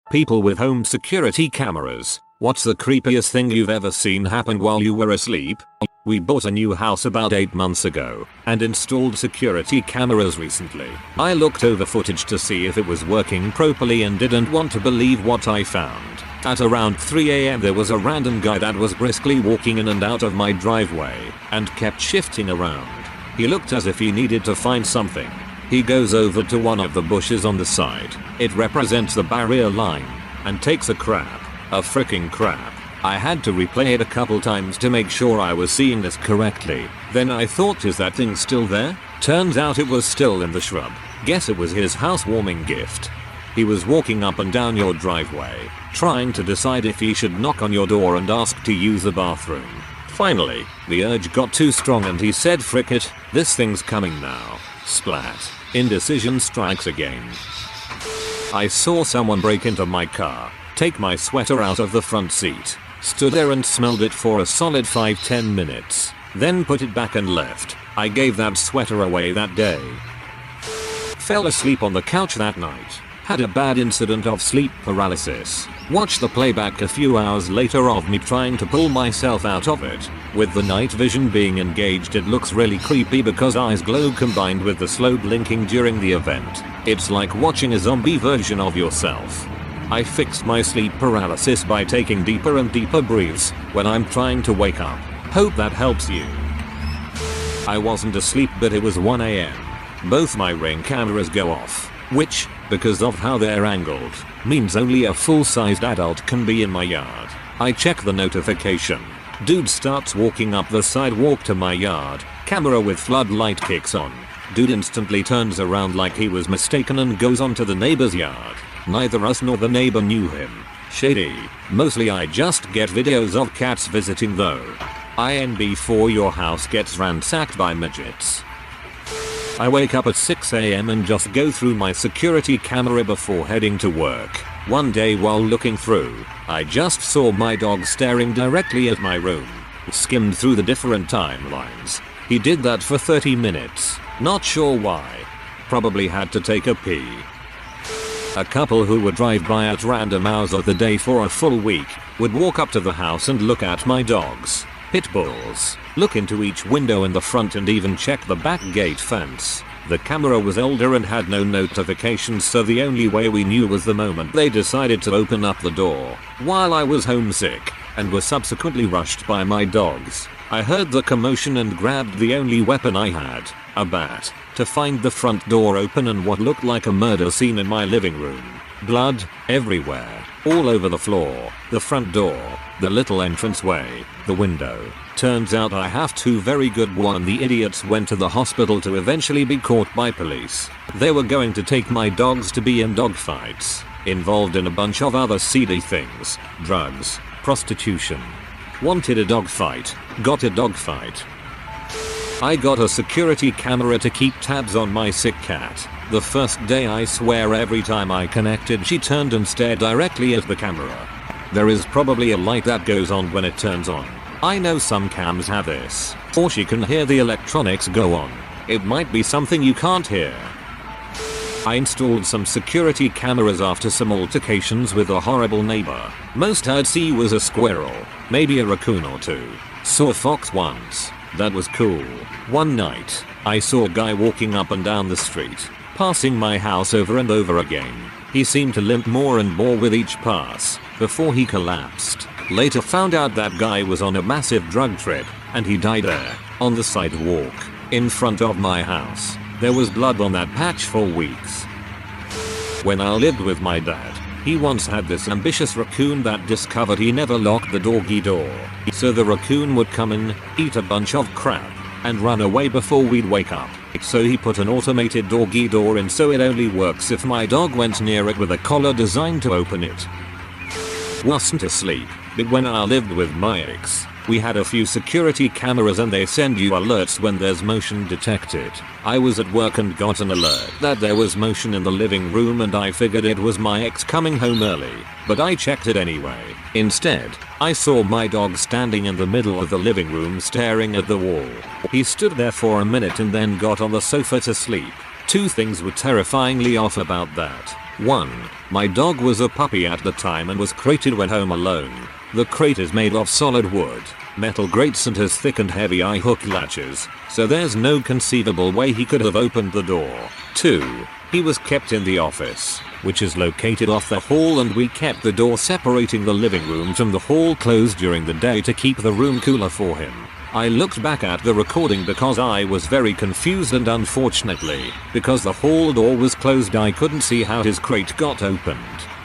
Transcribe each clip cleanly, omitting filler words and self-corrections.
People with home security cameras. What's the creepiest thing you've ever seen happen while you were asleep? We bought a new house about 8 months ago and installed security cameras recently. I looked over footage to see if it was working properly and didn't want to believe what I found. At around 3 AM there was a random guy that was briskly walking in and out of my driveway and kept shifting around. He looked as if he needed to find something. He goes over to one of the bushes on the side. It represents the barrier line and takes a crap. A freaking crap. I had to replay it a couple times to make sure I was seeing this correctly. Then I thought, is that thing still there? Turns out it was still in the shrub. Guess it was his housewarming gift. He was walking up and down your driveway, trying to decide if he should knock on your door and ask to use the bathroom. Finally, the urge got too strong and he said, frick it, this thing's coming now. Splat. Indecision strikes again. I saw someone break into my car, take my sweater out of the front seat, stood there and smelled it for a solid 5-10 minutes, then put it back and left. I gave that sweater away that day. Fell asleep on the couch that night. Had a bad incident of sleep paralysis. Watched the playback a few hours later of me trying to pull myself out of it. With the night vision being engaged, it looks really creepy because eyes glow combined with the slow blinking during the event. It's like watching a zombie version of yourself. I fixed my sleep paralysis by taking deeper and deeper breaths when I'm trying to wake up. Hope that helps you. I wasn't asleep, but it was 1 AM. Both my Ring cameras go off, which, because of how they're angled, means only a full-sized adult can be in my yard. I check the notification. Dude starts walking up the sidewalk to my yard. Camera with floodlight kicks on. Dude instantly turns around like he was mistaken and goes onto the neighbor's yard. Neither us nor the neighbor knew him. Shady. Mostly I just get videos of cats visiting though. INB4 your house gets ransacked by midgets. I wake up at 6 AM and just go through my security camera before heading to work. One day while looking through, I just saw my dog staring directly at my room. Skimmed through the different timelines. He did that for 30 minutes. Not sure why. Probably had to take a pee. A couple who would drive by at random hours of the day for a full week would walk up to the house and look at my dogs. Pit bulls. Look into each window in the front and even check the back gate fence. The camera was older and had no notifications, so the only way we knew was the moment they decided to open up the door. While I was homesick and was subsequently rushed by my dogs, I heard the commotion and grabbed the only weapon I had, a bat, to find the front door open and what looked like a murder scene in my living room. Blood everywhere, all over the floor, the front door, the little entranceway, the window. Turns out I have two very good ones. The idiots went to the hospital to eventually be caught by police. They were going to take my dogs to be in dogfights, involved in a bunch of other seedy things, drugs, prostitution. Wanted a dogfight, got a dogfight. I got a security camera to keep tabs on my sick cat. The first day I swear every time I connected she turned and stared directly at the camera. There is probably a light that goes on when it turns on. I know some cams have this. Or she can hear the electronics go on. It might be something you can't hear. I installed some security cameras after some altercations with a horrible neighbor. Most I'd see was a squirrel, maybe a raccoon or two. Saw a fox once. That was cool. One night, I saw a guy walking up and down the street, passing my house over and over again. He seemed to limp more and more with each pass, before he collapsed. Later found out that guy was on a massive drug trip, and he died there, on the sidewalk, in front of my house. There was blood on that patch for weeks. When I lived with my dad, he once had this ambitious raccoon that discovered he never locked the doggy door. So the raccoon would come in, eat a bunch of crap, and run away before we'd wake up. So he put an automated doggy door in so it only works if my dog went near it with a collar designed to open it. Wasn't asleep, but when I lived with my ex, we had a few security cameras and they send you alerts when there's motion detected. I was at work and got an alert that there was motion in the living room and I figured it was my ex coming home early, but I checked it anyway. Instead, I saw my dog standing in the middle of the living room staring at the wall. He stood there for a minute and then got on the sofa to sleep. Two things were terrifyingly off about that. 1. My dog was a puppy at the time and was crated when home alone. The crate is made of solid wood, metal grates and has thick and heavy eye hook latches, so there's no conceivable way he could have opened the door. 2. He was kept in the office, which is located off the hall, and we kept the door separating the living room from the hall closed during the day to keep the room cooler for him. I looked back at the recording because I was very confused, and unfortunately, because the hall door was closed, I couldn't see how his crate got opened.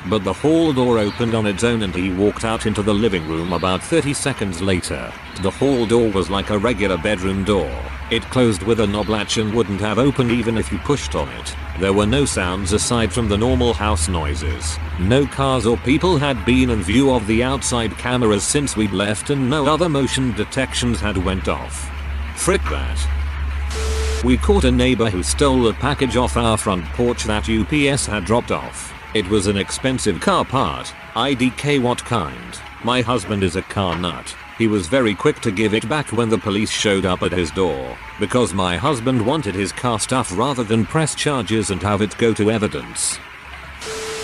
But the hall door opened on its own and he walked out into the living room about 30 seconds later. The hall door was like a regular bedroom door. It closed with a knob latch and wouldn't have opened even if you pushed on it. There were no sounds aside from the normal house noises. No cars or people had been in view of the outside cameras since we'd left, and no other motion detections had went off. Frick that. We caught a neighbor who stole a package off our front porch that UPS had dropped off. It was an expensive car part. IDK what kind? My husband is a car nut. He was very quick to give it back when the police showed up at his door, because my husband wanted his car stuff rather than press charges and have it go to evidence.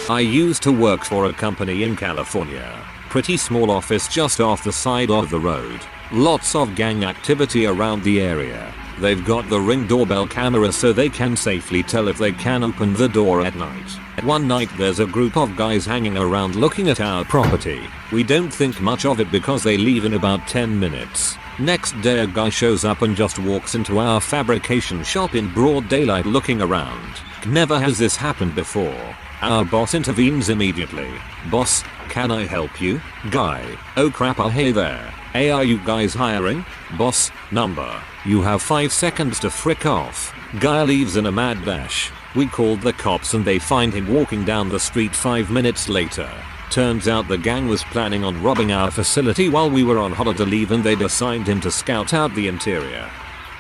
I used to work for a company in California. Pretty small office just off the side of the road. Lots of gang activity around the area. They've got the Ring doorbell camera so they can safely tell if they can open the door at night. One night there's a group of guys hanging around looking at our property. We don't think much of it because they leave in about 10 minutes. Next day a guy shows up and just walks into our fabrication shop in broad daylight looking around. Never has this happened before. Our boss intervenes immediately. Boss, can I help you? Guy, oh crap, hey there. Hey, are you guys hiring? Boss, number. You have 5 seconds to frick off. Guy leaves in a mad dash. We called the cops and they find him walking down the street 5 minutes later. Turns out the gang was planning on robbing our facility while we were on holiday leave, and they'd assigned him to scout out the interior.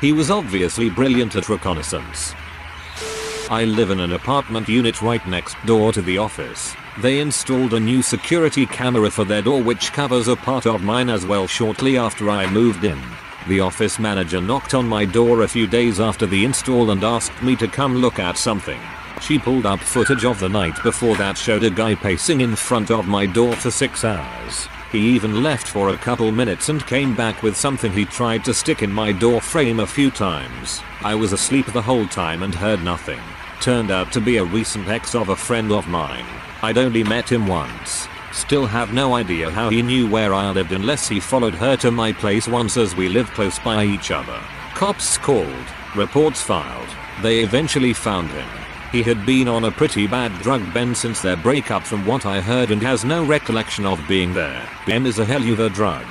He was obviously brilliant at reconnaissance. I live in an apartment unit right next door to the office. They installed a new security camera for their door which covers a part of mine as well shortly after I moved in. The office manager knocked on my door a few days after the install and asked me to come look at something. She pulled up footage of the night before that showed a guy pacing in front of my door for 6 hours. He even left for a couple minutes and came back with something he tried to stick in my door frame a few times. I was asleep the whole time and heard nothing. Turned out to be a recent ex of a friend of mine. I'd only met him once. Still have no idea how he knew where I lived unless he followed her to my place once, as we live close by each other. Cops called, reports filed. They eventually found him. He had been on a pretty bad drug bend since their breakup from what I heard, and has no recollection of being there. M is a hell of a drug.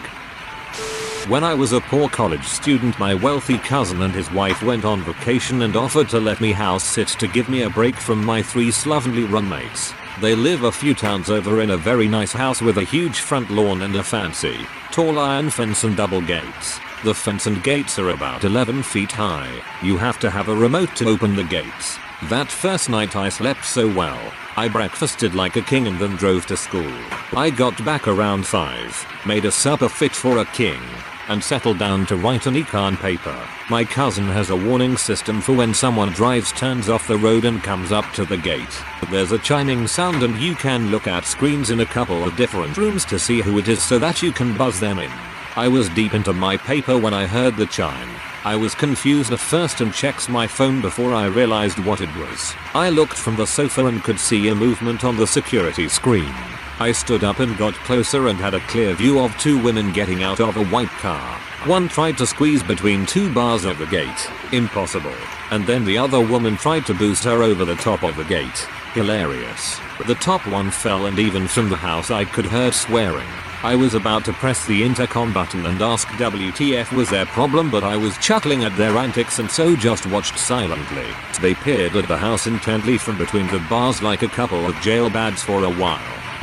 When I was a poor college student, my wealthy cousin and his wife went on vacation and offered to let me house sit to give me a break from my 3 slovenly roommates. They live a few towns over in a very nice house with a huge front lawn and a fancy, tall iron fence and double gates. The fence and gates are about 11 feet high. You have to have a remote to open the gates. That first night I slept so well. I breakfasted like a king and then drove to school. I got back around 5, made a supper fit for a king, and settled down to write an econ paper. My cousin has a warning system for when someone drives, turns off the road and comes up to the gate. There's a chiming sound and you can look at screens in a couple of different rooms to see who it is so that you can buzz them in. I was deep into my paper when I heard the chime. I was confused at first and checked my phone before I realized what it was. I looked from the sofa and could see a movement on the security screen. I stood up and got closer and had a clear view of 2 women getting out of a white car. One tried to squeeze between 2 bars of the gate. Impossible. And then the other woman tried to boost her over the top of the gate. Hilarious. The top one fell, and even from the house I could hear swearing. I was about to press the intercom button and ask WTF was their problem, but I was chuckling at their antics and so just watched silently. They peered at the house intently from between the bars like a couple of jailbirds for a while.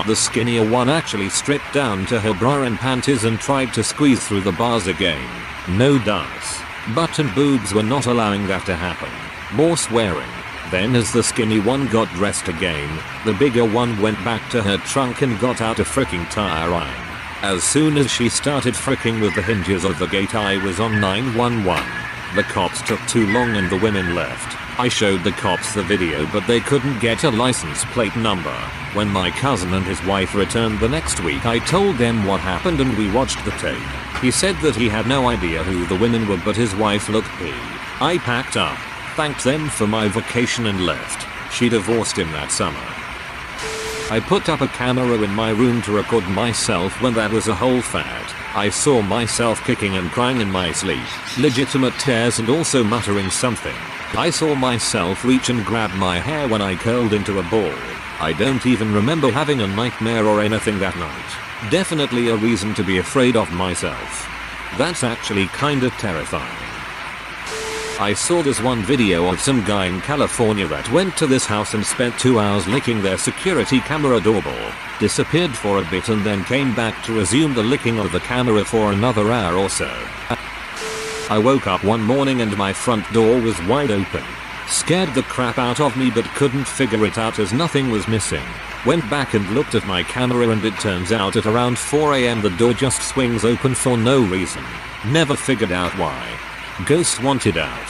The skinnier one actually stripped down to her bra and panties and tried to squeeze through the bars again. No dice. Butt and boobs were not allowing that to happen. More swearing. Then as the skinny one got dressed again, the bigger one went back to her trunk and got out a fricking tire iron. As soon as she started fricking with the hinges of the gate, I was on 911. The cops took too long and the women left. I showed the cops the video but they couldn't get a license plate number. When my cousin and his wife returned the next week I told them what happened and we watched the tape. He said that he had no idea who the women were but his wife looked peeved. I packed up, thanked them for my vacation and left. She divorced him that summer. I put up a camera in my room to record myself when that was a whole fad. I saw myself kicking and crying in my sleep, legitimate tears and also muttering something. I saw myself reach and grab my hair when I curled into a ball. I don't even remember having a nightmare or anything that night. Definitely a reason to be afraid of myself. That's actually kinda terrifying. I saw this one video of some guy in California that went to this house and spent 2 hours licking their security camera doorbell, disappeared for a bit and then came back to resume the licking of the camera for another hour or so. I woke up one morning and my front door was wide open. Scared the crap out of me but couldn't figure it out as nothing was missing. Went back and looked at my camera and it turns out at around 4 AM the door just swings open for no reason. Never figured out why. Ghosts wanted out.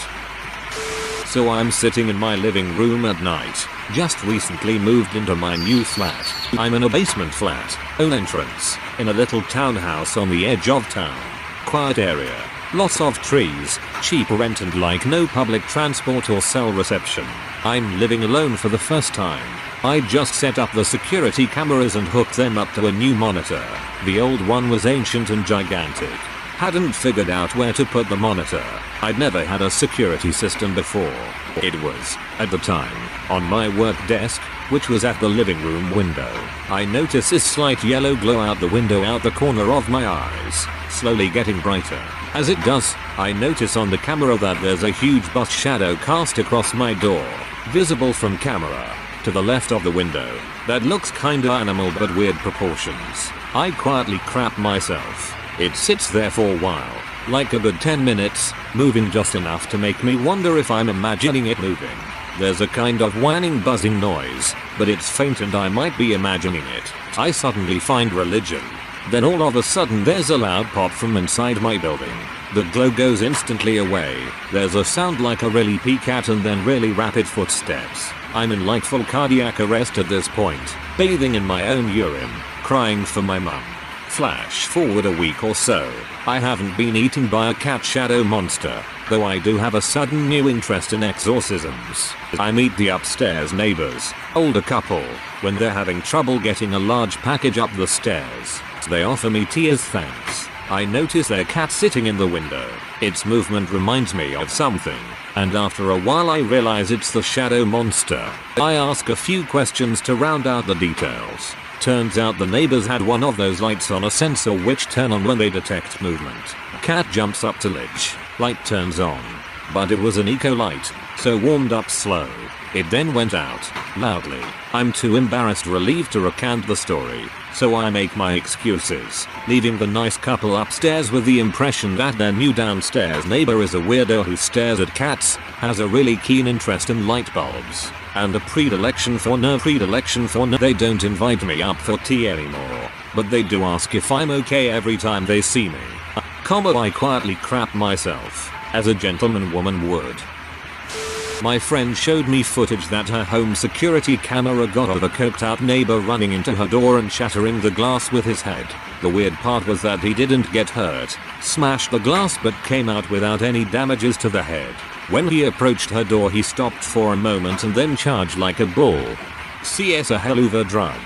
So I'm sitting in my living room at night. Just recently moved into my new flat. I'm in a basement flat, own entrance, in a little townhouse on the edge of town. Quiet area. Lots of trees, cheap rent and like no public transport or cell reception. I'm living alone for the first time. I just set up the security cameras and hooked them up to a new monitor. The old one was ancient and gigantic. Hadn't figured out where to put the monitor. I'd never had a security system before. It was, at the time, on my work desk, which was at the living room window. I noticed this slight yellow glow out the window out the corner of my eyes, slowly getting brighter. As it does, I notice on the camera that there's a huge bus shadow cast across my door, visible from camera, to the left of the window, that looks kinda animal but weird proportions. I quietly crap myself. It sits there for a while, like a good 10 minutes, moving just enough to make me wonder if I'm imagining it moving. There's a kind of whining buzzing noise, but it's faint and I might be imagining it. I suddenly find religion. Then all of a sudden there's a loud pop from inside my building. The glow goes instantly away. There's a sound like a really peak at and then really rapid footsteps. I'm in like full cardiac arrest at this point, bathing in my own urine, crying for my mum. Flash forward a week or so. I haven't been eaten by a cat shadow monster, though I do have a sudden new interest in exorcisms. I meet the upstairs neighbors, older couple, when they're having trouble getting a large package up the stairs. They offer me tea as thanks. I notice their cat sitting in the window. Its movement reminds me of something, and after a while I realize it's the shadow monster. I ask a few questions to round out the details. Turns out the neighbors had one of those lights on a sensor which turn on when they detect movement. Cat jumps up to lich. Light turns on. But it was an eco light, so warmed up slow. It then went out, loudly. I'm too embarrassed relieved to recount the story, so I make my excuses, leaving the nice couple upstairs with the impression that their new downstairs neighbor is a weirdo who stares at cats, has a really keen interest in light bulbs, and a predilection for no. They don't invite me up for tea anymore, but they do ask if I'm okay every time they see me. I quietly crap myself, as a gentleman woman would. My friend showed me footage that her home security camera got of a coked out neighbor running into her door and shattering the glass with his head. The weird part was that he didn't get hurt, smashed the glass but came out without any damages to the head. When he approached her door he stopped for a moment and then charged like a bull. CS a hell of a drug.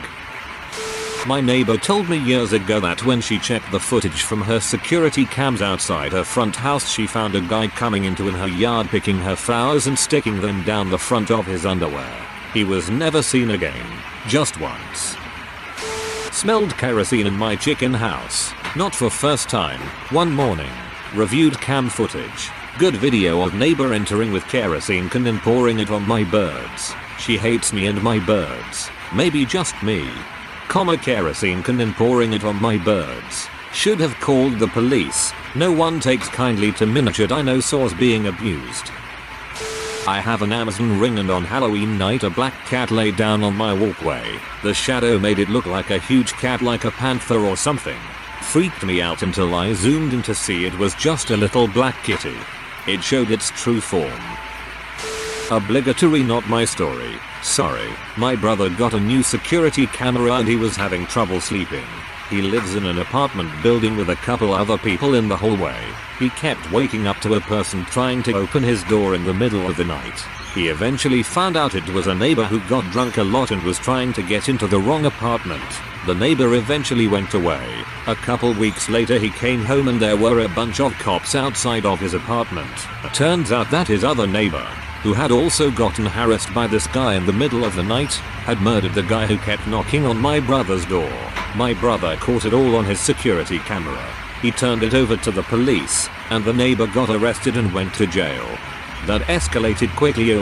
My neighbor told me years ago that when she checked the footage from her security cams outside her front house she found a guy coming into her yard picking her flowers and sticking them down the front of his underwear. He was never seen again, just once. Smelled kerosene in my chicken house, not for first time, one morning. Reviewed cam footage, good video of neighbor entering with kerosene can and pouring it on my birds. She hates me and my birds, maybe just me. Kerosene can and pouring it on my birds. Should have called the police. No one takes kindly to miniature dinosaurs being abused. I have an Amazon ring and on Halloween night a black cat lay down on my walkway. The shadow made it look like a huge cat like a panther or something. Freaked me out until I zoomed in to see it was just a little black kitty. It showed its true form. Obligatory not my story. Sorry, my brother got a new security camera and he was having trouble sleeping. He lives in an apartment building with a couple other people in the hallway. He kept waking up to a person trying to open his door in the middle of the night. He eventually found out it was a neighbor who got drunk a lot and was trying to get into the wrong apartment. The neighbor eventually went away. A couple weeks later he came home and there were a bunch of cops outside of his apartment. Turns out that his other neighbor, who had also gotten harassed by this guy in the middle of the night, had murdered the guy who kept knocking on my brother's door. My brother caught it all on his security camera. He turned it over to the police, and the neighbor got arrested and went to jail. That escalated quickly.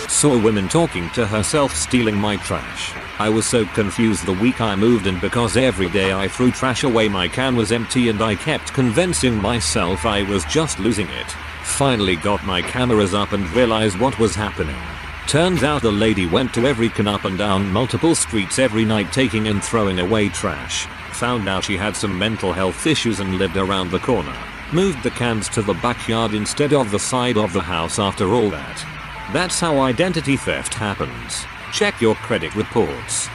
Saw woman talking to herself stealing my trash. I was so confused the week I moved in because every day I threw trash away my can was empty and I kept convincing myself I was just losing it. Finally got my cameras up and realized what was happening. Turns out the lady went to every can up and down multiple streets every night taking and throwing away trash. Found out she had some mental health issues and lived around the corner. Moved the cans to the backyard instead of the side of the house after all that. That's how identity theft happens. Check your credit reports.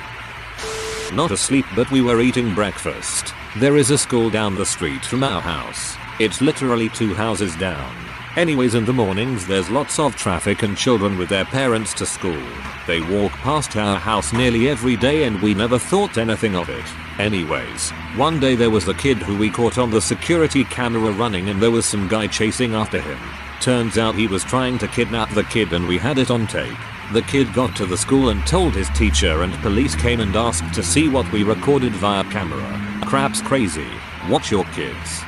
Not asleep but we were eating breakfast. There is a school down the street from our house. It's literally 2 houses down. Anyways, in the mornings there's lots of traffic and children with their parents to school. They walk past our house nearly every day and we never thought anything of it. Anyways, one day there was a kid who we caught on the security camera running and there was some guy chasing after him. Turns out he was trying to kidnap the kid and we had it on tape. The kid got to the school and told his teacher and police came and asked to see what we recorded via camera. Crap's crazy. Watch your kids.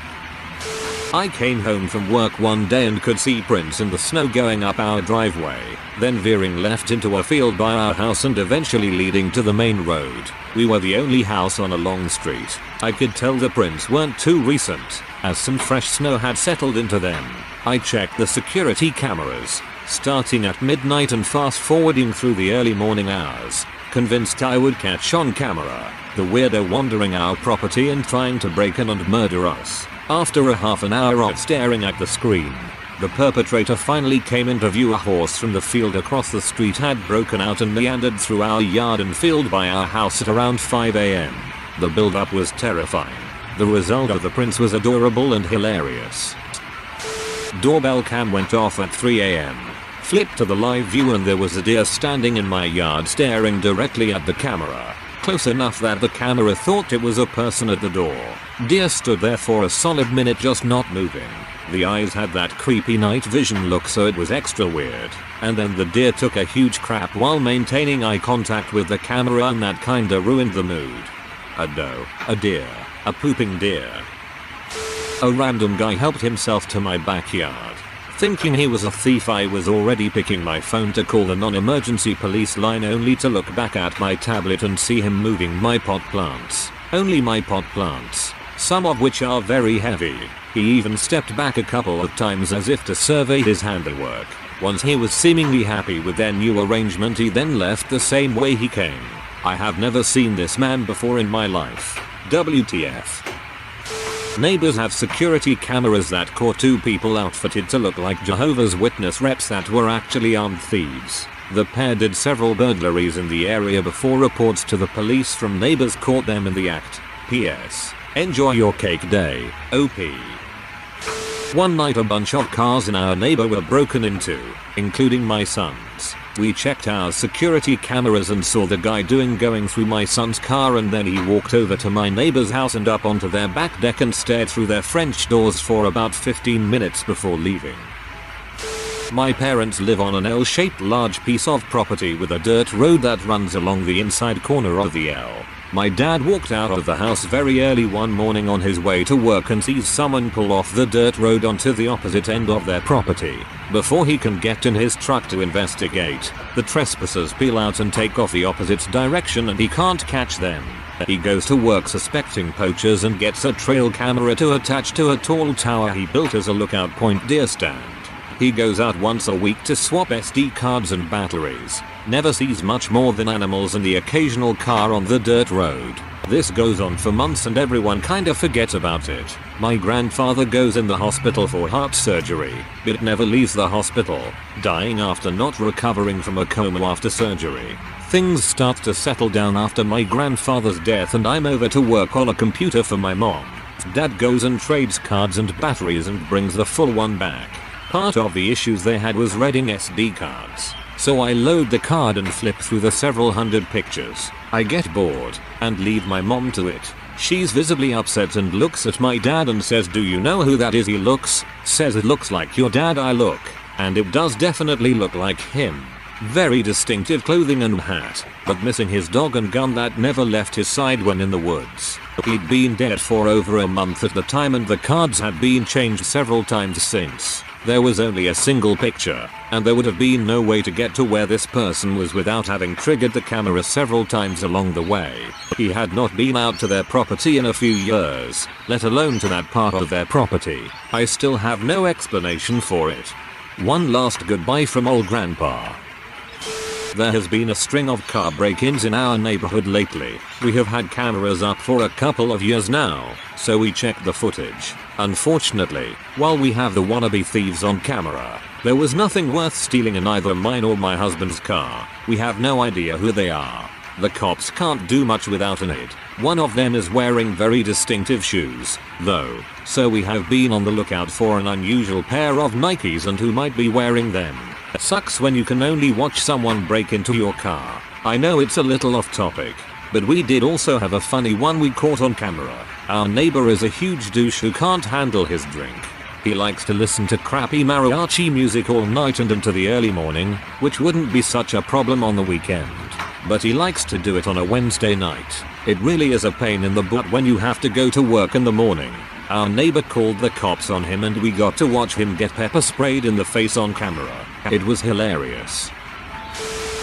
I came home from work one day and could see prints in the snow going up our driveway, then veering left into a field by our house and eventually leading to the main road. We were the only house on a long street. I could tell the prints weren't too recent, as some fresh snow had settled into them. I checked the security cameras, starting at midnight and fast forwarding through the early morning hours, convinced I would catch on camera the weirdo wandering our property and trying to break in and murder us. After a half an hour of staring at the screen, the perpetrator finally came into view. A horse from the field across the street had broken out and meandered through our yard and field by our house at around 5 AM. The build-up was terrifying. The result of the prints was adorable and hilarious. Doorbell cam went off at 3 AM. Flipped to the live view and there was a deer standing in my yard staring directly at the camera. Close enough that the camera thought it was a person at the door. Deer stood there for a solid minute just not moving. The eyes had that creepy night vision look so it was extra weird. And then the deer took a huge crap while maintaining eye contact with the camera and that kinda ruined the mood. A doe, a deer, a pooping deer. A random guy helped himself to my backyard. Thinking he was a thief, I was already picking my phone to call the non-emergency police line only to look back at my tablet and see him moving my pot plants. Only my pot plants, some of which are very heavy. He even stepped back a couple of times as if to survey his handiwork. Once he was seemingly happy with their new arrangement, he then left the same way he came. I have never seen this man before in my life. WTF. Neighbors have security cameras that caught 2 people outfitted to look like Jehovah's Witness reps that were actually armed thieves. The pair did several burglaries in the area before reports to the police from neighbors caught them in the act. P.S. Enjoy your cake day, OP. One night a bunch of cars in our neighbor were broken into, including my son's. We checked our security cameras and saw the guy going through my son's car, and then he walked over to my neighbor's house and up onto their back deck and stared through their French doors for about 15 minutes before leaving. My parents live on an L-shaped large piece of property with a dirt road that runs along the inside corner of the L. My dad walked out of the house very early one morning on his way to work and sees someone pull off the dirt road onto the opposite end of their property. Before he can get in his truck to investigate, the trespassers peel out and take off the opposite direction and he can't catch them. He goes to work suspecting poachers and gets a trail camera to attach to a tall tower he built as a lookout point deer stand. He goes out once a week to swap SD cards and batteries. Never sees much more than animals and the occasional car on the dirt road. This goes on for months and everyone kinda forgets about it. My grandfather goes in the hospital for heart surgery, but never leaves the hospital, dying after not recovering from a coma after surgery. Things start to settle down after my grandfather's death and I'm over to work on a computer for my mom. Dad goes and trades cards and batteries and brings the full one back. Part of the issues they had was reading SD cards. So I load the card and flip through the several hundred pictures. I get bored and leave my mom to it. She's visibly upset and looks at my dad and says, "Do you know who that is?" He looks, says, "It looks like your dad." I look, and it does definitely look like him. Very distinctive clothing and hat, but missing his dog and gun that never left his side when in the woods. He'd been dead for over a month at the time and the cards had been changed several times since. There was only a single picture, and there would have been no way to get to where this person was without having triggered the camera several times along the way. He had not been out to their property in a few years, let alone to that part of their property. I still have no explanation for it. One last goodbye from old grandpa. There has been a string of car break-ins in our neighborhood lately. We have had cameras up for a couple of years now, so we checked the footage. Unfortunately, while we have the wannabe thieves on camera, there was nothing worth stealing in either mine or my husband's car. We have no idea who they are. The cops can't do much without an aid. One of them is wearing very distinctive shoes, though, so we have been on the lookout for an unusual pair of Nikes and who might be wearing them. It sucks when you can only watch someone break into your car. I know it's a little off topic, but we did also have a funny one we caught on camera. Our neighbor is a huge douche who can't handle his drink. He likes to listen to crappy mariachi music all night and into the early morning, which wouldn't be such a problem on the weekend. But he likes to do it on a Wednesday night. It really is a pain in the butt when you have to go to work in the morning. Our neighbor called the cops on him and we got to watch him get pepper sprayed in the face on camera. It was hilarious.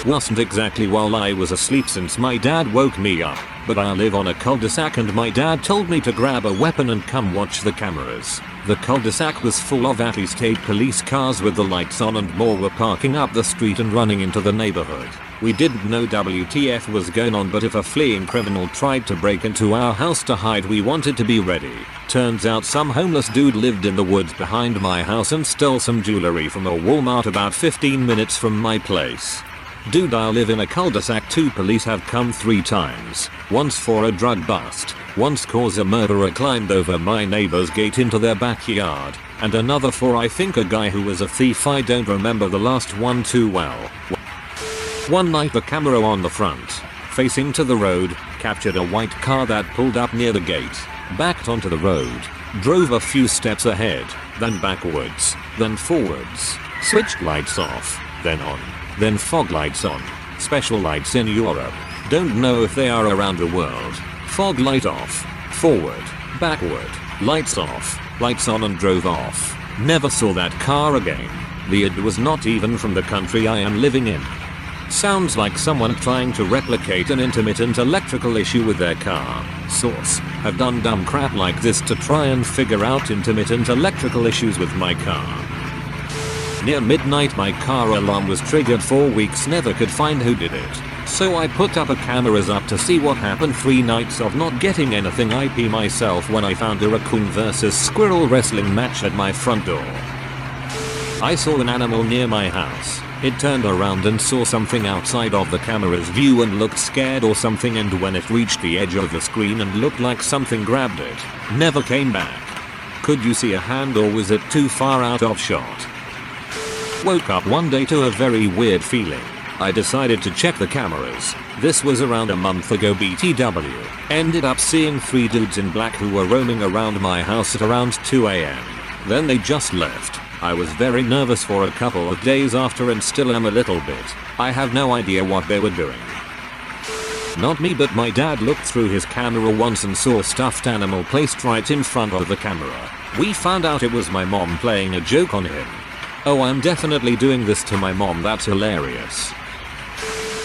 Wasn't exactly while I was asleep since my dad woke me up, but I live on a cul-de-sac and my dad told me to grab a weapon and come watch the cameras. The cul-de-sac was full of at least 8 police cars with the lights on and more were parking up the street and running into the neighborhood. We didn't know WTF was going on, but if a fleeing criminal tried to break into our house to hide, we wanted to be ready. Turns out some homeless dude lived in the woods behind my house and stole some jewelry from a Walmart about 15 minutes from my place. Dude, I live in a cul-de-sac. 2 police have come 3 times. Once for a drug bust, once cause a murderer climbed over my neighbor's gate into their backyard, and another for I think a guy who was a thief. I don't remember the last one too well. One night the camera on the front, facing to the road, captured a white car that pulled up near the gate, backed onto the road, drove a few steps ahead, then backwards, then forwards, switched lights off, then on, then fog lights on. Special lights in Europe. Don't know if they are around the world. Fog light off, forward, backward, lights off, lights on, and drove off. Never saw that car again. The ad was not even from the country I am living in. Sounds like someone trying to replicate an intermittent electrical issue with their car. Source: have done dumb crap like this to try and figure out intermittent electrical issues with my car. Near midnight my car alarm was triggered. 4 weeks, never could find who did it. So I put up a cameras up to see what happened. 3 nights of not getting anything. I pee myself when I found a raccoon versus squirrel wrestling match at my front door. I saw an animal near my house. It turned around and saw something outside of the camera's view and looked scared or something, and when it reached the edge of the screen and looked like something grabbed it, never came back. Could you see a hand or was it too far out of shot? Woke up one day to a very weird feeling. I decided to check the cameras. This was around a month ago. BTW. Ended up seeing 3 dudes in black who were roaming around my house at around 2 AM. Then they just left. I was very nervous for a couple of days after and still am a little bit. I have no idea what they were doing. Not me, but my dad looked through his camera once and saw a stuffed animal placed right in front of the camera. We found out it was my mom playing a joke on him. Oh, I'm definitely doing this to my mom. That's hilarious.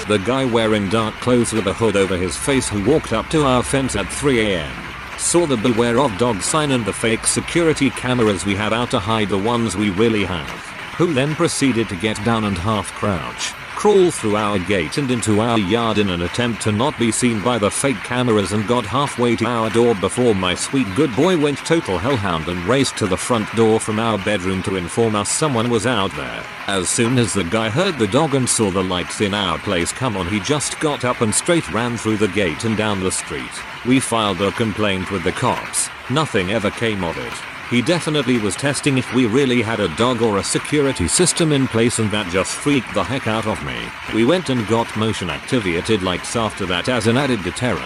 The guy wearing dark clothes with a hood over his face who walked up to our fence at 3 AM. Saw the beware of dog sign and the fake security cameras we have out to hide the ones we really have. who then proceeded to get down and half crouch, crawl through our gate and into our yard in an attempt to not be seen by the fake cameras, and got halfway to our door before my sweet good boy went total hellhound and raced to the front door from our bedroom to inform us someone was out there. As soon as the guy heard the dog and saw the lights in our place come on, he just got up and straight ran through the gate and down the street. We filed a complaint with the cops. Nothing ever came of it. He definitely was testing if we really had a dog or a security system in place, and that just freaked the heck out of me. We went and got motion activated lights after that as an added deterrent.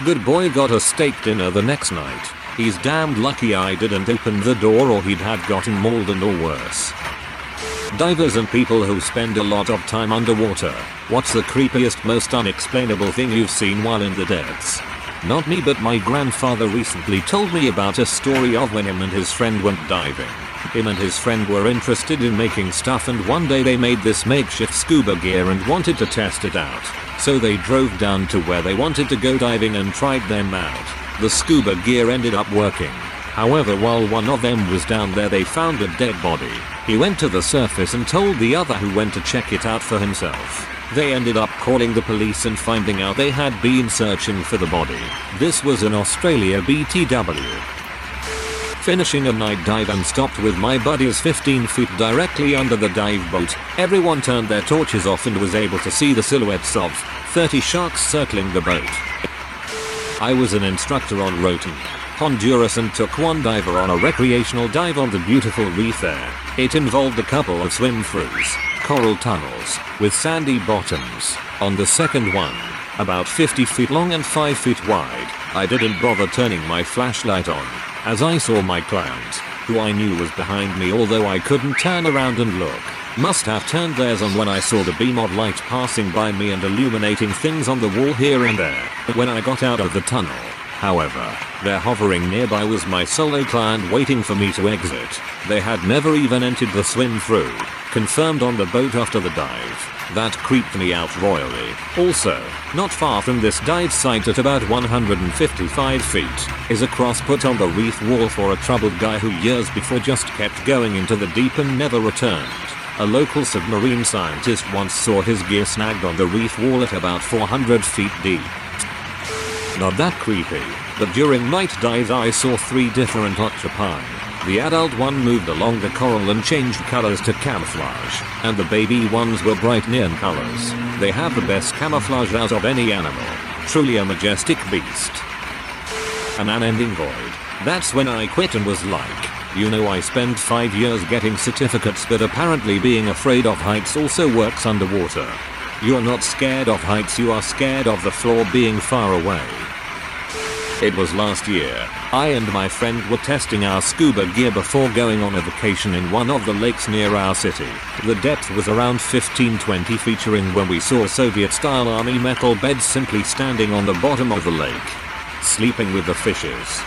Good boy got a steak dinner the next night. He's damned lucky I didn't open the door, or he'd have gotten mauled and or worse. Divers and people who spend a lot of time underwater. What's the creepiest, most unexplainable thing you've seen while in the depths? Not me, but my grandfather recently told me about a story of when him and his friend went diving. Him and his friend were interested in making stuff, and one day they made this makeshift scuba gear and wanted to test it out. So they drove down to where they wanted to go diving and tried them out. The scuba gear ended up working. However, while one of them was down there, they found a dead body. He went to the surface and told the other, who went to check it out for himself. They ended up calling the police and finding out they had been searching for the body. This was in Australia, BTW. Finishing a night dive and stopped with my buddies 15 feet directly under the dive boat. Everyone turned their torches off and was able to see the silhouettes of 30 sharks circling the boat. I was an instructor on Roatan, Honduras, and took one diver on a recreational dive on the beautiful reef there. It involved a couple of swim-throughs, coral tunnels, with sandy bottoms. On the second one, about 50 feet long and 5 feet wide, I didn't bother turning my flashlight on, as I saw my client, who I knew was behind me, although I couldn't turn around and look. Must have turned theirs on when I saw the beam of light passing by me and illuminating things on the wall here and there. When I got out of the tunnel, however, there hovering nearby was my solo client waiting for me to exit. They had never even entered the swim-through, confirmed on the boat after the dive. That creeped me out royally. Also, not far from this dive site at about 155 feet, is a cross put on the reef wall for a troubled guy who years before just kept going into the deep and never returned. A local submarine scientist once saw his gear snagged on the reef wall at about 400 feet deep. Not that creepy, but during night dives I saw 3 different octopi. The adult one moved along the coral and changed colors to camouflage, and the baby ones were bright neon colors. They have the best camouflage out of any animal. Truly a majestic beast. An unending void. That's when I quit and was like, you know, I spent 5 years getting certificates, but apparently being afraid of heights also works underwater. You're not scared of heights, you are scared of the floor being far away. It was last year. I and my friend were testing our scuba gear before going on a vacation in one of the lakes near our city. The depth was around 15-20 featuring when we saw Soviet-style army metal beds simply standing on the bottom of the lake, sleeping with the fishes.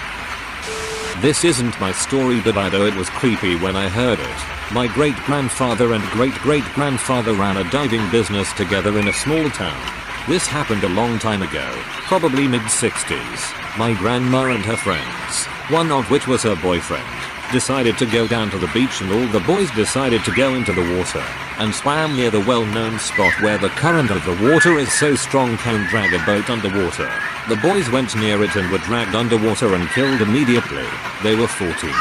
This isn't my story, but I know it was creepy when I heard it. My great-grandfather and great-great-grandfather ran a diving business together in a small town. This happened a long time ago, probably mid-60s. My grandma and her friends, one of which was her boyfriend, decided to go down to the beach, and all the boys decided to go into the water and swam near the well-known spot where the current of the water is so strong can drag a boat underwater. The boys went near it and were dragged underwater and killed immediately. They were 14,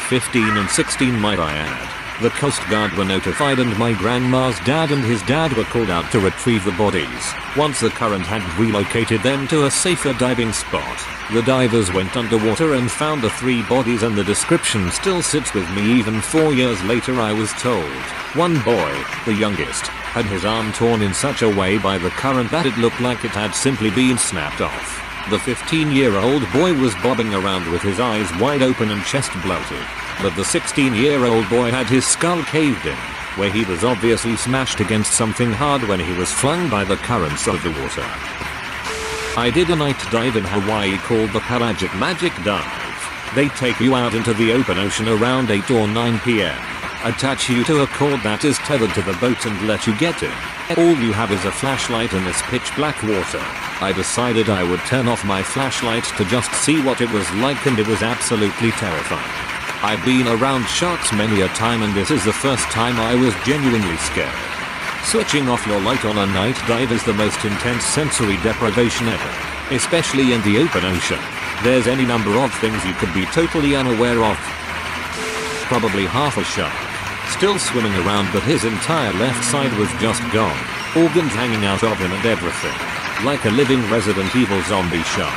15 and 16 might I add. The Coast Guard were notified and my grandma's dad and his dad were called out to retrieve the bodies. Once the current had relocated them to a safer diving spot, the divers went underwater and found the 3 bodies, and the description still sits with me even 4 years later. I was told one boy, the youngest, had his arm torn in such a way by the current that it looked like it had simply been snapped off. The 15-year-old boy was bobbing around with his eyes wide open and chest bloated, but the 16-year-old boy had his skull caved in, where he was obviously smashed against something hard when he was flung by the currents of the water. I did a night dive in Hawaii called the Pelagic Magic Dive. They take you out into the open ocean around 8 or 9 p.m., attach you to a cord that is tethered to the boat and let you get in. All you have is a flashlight in this pitch black water. I decided I would turn off my flashlight to just see what it was like, and it was absolutely terrifying. I've been around sharks many a time and this is the first time I was genuinely scared. Switching off your light on a night dive is the most intense sensory deprivation ever, especially in the open ocean. There's any number of things you could be totally unaware of. Probably half a shark, still swimming around, but his entire left side was just gone, organs hanging out of him and everything. Like a living Resident Evil zombie shark.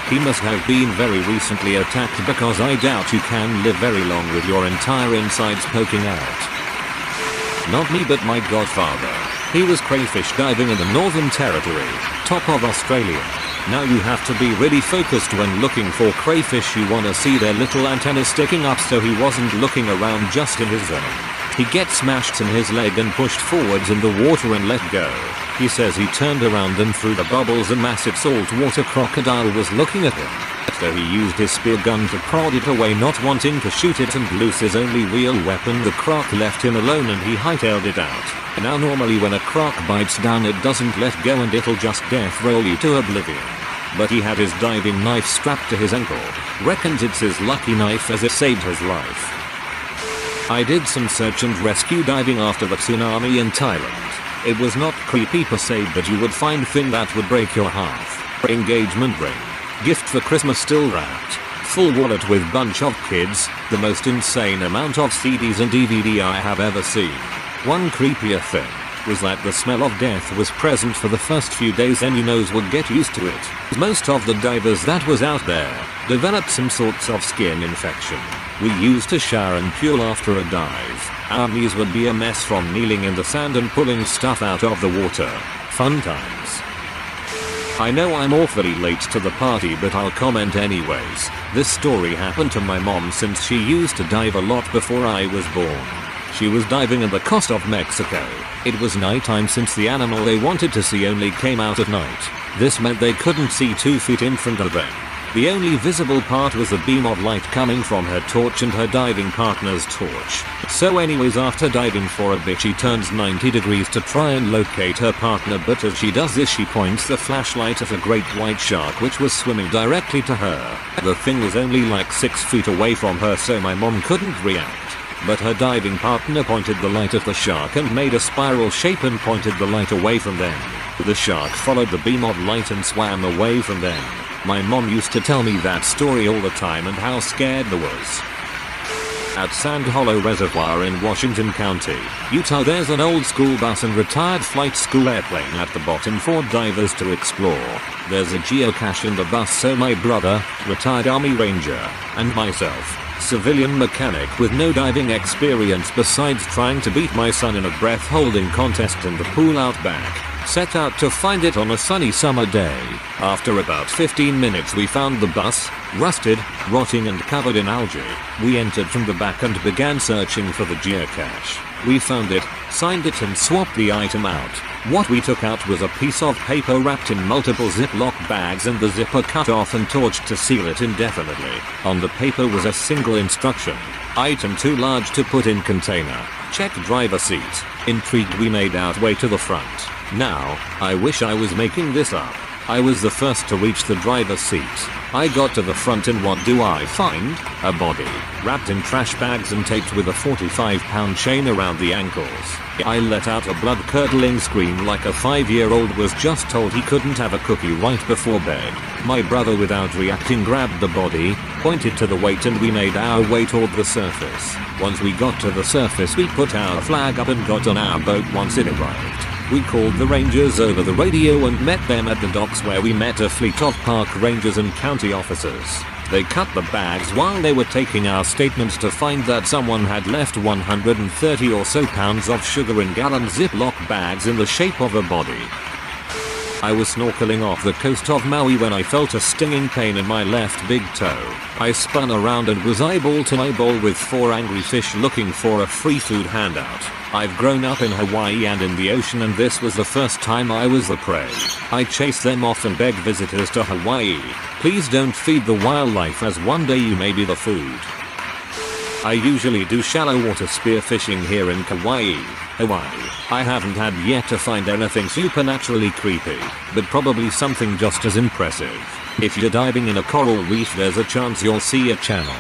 He must have been very recently attacked because I doubt you can live very long with your entire insides poking out. Not me but my godfather. He was crayfish diving in the Northern Territory, top of Australia. Now you have to be really focused when looking for crayfish. You wanna see their little antennas sticking up, so he wasn't looking around just in his zone. He gets smashed in his leg and pushed forwards in the water and let go. He says he turned around and through the bubbles a massive saltwater crocodile was looking at him. So he used his spear gun to prod it away, not wanting to shoot it and lose his only real weapon. The croc left him alone and he hightailed it out. Now normally when a croc bites down it doesn't let go and it'll just death roll you to oblivion. But he had his diving knife strapped to his ankle. Reckons it's his lucky knife as it saved his life. I did some search and rescue diving after the tsunami in Thailand. It was not creepy per se, but you would find thing that would break your heart. Engagement ring. Gift for Christmas still wrapped. Full wallet with bunch of kids. The most insane amount of CDs and DVD I have ever seen. One creepier thing was that the smell of death was present for the first few days and you knows would get used to it. Most of the divers that was out there developed some sorts of skin infection. We used to shower and peel after a dive. Our knees would be a mess from kneeling in the sand and pulling stuff out of the water. Fun times. I know I'm awfully late to the party, but I'll comment anyways. This story happened to my mom since she used to dive a lot before I was born. She was diving in the coast of Mexico. It was nighttime since the animal they wanted to see only came out at night. This meant they couldn't see 2 feet in front of them. The only visible part was a beam of light coming from her torch and her diving partner's torch. So anyways, after diving for a bit she turns 90 degrees to try and locate her partner, but as she does this she points the flashlight at a great white shark which was swimming directly to her. The thing was only like 6 feet away from her, so my mom couldn't react. But her diving partner pointed the light at the shark and made a spiral shape and pointed the light away from them. The shark followed the beam of light and swam away from them. My mom used to tell me that story all the time and how scared I was. At Sand Hollow Reservoir in Washington County, Utah, there's an old school bus and retired flight school airplane at the bottom for divers to explore. There's a geocache in the bus, so my brother, retired Army Ranger, and myself, civilian mechanic with no diving experience besides trying to beat my son in a breath holding contest in the pool out back, set out to find it on a sunny summer day. After about 15 minutes we found the bus, rusted, rotting and covered in algae. We entered from the back and began searching for the geocache. We found it, signed it and swapped the item out. What we took out was a piece of paper wrapped in multiple Ziploc bags and the zipper cut off and torched to seal it indefinitely. On the paper was a single instruction. Item too large to put in container. Check driver seat. Intrigued we made our way to the front. Now, I wish I was making this up. I was the first to reach the driver's seat. I got to the front and what do I find? A body, wrapped in trash bags and taped with a 45-pound chain around the ankles. I let out a blood-curdling scream like a 5-year-old was just told he couldn't have a cookie right before bed. My brother, without reacting, grabbed the body, pointed to the weight and we made our way toward the surface. Once we got to the surface we put our flag up and got on our boat once it arrived. We called the rangers over the radio and met them at the docks where we met a fleet of park rangers and county officers. They cut the bags while they were taking our statements to find that someone had left 130 or so pounds of sugar in gallon Ziploc bags in the shape of a body. I was snorkeling off the coast of Maui when I felt a stinging pain in my left big toe. I spun around and was eyeball to eyeball with 4 angry fish looking for a free food handout. I've grown up in Hawaii and in the ocean and this was the first time I was the prey. I chased them off and begged visitors to Hawaii, please don't feed the wildlife as one day you may be the food. I usually do shallow water spearfishing here in Kauai, Hawaii. I haven't had yet to find anything supernaturally creepy, but probably something just as impressive. If you're diving in a coral reef there's a chance you'll see a channel.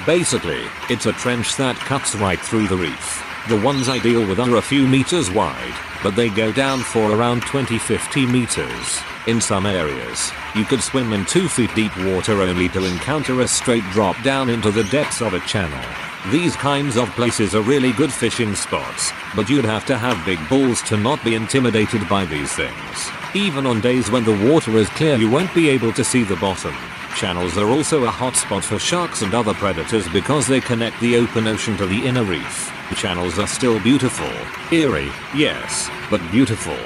Basically, it's a trench that cuts right through the reef. The ones I deal with are a few meters wide, but they go down for around 20-50 meters. In some areas, you could swim in 2 feet deep water only to encounter a straight drop down into the depths of a channel. These kinds of places are really good fishing spots, but you'd have to have big balls to not be intimidated by these things. Even on days when the water is clear, you won't be able to see the bottom. Channels are also a hot spot for sharks and other predators because they connect the open ocean to the inner reef. Channels are still beautiful. Eerie, yes, but beautiful.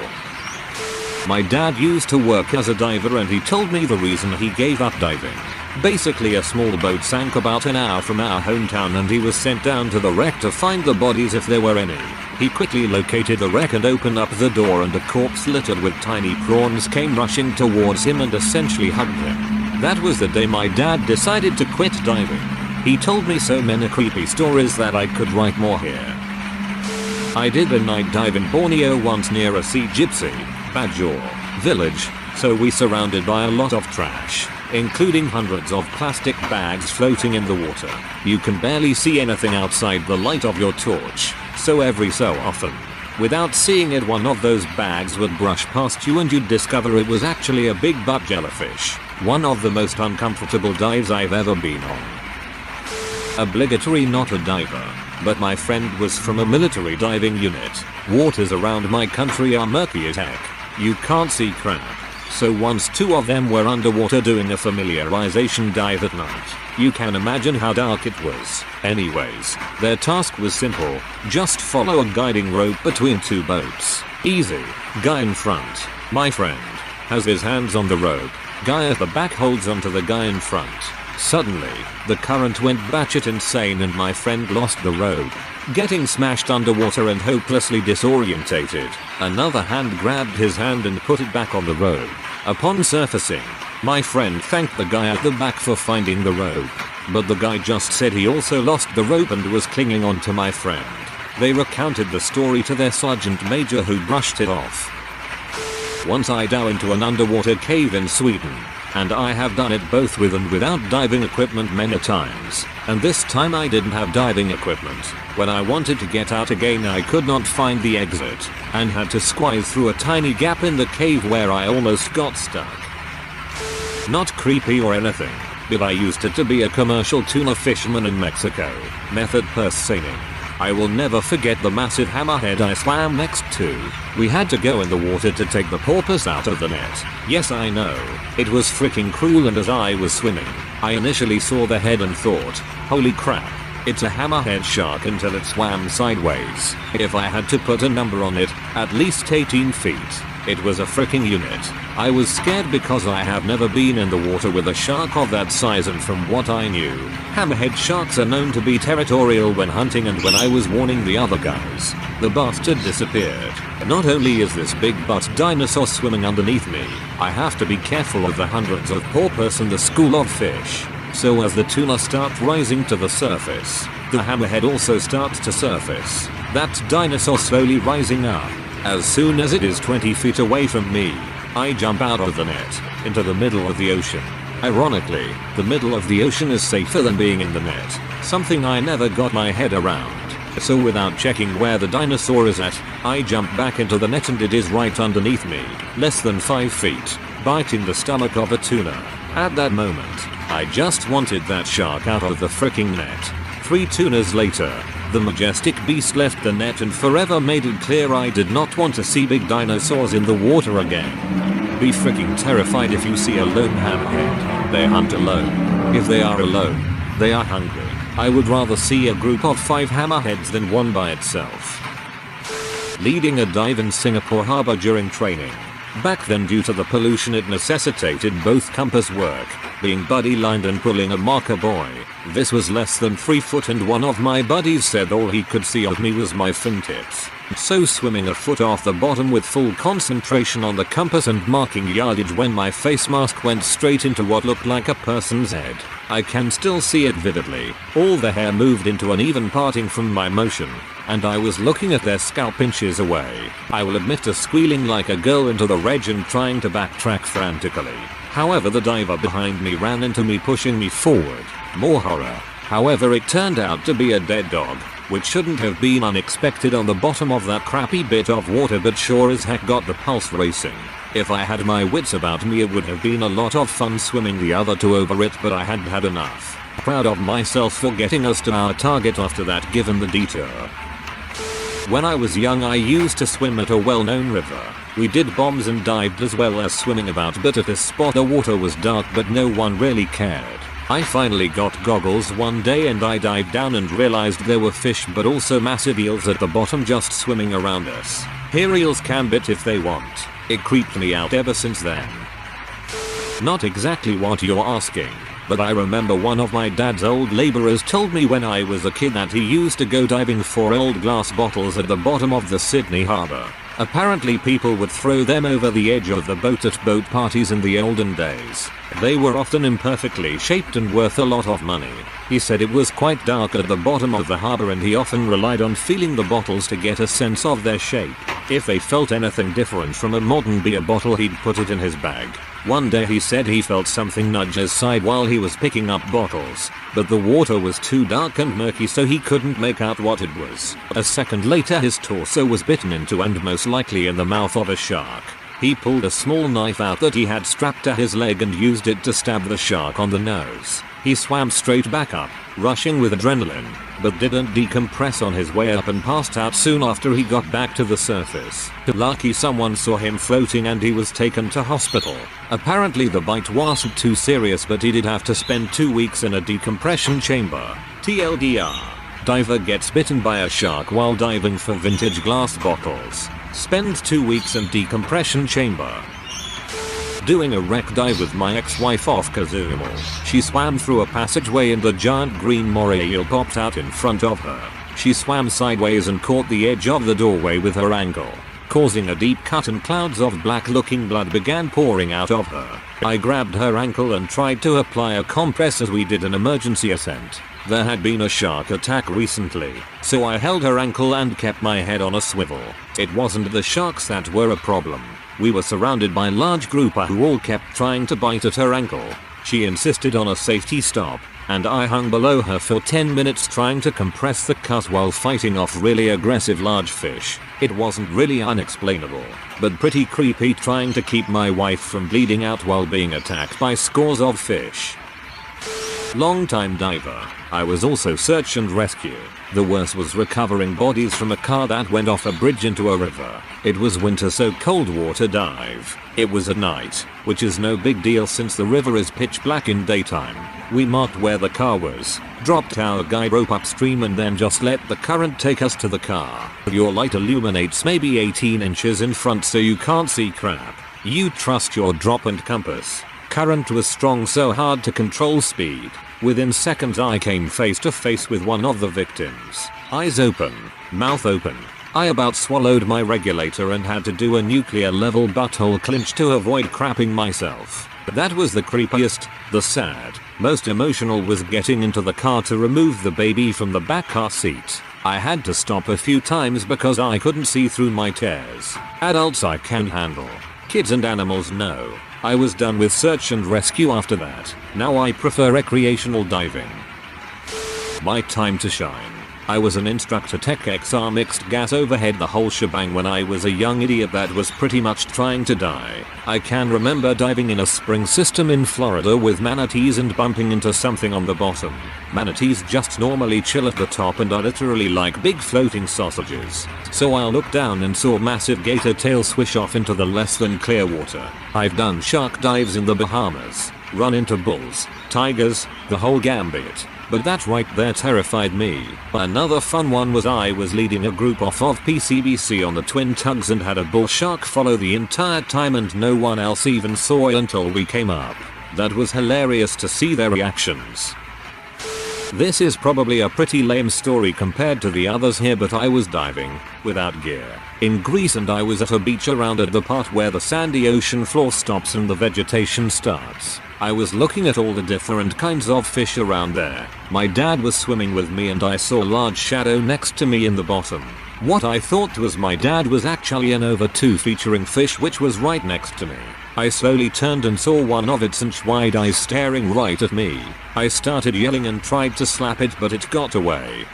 My dad used to work as a diver and he told me the reason he gave up diving. Basically, a small boat sank about an hour from our hometown and he was sent down to the wreck to find the bodies if there were any. He quickly located the wreck and opened up the door, and a corpse littered with tiny prawns came rushing towards him and essentially hugged him. That was the day my dad decided to quit diving. He told me so many creepy stories that I could write more here. I did a night dive in Borneo once near a sea gypsy, Bajor, village, so we surrounded by a lot of trash, including hundreds of plastic bags floating in the water. You can barely see anything outside the light of your torch, so every so often, without seeing it, one of those bags would brush past you and you'd discover it was actually a big butt jellyfish. One of the most uncomfortable dives I've ever been on. Obligatory not a diver, but my friend was from a military diving unit. Waters around my country are murky as heck. You can't see crap. So once 2 of them were underwater doing a familiarization dive at night. You can imagine how dark it was. Anyways, their task was simple. Just follow a guiding rope between 2 boats. Easy. Guy in front, my friend, has his hands on the rope. Guy at the back holds onto the guy in front. Suddenly, the current went batshit insane and my friend lost the rope. Getting smashed underwater and hopelessly disorientated, another hand grabbed his hand and put it back on the rope. Upon surfacing, my friend thanked the guy at the back for finding the rope, but the guy just said he also lost the rope and was clinging on to my friend. They recounted the story to their sergeant major, who brushed it off. Once I dove into an underwater cave in Sweden, and I have done it both with and without diving equipment many times, and this time I didn't have diving equipment. When I wanted to get out again, I could not find the exit, and had to squeeze through a tiny gap in the cave where I almost got stuck. Not creepy or anything, but I used it to be a commercial tuna fisherman in Mexico. Method purse seining. I will never forget the massive hammerhead I swam next to. We had to go in the water to take the porpoise out of the net. Yes, I know. It was freaking cruel, and as I was swimming, I initially saw the head and thought, holy crap, it's a hammerhead shark, until it swam sideways. If I had to put a number on it, at least 18 feet. It was a freaking unit. I was scared because I have never been in the water with a shark of that size, and from what I knew, hammerhead sharks are known to be territorial when hunting, and when I was warning the other guys, the bastard disappeared. Not only is this big butt dinosaur swimming underneath me, I have to be careful of the hundreds of porpoise and the school of fish. So as the tuna start rising to the surface, the hammerhead also starts to surface. That dinosaur slowly rising up. As soon as it is 20 feet away from me, I jump out of the net, into the middle of the ocean. Ironically, the middle of the ocean is safer than being in the net, something I never got my head around. So without checking where the dinosaur is at, I jump back into the net and it is right underneath me, less than 5 feet, biting the stomach of a tuna. At that moment, I just wanted that shark out of the freaking net. 3 tunas later, the majestic beast left the net and forever made it clear I did not want to see big dinosaurs in the water again. Be freaking terrified if you see a lone hammerhead. They hunt alone. If they are alone, they are hungry. I would rather see a group of 5 hammerheads than one by itself. Leading a dive in Singapore harbor during training. Back then, due to the pollution, it necessitated both compass work, being buddy lined and pulling a marker buoy. This was less than 3 foot, and one of my buddies said all he could see of me was my fingertips. So swimming a foot off the bottom with full concentration on the compass and marking yardage when my face mask went straight into what looked like a person's head. I can still see it vividly. All the hair moved into an even parting from my motion, and I was looking at their scalp inches away. I will admit to squealing like a girl into the reg and trying to backtrack frantically. However, the diver behind me ran into me, pushing me forward. More horror. However, it turned out to be a dead dog, which shouldn't have been unexpected on the bottom of that crappy bit of water, but sure as heck got the pulse racing. If I had my wits about me, it would have been a lot of fun swimming the other two over it, but I hadn't had enough. Proud of myself for getting us to our target after that, given the detour. When I was young, I used to swim at a well-known river. We did bombs and dived as well as swimming about, but at this spot the water was dark but no one really cared. I finally got goggles one day and I dived down and realized there were fish but also massive eels at the bottom just swimming around us. Here, eels can bite if they want. It creeped me out ever since then. Not exactly what you're asking, but I remember one of my dad's old laborers told me when I was a kid that he used to go diving for old glass bottles at the bottom of the Sydney harbour. Apparently people would throw them over the edge of the boat at boat parties in the olden days. They were often imperfectly shaped and worth a lot of money. He said it was quite dark at the bottom of the harbour and he often relied on feeling the bottles to get a sense of their shape. If they felt anything different from a modern beer bottle, he'd put it in his bag. One day he said he felt something nudge his side while he was picking up bottles, but the water was too dark and murky so he couldn't make out what it was. A second later his torso was bitten into and most likely in the mouth of a shark. He pulled a small knife out that he had strapped to his leg and used it to stab the shark on the nose. He swam straight back up, rushing with adrenaline, but didn't decompress on his way up and passed out soon after he got back to the surface. Lucky someone saw him floating and he was taken to hospital. Apparently the bite wasn't too serious, but he did have to spend 2 weeks in a decompression chamber. TLDR. Diver gets bitten by a shark while diving for vintage glass bottles. Spends 2 weeks in decompression chamber. Doing a wreck dive with my ex-wife off Cozumel. She swam through a passageway and the giant green moray eel popped out in front of her. She swam sideways and caught the edge of the doorway with her ankle, causing a deep cut and clouds of black-looking blood began pouring out of her. I grabbed her ankle and tried to apply a compress as we did an emergency ascent. There had been a shark attack recently, so I held her ankle and kept my head on a swivel. It wasn't the sharks that were a problem. We were surrounded by a large group who all kept trying to bite at her ankle. She insisted on a safety stop, and I hung below her for 10 minutes trying to compress the cut while fighting off really aggressive large fish. It wasn't really unexplainable, but pretty creepy trying to keep my wife from bleeding out while being attacked by scores of fish. Long-time diver. I was also search and rescue. The worst was recovering bodies from a car that went off a bridge into a river. It was winter, so cold water dive. It was at night, which is no big deal since the river is pitch black in daytime. We marked where the car was, dropped our guide rope upstream and then just let the current take us to the car. Your light illuminates maybe 18 inches in front so you can't see crap. You trust your drop and compass. Current was strong, so hard to control speed. Within seconds I came face to face with one of the victims. Eyes open, mouth open. I about swallowed my regulator and had to do a nuclear level butthole clinch to avoid crapping myself. That was the creepiest. The sad, most emotional was getting into the car to remove the baby from the back car seat. I had to stop a few times because I couldn't see through my tears. Adults I can handle. Kids and animals no. I was done with search and rescue after that. Now I prefer recreational diving. My time to shine. I was an instructor tech XR mixed gas overhead, the whole shebang, when I was a young idiot that was pretty much trying to die. I can remember diving in a spring system in Florida with manatees and bumping into something on the bottom. Manatees just normally chill at the top and are literally like big floating sausages. So I looked down and saw massive gator tail swish off into the less than clear water. I've done shark dives in the Bahamas, run into bulls, tigers, the whole gambit. But that right there terrified me. Another fun one was I was leading a group off of PCBC on the twin tugs and had a bull shark follow the entire time and no one else even saw it until we came up. That was hilarious to see their reactions. This is probably a pretty lame story compared to the others here, but I was diving, without gear, in Greece, and I was at a beach around at the part where the sandy ocean floor stops and the vegetation starts. I was looking at all the different kinds of fish around there. My dad was swimming with me and I saw a large shadow next to me in the bottom. What I thought was my dad was actually an over 2 featuring fish which was right next to me. I slowly turned and saw one of its inch-wide eyes staring right at me. I started yelling and tried to slap it, but it got away.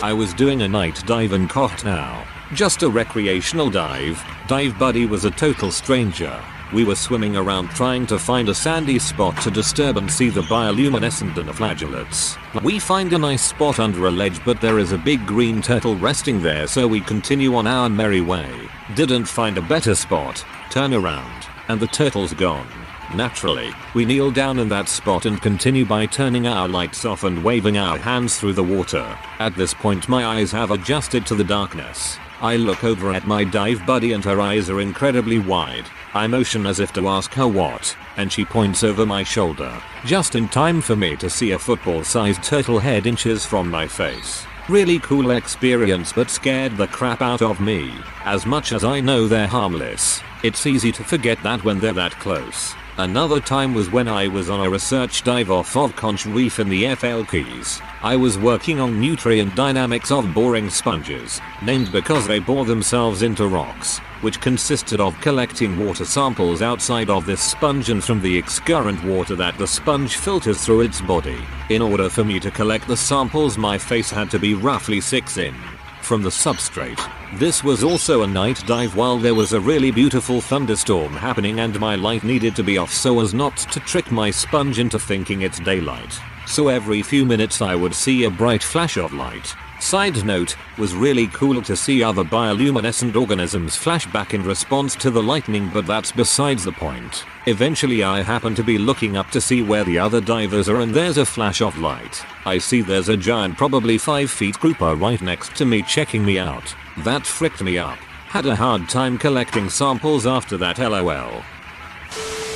I was doing a night dive in Koh Tao. Just a recreational dive. Dive buddy was a total stranger. We were swimming around trying to find a sandy spot to disturb and see the bioluminescent dinoflagellates. We find a nice spot under a ledge, but there is a big green turtle resting there, so we continue on our merry way. Didn't find a better spot. Turn around, and the turtle's gone. Naturally, we kneel down in that spot and continue by turning our lights off and waving our hands through the water. At this point my eyes have adjusted to the darkness. I look over at my dive buddy and her eyes are incredibly wide. I motion as if to ask her what, and she points over my shoulder, just in time for me to see a football-sized turtle head inches from my face. Really cool experience, but scared the crap out of me. As much as I know they're harmless, it's easy to forget that when they're that close. Another time was when I was on a research dive off of Conch Reef in the FL Keys. I was working on nutrient dynamics of boring sponges, named because they bore themselves into rocks, which consisted of collecting water samples outside of this sponge and from the excurrent water that the sponge filters through its body. In order for me to collect the samples, my face had to be roughly 6 in from the substrate. This was also a night dive while there was a really beautiful thunderstorm happening and my light needed to be off so as not to trick my sponge into thinking it's daylight. So every few minutes I would see a bright flash of light. Side note, was really cool to see other bioluminescent organisms flash back in response to the lightning, but that's besides the point. Eventually I happen to be looking up to see where the other divers are and there's a flash of light. I see there's a giant, probably 5 feet grouper right next to me checking me out. That fricked me up. Had a hard time collecting samples after that, lol.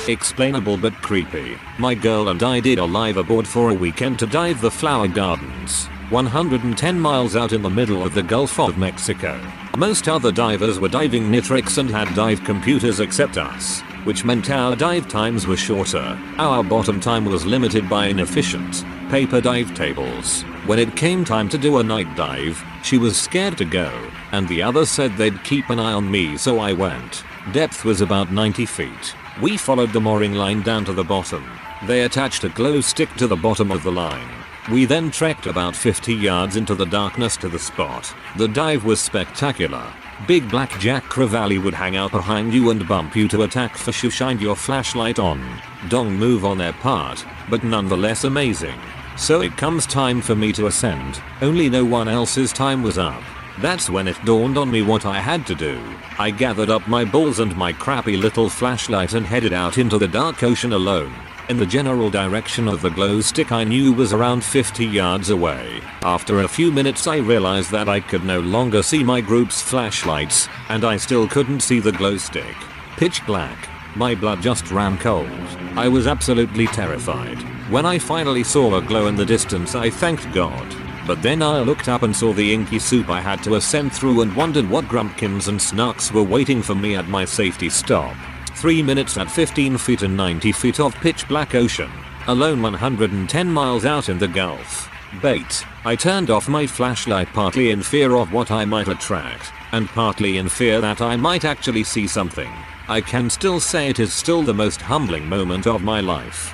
Explainable but creepy. My girl and I did a live aboard for a weekend to dive the flower gardens, 110 miles out in the middle of the Gulf of Mexico. Most other divers were diving nitrics and had dive computers except us, which meant our dive times were shorter. Our bottom time was limited by inefficient paper dive tables. When it came time to do a night dive, she was scared to go, and the others said they'd keep an eye on me, so I went. Depth was about 90 feet. We followed the mooring line down to the bottom. They attached a glow stick to the bottom of the line. We then trekked about 50 yards into the darkness to the spot. The dive was spectacular. Big black Jack Crevalle would hang out behind you and bump you to attack fish you shined your flashlight on. Dong move on their part, but nonetheless amazing. So it comes time for me to ascend, only no one else's time was up. That's when it dawned on me what I had to do. I gathered up my balls and my crappy little flashlight and headed out into the dark ocean alone, in the general direction of the glow stick I knew was around 50 yards away. After a few minutes I realized that I could no longer see my group's flashlights, and I still couldn't see the glow stick. Pitch black. My blood just ran cold. I was absolutely terrified. When I finally saw a glow in the distance I thanked God. But then I looked up and saw the inky soup I had to ascend through and wondered what grumpkins and snarks were waiting for me at my safety stop. 3 minutes at 15 feet and 90 feet of pitch black ocean, alone 110 miles out in the Gulf. Bait. I turned off my flashlight partly in fear of what I might attract, and partly in fear that I might actually see something. I can still say it is still the most humbling moment of my life.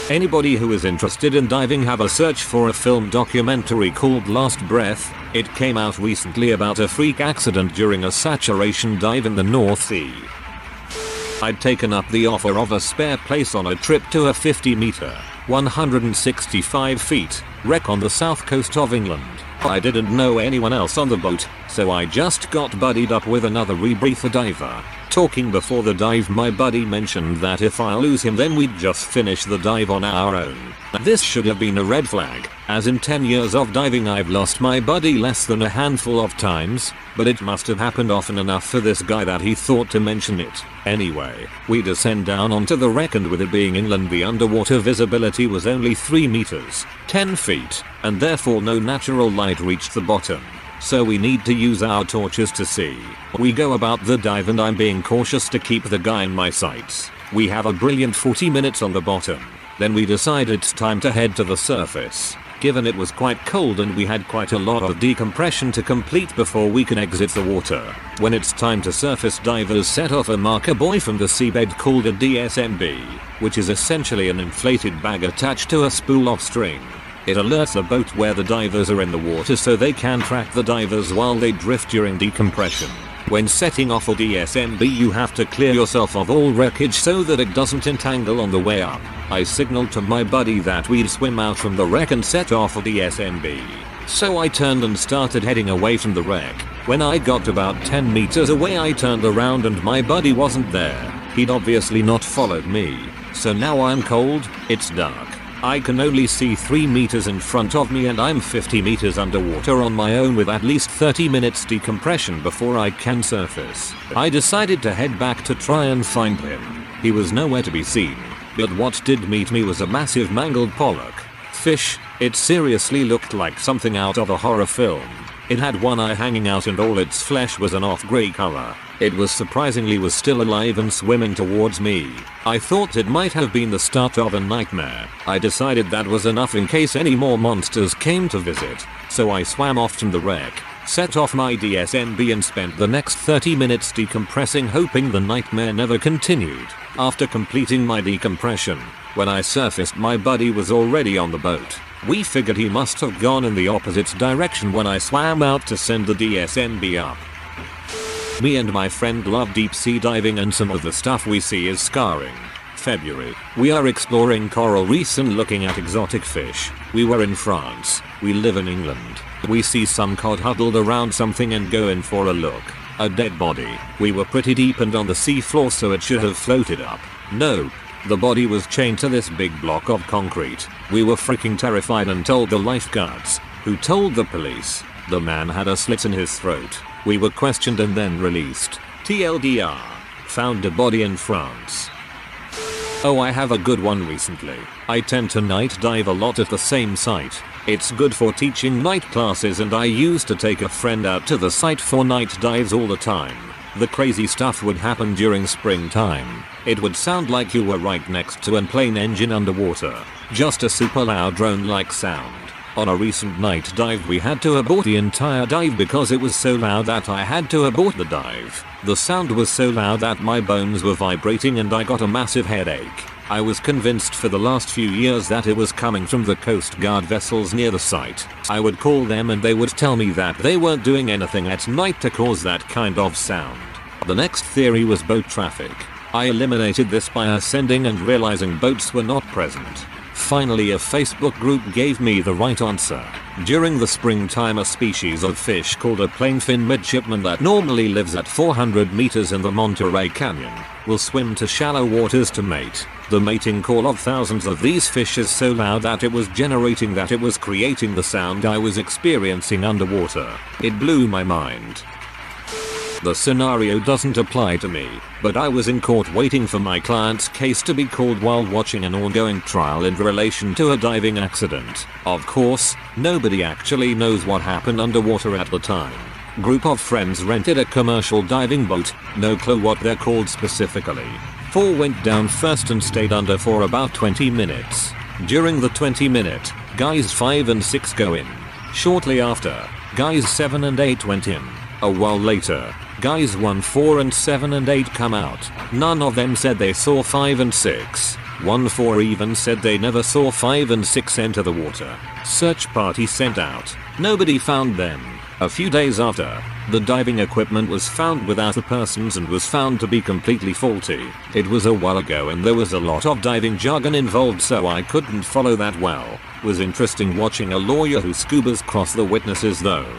Anybody who is interested in diving, have a search for a film documentary called Last Breath. It came out recently about a freak accident during a saturation dive in the North Sea. I'd taken up the offer of a spare place on a trip to a 50-meter, 165 feet, wreck on the south coast of England. I didn't know anyone else on the boat, so I just got buddied up with another rebreather diver. Talking before the dive, my buddy mentioned that if I lose him then we'd just finish the dive on our own. This should have been a red flag, as in 10 years of diving I've lost my buddy less than a handful of times, but it must have happened often enough for this guy that he thought to mention it. Anyway, we descend down onto the wreck, and with it being inland the underwater visibility was only 3 meters, 10 feet, and therefore no natural light reached the bottom. So we need to use our torches to see. We go about the dive and I'm being cautious to keep the guy in my sights. We have a brilliant 40 minutes on the bottom. Then we decide it's time to head to the surface. given it was quite cold and we had quite a lot of decompression to complete before we can exit the water. When it's time to surface, divers set off a marker buoy from the seabed called a DSMB, which is essentially an inflated bag attached to a spool of string. It alerts the boat where the divers are in the water so they can track the divers while they drift during decompression. When setting off a DSMB, you have to clear yourself of all wreckage so that it doesn't entangle on the way up. I signaled to my buddy that we'd swim out from the wreck and set off a DSMB. So I turned and started heading away from the wreck. When I got about 10 meters away, I turned around and my buddy wasn't there. He'd obviously not followed me. So now I'm cold, it's dark. I can only see 3 meters in front of me and I'm 50 meters underwater on my own with at least 30 minutes decompression before I can surface. I decided to head back to try and find him. He was nowhere to be seen, but what did meet me was a massive mangled pollock fish. It seriously looked like something out of a horror film. It had one eye hanging out and all its flesh was an off-gray color. It was still alive and swimming towards me. I thought it might have been the start of a nightmare. I decided that was enough in case any more monsters came to visit. So I swam off from the wreck, set off my DSMB and spent the next 30 minutes decompressing, hoping the nightmare never continued. After completing my decompression, when I surfaced, my buddy was already on the boat. We figured he must have gone in the opposite direction when I swam out to send the DSMB up. Me and my friend love deep sea diving and some of the stuff we see is scarring. February. We are exploring coral reefs and looking at exotic fish. We were in France. We live in England. We see some cod huddled around something and go in for a look. A dead body. We were pretty deep and on the sea floor, so it should have floated up. Nope. The body was chained to this big block of concrete. We were freaking terrified and told the lifeguards, who told the police. The man had a slit in his throat. We were questioned and then released. TLDR. Found a body in France. Oh, I have a good one recently. I tend to night dive a lot at the same site. It's good for teaching night classes and I used to take a friend out to the site for night dives all the time. The crazy stuff would happen during springtime. It would sound like you were right next to an plane engine underwater. Just a super loud drone-like sound. On a recent night dive, we had to abort the entire dive because it was so loud that I had to abort the dive. The sound was so loud that my bones were vibrating and I got a massive headache. I was convinced for the last few years that it was coming from the Coast Guard vessels near the site. I would call them and they would tell me that they weren't doing anything at night to cause that kind of sound. The next theory was boat traffic. I eliminated this by ascending and realizing boats were not present. Finally, a Facebook group gave me the right answer. During the springtime, a species of fish called a plainfin midshipman that normally lives at 400 meters in the Monterey Canyon will swim to shallow waters to mate. The mating call of thousands of these fish is so loud that it was creating the sound I was experiencing underwater. It blew my mind. The scenario doesn't apply to me, but I was in court waiting for my client's case to be called while watching an ongoing trial in relation to a diving accident. Of course, nobody actually knows what happened underwater at the time. Group of friends rented a commercial diving boat, no clue what they're called specifically. 4 went down first and stayed under for about 20 minutes. During the 20-minute, guys 5 and 6 go in. Shortly after, guys 7 and 8 went in. A while later, guys 1, 4 and 7 and 8 come out. None of them said they saw 5 and 6. 1, 4 even said they never saw 5 and 6 enter the water. Search party sent out. Nobody found them. A few days after, the diving equipment was found without the persons and was found to be completely faulty. It was a while ago and there was a lot of diving jargon involved, so I couldn't follow that well. Was interesting watching a lawyer who scubas cross the witnesses though.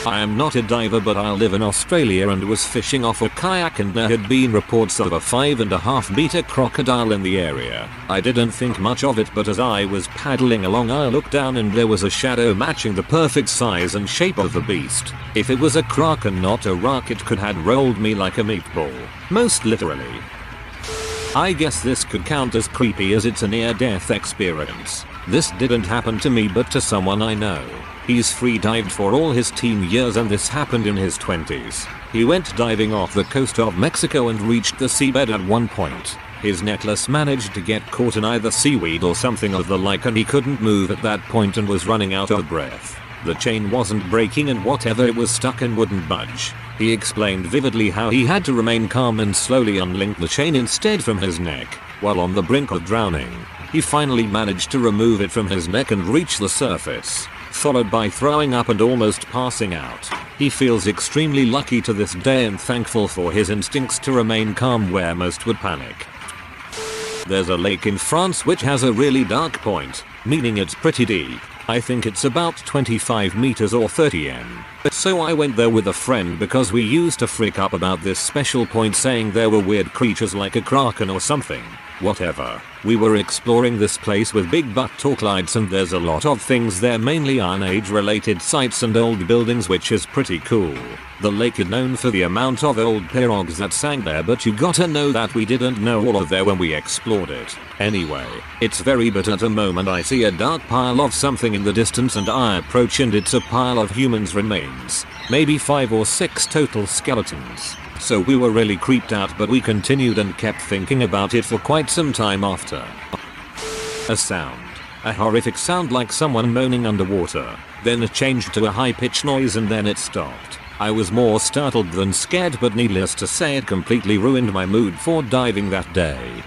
I am not a diver, but I live in Australia and was fishing off a kayak and there had been reports of a 5.5 meter crocodile in the area. I didn't think much of it, but as I was paddling along I looked down and there was a shadow matching the perfect size and shape of the beast. If it was a croc and not a rock, it could have rolled me like a meatball. Most literally. I guess this could count as creepy as it's a near-death experience. This didn't happen to me but to someone I know. He's free dived for all his teen years and this happened in his 20s. He went diving off the coast of Mexico and reached the seabed at one point. His necklace managed to get caught in either seaweed or something of the like, and he couldn't move at that point and was running out of breath. The chain wasn't breaking and whatever it was stuck in wouldn't budge. He explained vividly how he had to remain calm and slowly unlink the chain instead from his neck. While on the brink of drowning, he finally managed to remove it from his neck and reach the surface, followed by throwing up and almost passing out. He feels extremely lucky to this day and thankful for his instincts to remain calm where most would panic. There's a lake in France which has a really dark point, meaning it's pretty deep. I think it's about 25 meters or 30 m. So I went there with a friend because we used to freak up about this special point, saying there were weird creatures like a kraken or something. Whatever. We were exploring this place with big butt talk lights, and there's a lot of things there, mainly Iron Age related sites and old buildings, which is pretty cool. The lake is known for the amount of old pirogues that sank there, but you gotta know that we didn't know all of there when we explored it. Anyway, it's very, but at a moment I see a dark pile of something in the distance and I approach, and it's a pile of humans' remains. Maybe 5 or 6 total skeletons. So we were really creeped out, but we continued and kept thinking about it for quite some time after. A sound. A horrific sound like someone moaning underwater. Then it changed to a high-pitched noise and then it stopped. I was more startled than scared, but needless to say it completely ruined my mood for diving that day.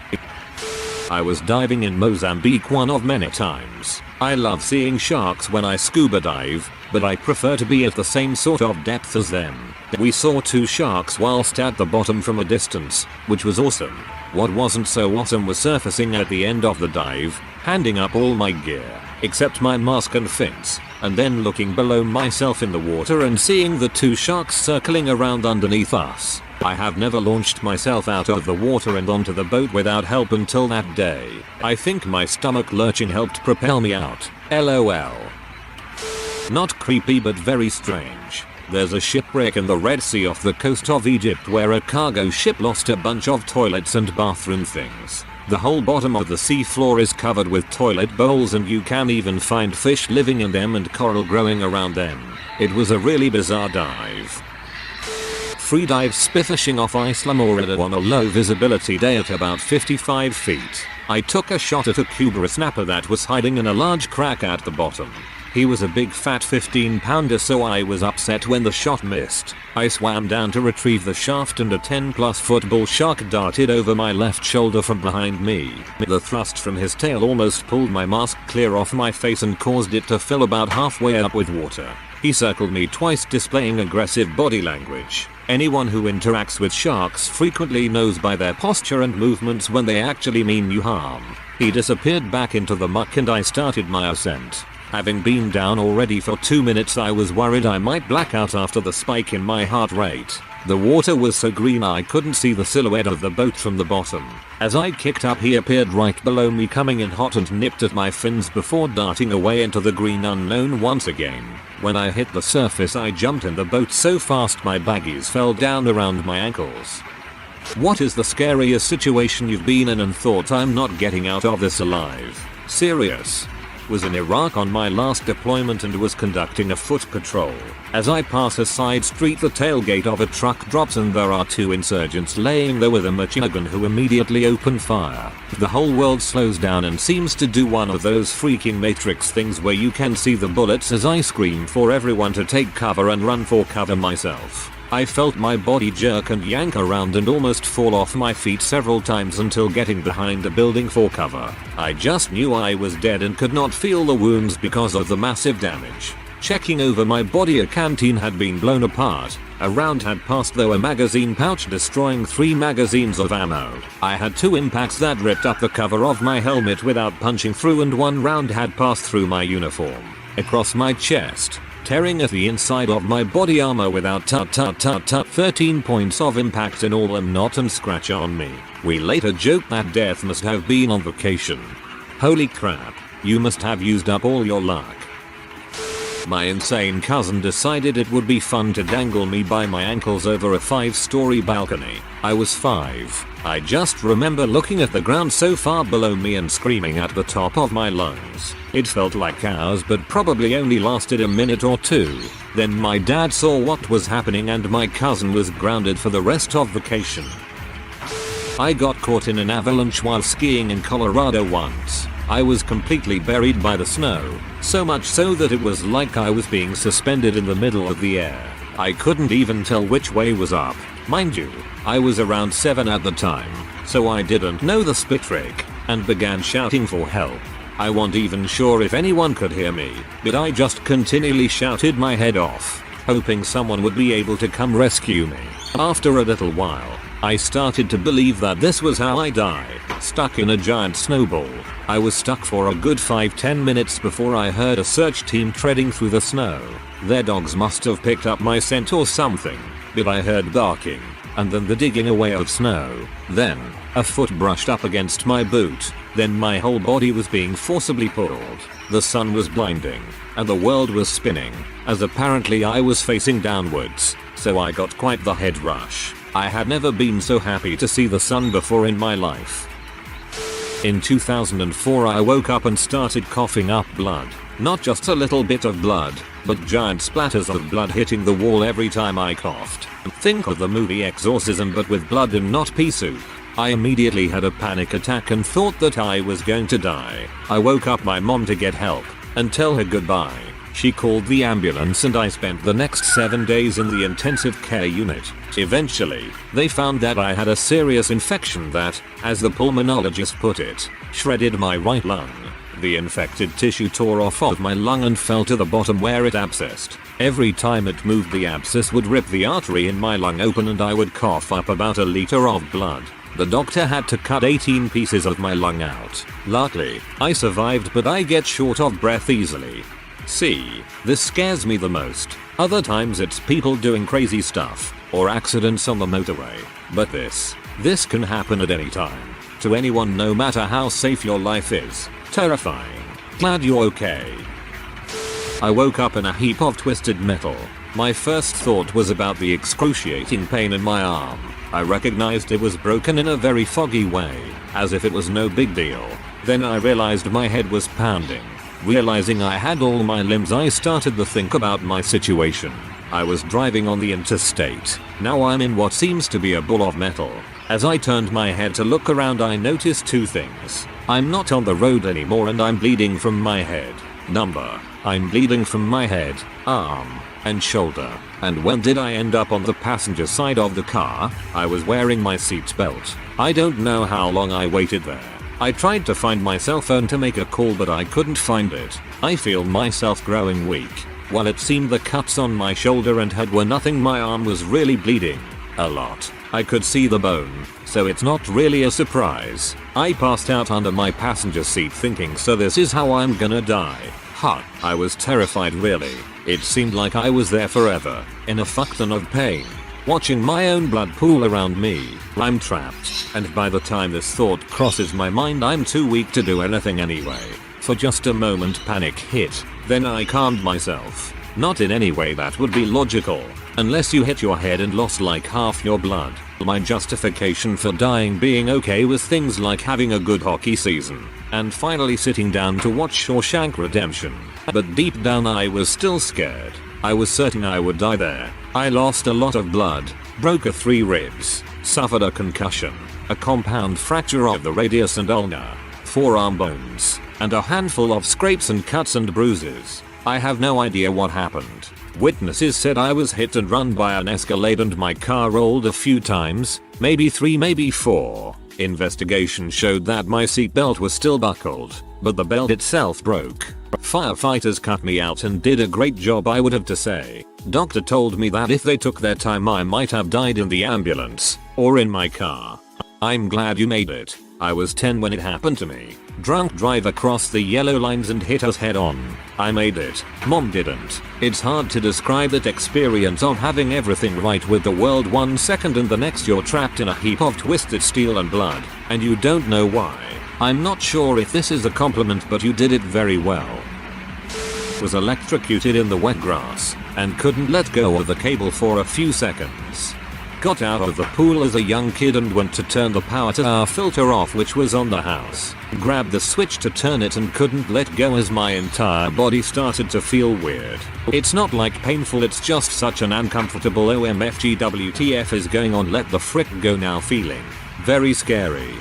I was diving in Mozambique one of many times. I love seeing sharks when I scuba dive, but I prefer to be at the same sort of depth as them. We saw 2 sharks whilst at the bottom from a distance, which was awesome. What wasn't so awesome was surfacing at the end of the dive, handing up all my gear, except my mask and fins, and then looking below myself in the water and seeing the 2 sharks circling around underneath us. I have never launched myself out of the water and onto the boat without help until that day. I think my stomach lurching helped propel me out. LOL. Not creepy, but very strange. There's a shipwreck in the Red Sea off the coast of Egypt where a cargo ship lost a bunch of toilets and bathroom things. The whole bottom of the sea floor is covered with toilet bowls, and you can even find fish living in them and coral growing around them. It was a really bizarre dive. Freedive spearfishing off Isla Morada on a low visibility day at about 55 feet. I took a shot at a Cubra snapper that was hiding in a large crack at the bottom. He was a big fat 15-pounder, so I was upset when the shot missed. I swam down to retrieve the shaft and a 10+ foot bull shark darted over my left shoulder from behind me. The thrust from his tail almost pulled my mask clear off my face and caused it to fill about halfway up with water. He circled me twice, displaying aggressive body language. Anyone who interacts with sharks frequently knows by their posture and movements when they actually mean you harm. He disappeared back into the muck and I started my ascent. Having been down already for 2 minutes, I was worried I might black out after the spike in my heart rate. The water was so green I couldn't see the silhouette of the boat from the bottom. As I kicked up, he appeared right below me, coming in hot, and nipped at my fins before darting away into the green unknown once again. When I hit the surface, I jumped in the boat so fast my baggies fell down around my ankles. What is the scariest situation you've been in and thought, I'm not getting out of this alive? Serious. Was in Iraq on my last deployment and was conducting a foot patrol. As I pass a side street, the tailgate of a truck drops and there are 2 insurgents laying there with a machine gun who immediately open fire. The whole world slows down and seems to do one of those freaking Matrix things where you can see the bullets as I scream for everyone to take cover and run for cover myself. I felt my body jerk and yank around and almost fall off my feet several times until getting behind a building for cover. I just knew I was dead and could not feel the wounds because of the massive damage. Checking over my body, a canteen had been blown apart. A round had passed through a magazine pouch, destroying 3 magazines of ammo. I had 2 impacts that ripped up the cover of my helmet without punching through, and 1 round had passed through my uniform, across my chest, tearing at the inside of my body armor without 13 points of impact in all, and not and scratch on me. We later joked that death must have been on vacation. Holy crap, you must have used up all your luck. My insane cousin decided it would be fun to dangle me by my ankles over a 5-story balcony. I was 5. I just remember looking at the ground so far below me and screaming at the top of my lungs. It felt like hours, but probably only lasted a minute or 2. Then my dad saw what was happening and my cousin was grounded for the rest of vacation. I got caught in an avalanche while skiing in Colorado once. I was completely buried by the snow, so much so that it was like I was being suspended in the middle of the air. I couldn't even tell which way was up. Mind you, I was around 7 at the time, so I didn't know the spit trick, and began shouting for help. I wasn't even sure if anyone could hear me, but I just continually shouted my head off, hoping someone would be able to come rescue me. After a little while, I started to believe that this was how I die, stuck in a giant snowball. I was stuck for a good 5-10 minutes before I heard a search team treading through the snow. Their dogs must have picked up my scent or something, but I heard barking, and then the digging away of snow. Then, a foot brushed up against my boot, then my whole body was being forcibly pulled. The sun was blinding, and the world was spinning, as apparently I was facing downwards, so I got quite the head rush. I had never been so happy to see the sun before in my life. In 2004 I woke up and started coughing up blood. Not just a little bit of blood, but giant splatters of blood hitting the wall every time I coughed. Think of the movie Exorcism but with blood and not pea soup. I immediately had a panic attack and thought that I was going to die. I woke up my mom to get help and tell her goodbye. She called the ambulance and I spent the next 7 days in the intensive care unit. Eventually, they found that I had a serious infection that, as the pulmonologist put it, shredded my right lung. The infected tissue tore off of my lung and fell to the bottom where it abscessed. Every time it moved, the abscess would rip the artery in my lung open and I would cough up about a liter of blood. The doctor had to cut 18 pieces of my lung out. Luckily, I survived, but I get short of breath easily. See, this scares me the most. Other times it's people doing crazy stuff, or accidents on the motorway. But this can happen at any time. To anyone, no matter how safe your life is. Terrifying. Glad you're okay. I woke up in a heap of twisted metal. My first thought was about the excruciating pain in my arm. I recognized it was broken in a very foggy way, as if it was no big deal. Then I realized my head was pounding. Realizing I had all my limbs, I started to think about my situation. I was driving on the interstate. Now I'm in what seems to be a ball of metal. As I turned my head to look around, I noticed two things. I'm not on the road anymore and I'm bleeding from my head. I'm bleeding from my head, arm, and shoulder. And when did I end up on the passenger side of the car? I was wearing my seatbelt. I don't know how long I waited there. I tried to find my cell phone to make a call but I couldn't find it. I feel myself growing weak. While it seemed the cuts on my shoulder and head were nothing, my arm was really bleeding. A lot. I could see the bone, so it's not really a surprise. I passed out under my passenger seat thinking, so this is how I'm gonna die. I was terrified really. It seemed like I was there forever, in a fuck ton of pain, watching my own blood pool around me. I'm trapped, and by the time this thought crosses my mind, I'm too weak to do anything anyway. For just a moment panic hit, then I calmed myself. Not in any way that would be logical, unless you hit your head and lost like half your blood. My justification for dying being okay was things like having a good hockey season, and finally sitting down to watch Shawshank Redemption. But deep down I was still scared. I was certain I would die there. I lost a lot of blood, broke 3 ribs, suffered a concussion, a compound fracture of the radius and ulna, 4 arm bones, and a handful of scrapes and cuts and bruises. I have no idea what happened. Witnesses said I was hit and run by an Escalade and my car rolled a few times, maybe 3, maybe 4. Investigation showed that my seatbelt was still buckled, but the belt itself broke. Firefighters cut me out and did a great job, I would have to say. Doctor told me that if they took their time I might have died in the ambulance, or in my car. I'm glad you made it. I was 10 when it happened to me. Drunk drive across the yellow lines and hit us head on. I made it. Mom didn't. It's hard to describe that experience of having everything right with the world 1 second and the next you're trapped in a heap of twisted steel and blood, and you don't know why. I'm not sure if this is a compliment, but you did it very well. Was electrocuted in the wet grass, and couldn't let go of the cable for a few seconds. Got out of the pool as a young kid and went to turn the power to our filter off, which was on the house. Grabbed the switch to turn it and couldn't let go as my entire body started to feel weird. It's not like painful, it's just such an uncomfortable OMFGWTF is going on, let the frick go now feeling. Very scary.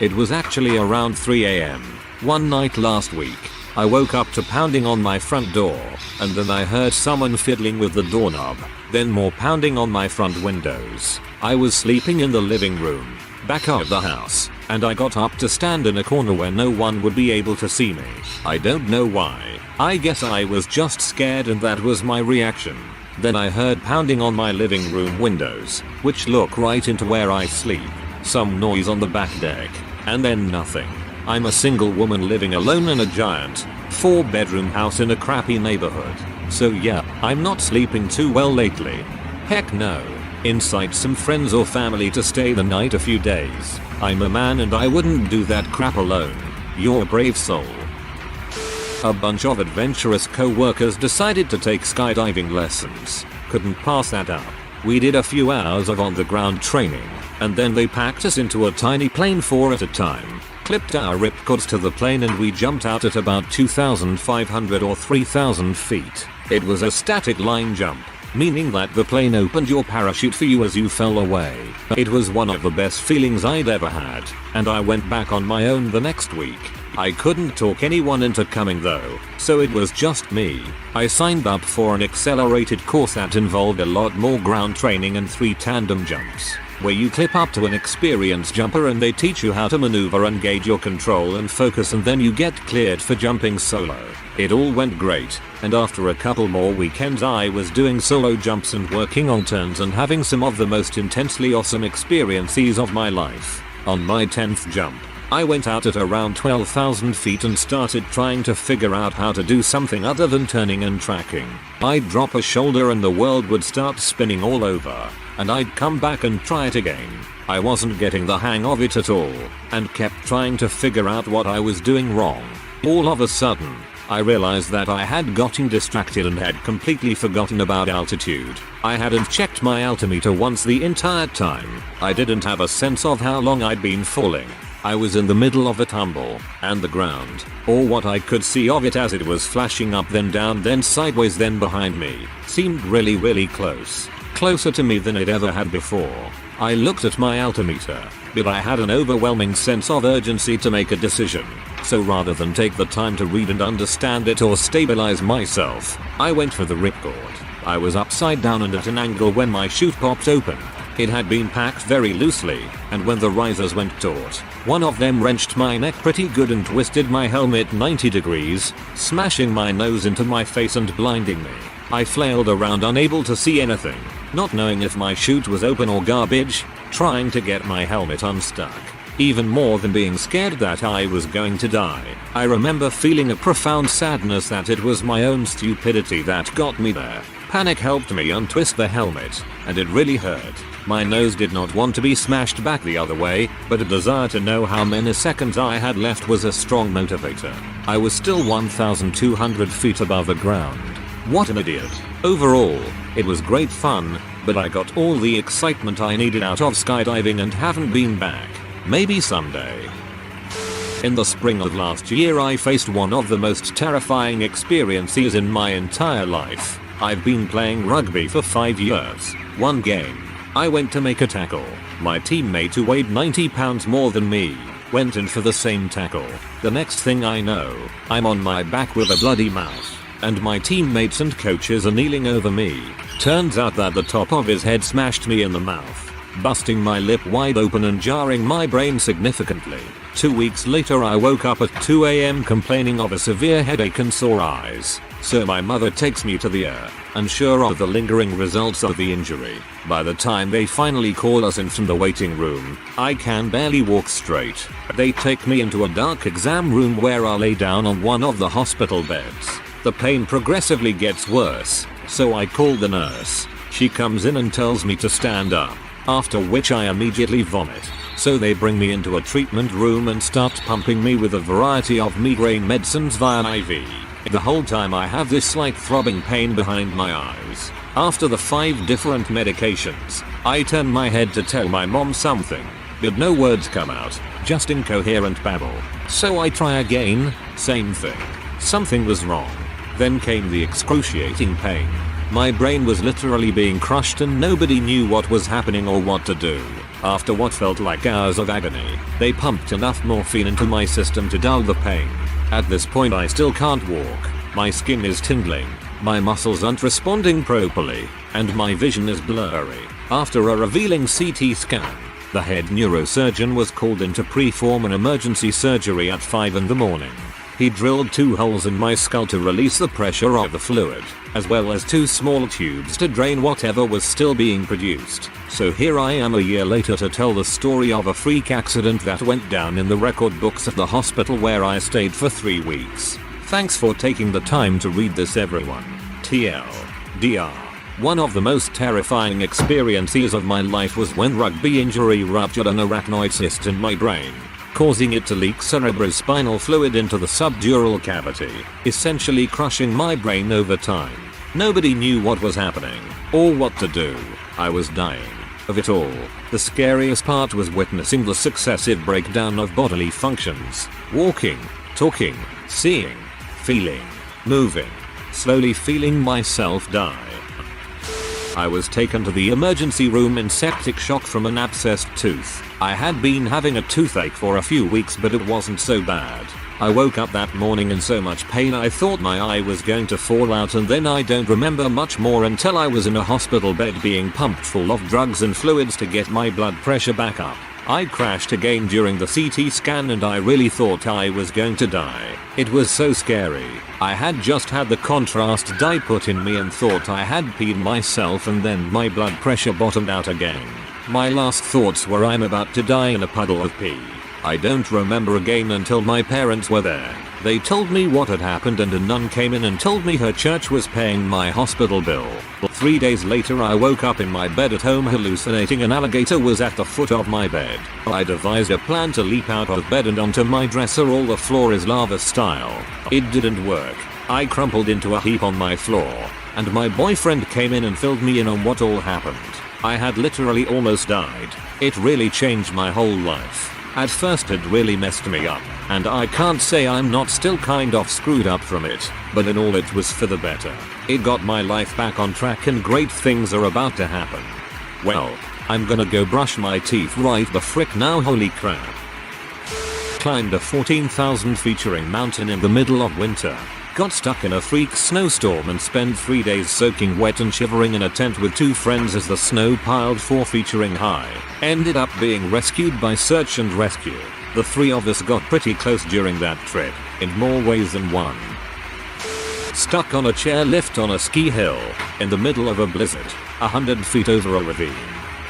It was actually around 3 a.m. one night last week. I woke up to pounding on my front door, and then I heard someone fiddling with the doorknob, then more pounding on my front windows. I was sleeping in the living room, back of the house, and I got up to stand in a corner where no one would be able to see me. I don't know why. I guess I was just scared and that was my reaction. Then I heard pounding on my living room windows, which look right into where I sleep. Some noise on the back deck, and then nothing. I'm a single woman living alone in a giant, 4-bedroom house in a crappy neighborhood. So yeah, I'm not sleeping too well lately. Heck no. Incite some friends or family to stay the night a few days. I'm a man and I wouldn't do that crap alone. You're a brave soul. A bunch of adventurous co-workers decided to take skydiving lessons. Couldn't pass that up. We did a few hours of on-the-ground training, and then they packed us into a tiny plane 4 at a time, clipped our ripcords to the plane, and we jumped out at about 2,500 or 3,000 feet. It was a static line jump, meaning that the plane opened your parachute for you as you fell away. It was one of the best feelings I'd ever had, and I went back on my own the next week. I couldn't talk anyone into coming though, so it was just me. I signed up for an accelerated course that involved a lot more ground training and 3 tandem jumps, where you clip up to an experienced jumper and they teach you how to maneuver and gauge your control and focus, and then you get cleared for jumping solo. It all went great, and after a couple more weekends I was doing solo jumps and working on turns and having some of the most intensely awesome experiences of my life. On my 10th jump, I went out at around 12,000 feet and started trying to figure out how to do something other than turning and tracking. I'd drop a shoulder and the world would start spinning all over, and I'd come back and try it again. I wasn't getting the hang of it at all, and kept trying to figure out what I was doing wrong. All of a sudden, I realized that I had gotten distracted and had completely forgotten about altitude. I hadn't checked my altimeter once the entire time. I didn't have a sense of how long I'd been falling. I was in the middle of a tumble, and the ground, or what I could see of it as it was flashing up then down then sideways then behind me, seemed really close. Closer to me than it ever had before. I looked at my altimeter, but I had an overwhelming sense of urgency to make a decision. So rather than take the time to read and understand it or stabilize myself, I went for the ripcord. I was upside down and at an angle when my chute popped open. It had been packed very loosely, and when the risers went taut, one of them wrenched my neck pretty good and twisted my helmet 90 degrees, smashing my nose into my face and blinding me. I flailed around unable to see anything, not knowing if my chute was open or garbage, trying to get my helmet unstuck. Even more than being scared that I was going to die, I remember feeling a profound sadness that it was my own stupidity that got me there. Panic helped me untwist the helmet, and it really hurt. My nose did not want to be smashed back the other way, but a desire to know how many seconds I had left was a strong motivator. I was still 1,200 feet above the ground. What an idiot. Overall, it was great fun, but I got all the excitement I needed out of skydiving and haven't been back. Maybe someday. In the spring of last year I faced one of the most terrifying experiences in my entire life. I've been playing rugby for 5 years. One game, I went to make a tackle. My teammate, who weighed 90 pounds more than me, went in for the same tackle. The next thing I know, I'm on my back with a bloody mouth, and my teammates and coaches are kneeling over me. Turns out that the top of his head smashed me in the mouth, busting my lip wide open and jarring my brain significantly. 2 weeks later I woke up at 2 a.m. complaining of a severe headache and sore eyes. So my mother takes me to the ER, unsure of the lingering results of the injury. By the time they finally call us in from the waiting room, I can barely walk straight. They take me into a dark exam room where I lay down on one of the hospital beds. The pain progressively gets worse, so I call the nurse. She comes in and tells me to stand up, after which I immediately vomit. So they bring me into a treatment room and start pumping me with a variety of migraine medicines via IV. The whole time I have this slight throbbing pain behind my eyes. After the 5 different medications, I turn my head to tell my mom something, but no words come out, just incoherent babble. So I try again, same thing. Something was wrong. Then came the excruciating pain. My brain was literally being crushed and nobody knew what was happening or what to do. After what felt like hours of agony, they pumped enough morphine into my system to dull the pain. At this point I still can't walk, my skin is tingling, my muscles aren't responding properly, and my vision is blurry. After a revealing CT scan, the head neurosurgeon was called in to perform an emergency surgery at 5 in the morning. He drilled 2 holes in my skull to release the pressure of the fluid, as well as 2 small tubes to drain whatever was still being produced. So here I am a year later to tell the story of a freak accident that went down in the record books of the hospital where I stayed for 3 weeks. Thanks for taking the time to read this, everyone. TLDR. One of the most terrifying experiences of my life was when rugby injury ruptured an arachnoid cyst in my brain, causing it to leak cerebrospinal fluid into the subdural cavity, essentially crushing my brain over time. Nobody knew what was happening, or what to do. I was dying of it all. The scariest part was witnessing the successive breakdown of bodily functions. Walking, talking, seeing, feeling, moving, slowly feeling myself die. I was taken to the emergency room in septic shock from an abscessed tooth. I had been having a toothache for a few weeks, but it wasn't so bad. I woke up that morning in so much pain I thought my eye was going to fall out, and then I don't remember much more until I was in a hospital bed being pumped full of drugs and fluids to get my blood pressure back up. I crashed again during the CT scan and I really thought I was going to die. It was so scary. I had just had the contrast dye put in me and thought I had peed myself, and then my blood pressure bottomed out again. My last thoughts were I'm about to die in a puddle of pee. I don't remember again until my parents were there. They told me what had happened and a nun came in and told me her church was paying my hospital bill. 3 days later I woke up in my bed at home hallucinating an alligator was at the foot of my bed. I devised a plan to leap out of bed and onto my dresser all the floor is lava style. It didn't work. I crumpled into a heap on my floor, and my boyfriend came in and filled me in on what all happened. I had literally almost died. It really changed my whole life. At first it really messed me up, and I can't say I'm not still kind of screwed up from it, but in all it was for the better. It got my life back on track and great things are about to happen. Well, I'm gonna go brush my teeth right the frick now, holy crap. Climbed a 14,000 featuring mountain in the middle of winter. Got stuck in a freak snowstorm and spent 3 days soaking wet and shivering in a tent with 2 friends as the snow piled 4 featuring high. Ended up being rescued by search and rescue. The 3 of us got pretty close during that trip, in more ways than one. Stuck on a chairlift on a ski hill, in the middle of a blizzard, 100 feet over a ravine.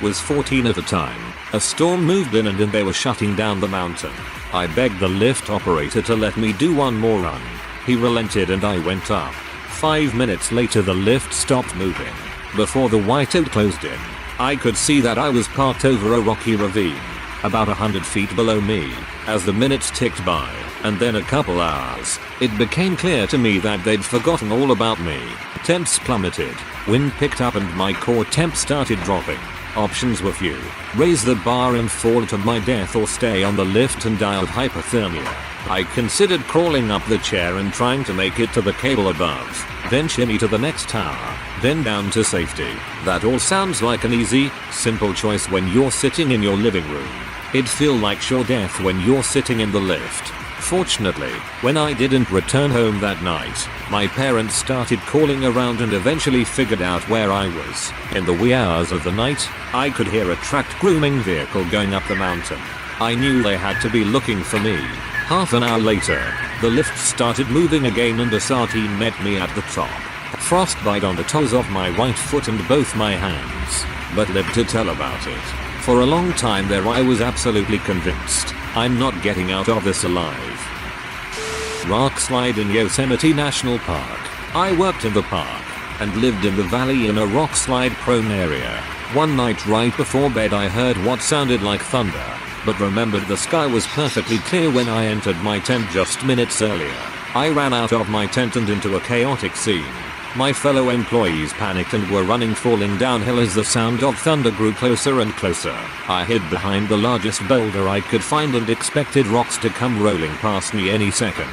Was 14 at the time. A storm moved in and they were shutting down the mountain. I begged the lift operator to let me do one more run. He relented and I went up. 5 minutes later the lift stopped moving. Before the whiteout closed in, I could see that I was parked over a rocky ravine, about 100 feet below me. As the minutes ticked by, and then a couple hours, it became clear to me that they'd forgotten all about me. Temps plummeted, wind picked up and my core temp started dropping. Options were few. Raise the bar and fall to my death, or stay on the lift and die of hypothermia. I considered crawling up the chair and trying to make it to the cable above, then shimmy to the next tower, then down to safety. That all sounds like an easy, simple choice when you're sitting in your living room. It'd feel like sure death when you're sitting in the lift. Fortunately, when I didn't return home that night, my parents started calling around and eventually figured out where I was. In the wee hours of the night, I could hear a tracked grooming vehicle going up the mountain. I knew they had to be looking for me. Half an hour later, the lift started moving again and a sardine met me at the top. Frostbite on the toes of my right foot and both my hands, but lived to tell about it. For a long time there I was absolutely convinced, I'm not getting out of this alive. Rock slide in Yosemite National Park. I worked in the park, and lived in the valley in a rock slide prone area. One night right before bed I heard what sounded like thunder, but remembered the sky was perfectly clear when I entered my tent just minutes earlier. I ran out of my tent and into a chaotic scene. My fellow employees panicked and were running, falling downhill as the sound of thunder grew closer and closer. I hid behind the largest boulder I could find and expected rocks to come rolling past me any second.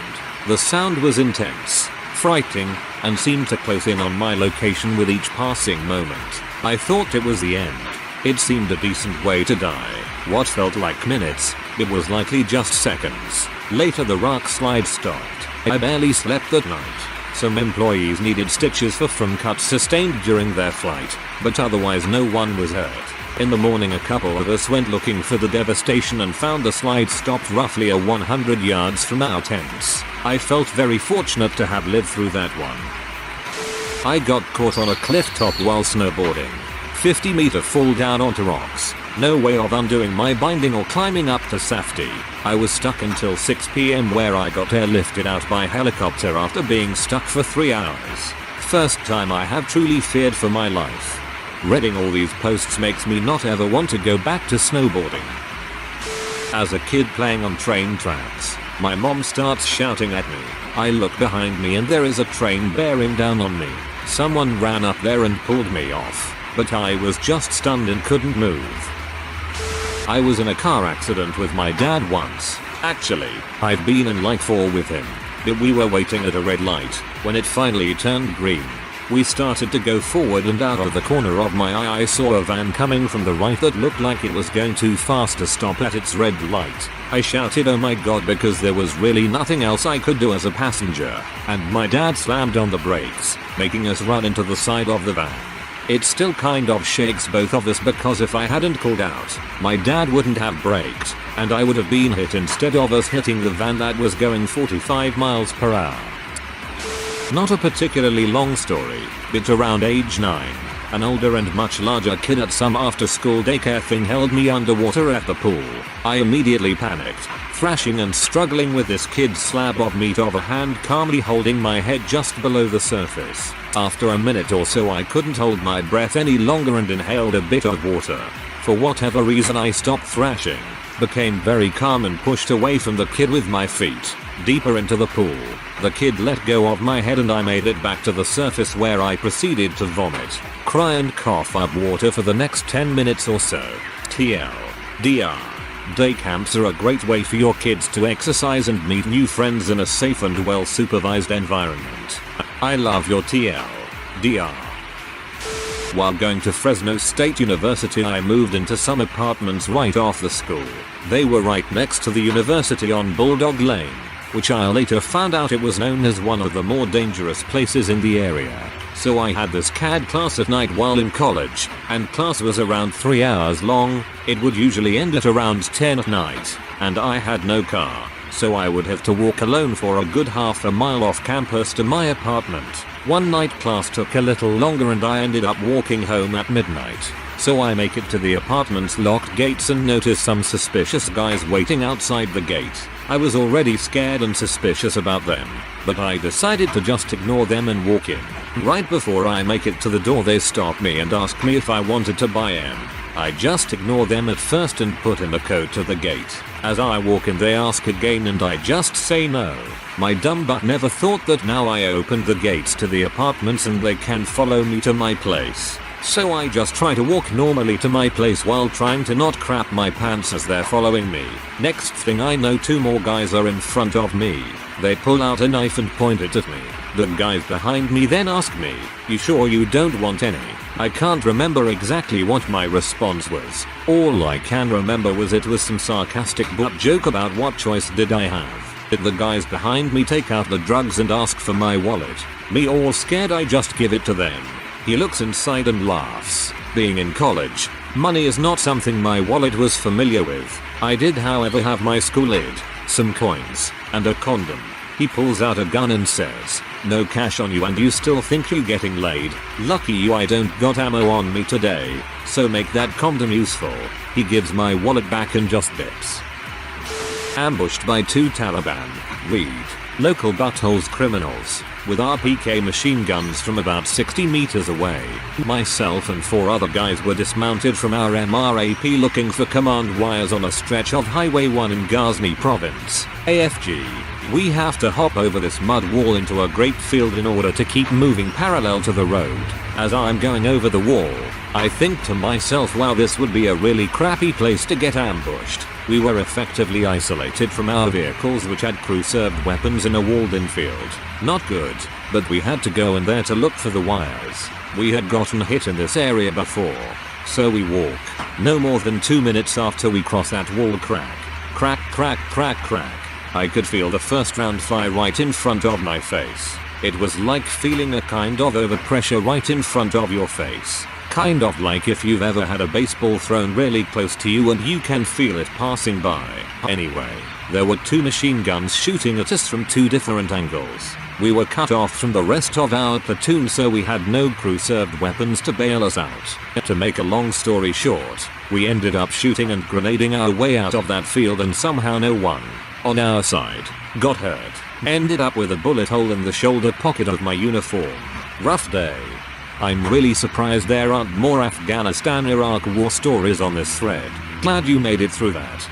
The sound was intense, frightening, and seemed to close in on my location with each passing moment. I thought it was the end. It seemed a decent way to die. What felt like minutes, it was likely just seconds. Later the rock slide stopped. I barely slept that night. Some employees needed stitches from cuts sustained during their flight, but otherwise no one was hurt. In the morning a couple of us went looking for the devastation and found the slide stopped roughly 100 yards from our tents. I felt very fortunate to have lived through that one. I got caught on a cliff top while snowboarding. 50-meter fall down onto rocks. No way of undoing my binding or climbing up to safety. I was stuck until 6 p.m. where I got airlifted out by helicopter after being stuck for 3 hours. First time I have truly feared for my life. Reading all these posts makes me not ever want to go back to snowboarding. As a kid playing on train tracks, my mom starts shouting at me. I look behind me and there is a train bearing down on me. Someone ran up there and pulled me off, but I was just stunned and couldn't move. I was in a car accident with my dad once. Actually, I've been in like 4 with him. We were waiting at a red light when it finally turned green. We started to go forward and out of the corner of my eye I saw a van coming from the right that looked like it was going too fast to stop at its red light. I shouted oh my god because there was really nothing else I could do as a passenger, and my dad slammed on the brakes, making us run into the side of the van. It still kind of shakes both of us because if I hadn't called out, my dad wouldn't have braked, and I would have been hit instead of us hitting the van that was going 45 miles per hour. Not a particularly long story, but around age 9, an older and much larger kid at some after-school daycare thing held me underwater at the pool. I immediately panicked, thrashing and struggling with this kid's slab of meat of a hand calmly holding my head just below the surface. After a minute or so I couldn't hold my breath any longer and inhaled a bit of water. For whatever reason I stopped thrashing, became very calm and pushed away from the kid with my feet, deeper into the pool. The kid let go of my head and I made it back to the surface where I proceeded to vomit, cry and cough up water for the next 10 minutes or so. TLDR. Day camps are a great way for your kids to exercise and meet new friends in a safe and well supervised environment. I love your TLDR. While going to Fresno State University I moved into some apartments right off the school. They were right next to the university on Bulldog Lane, which I later found out it was known as one of the more dangerous places in the area. So I had this CAD class at night while in college, and class was around 3 hours long. It would usually end at around 10 at night, and I had no car, so I would have to walk alone for a good half a mile off campus to my apartment. One night class took a little longer and I ended up walking home at midnight. So I make it to the apartment's locked gates and notice some suspicious guys waiting outside the gate. I was already scared and suspicious about them, but I decided to just ignore them and walk in. Right before I make it to the door they stop me and ask me if I wanted to buy in. I just ignore them at first and put in a code to the gate. As I walk in they ask again and I just say no. My dumb butt never thought that now I opened the gates to the apartments and they can follow me to my place. So I just try to walk normally to my place while trying to not crap my pants as they're following me. Next thing I know 2 more guys are in front of me. They pull out a knife and point it at me. The guys behind me then ask me, "You sure you don't want any?" I can't remember exactly what my response was. All I can remember was it was some sarcastic butt joke about what choice did I have. The guys behind me take out the drugs and ask for my wallet. Me all scared I just give it to them. He looks inside and laughs. Being in college, money is not something my wallet was familiar with. I did however have my school ID, some coins, and a condom. He pulls out a gun and says, "No cash on you and you still think you're getting laid? Lucky you I don't got ammo on me today, so make that condom useful." He gives my wallet back and just dips. Ambushed by 2 Taliban, read, local buttholes criminals, with RPK machine guns from about 60 meters away. Myself and 4 other guys were dismounted from our MRAP looking for command wires on a stretch of Highway 1 in Ghazni province, AFG. We have to hop over this mud wall into a grape field in order to keep moving parallel to the road. As I'm going over the wall, I think to myself, wow, this would be a really crappy place to get ambushed. We were effectively isolated from our vehicles, which had crew-served weapons in a walled-in field. Not good, but we had to go in there to look for the wires. We had gotten hit in this area before. So we walk. No more than 2 minutes after we cross that wall, crack. Crack, crack, crack, crack. I could feel the first round fly right in front of my face. It was like feeling a kind of overpressure right in front of your face. Kind of like if you've ever had a baseball thrown really close to you and you can feel it passing by. Anyway, there were 2 machine guns shooting at us from 2 different angles. We were cut off from the rest of our platoon, so we had no crew-served weapons to bail us out. To make a long story short, we ended up shooting and grenading our way out of that field, and somehow no one on our side got hurt. Ended up with a bullet hole in the shoulder pocket of my uniform. Rough day. I'm really surprised there aren't more Afghanistan-Iraq war stories on this thread. Glad you made it through that.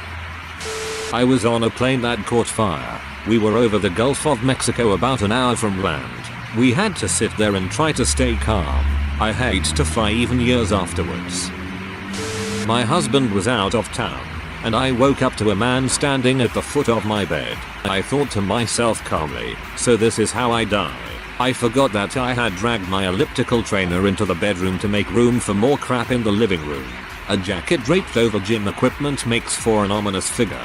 I was on a plane that caught fire. We were over the Gulf of Mexico, about an hour from land. We had to sit there and try to stay calm. I hate to fly even years afterwards. My husband was out of town, and I woke up to a man standing at the foot of my bed. I thought to myself calmly, so this is how I die. I forgot that I had dragged my elliptical trainer into the bedroom to make room for more crap in the living room. A jacket draped over gym equipment makes for an ominous figure.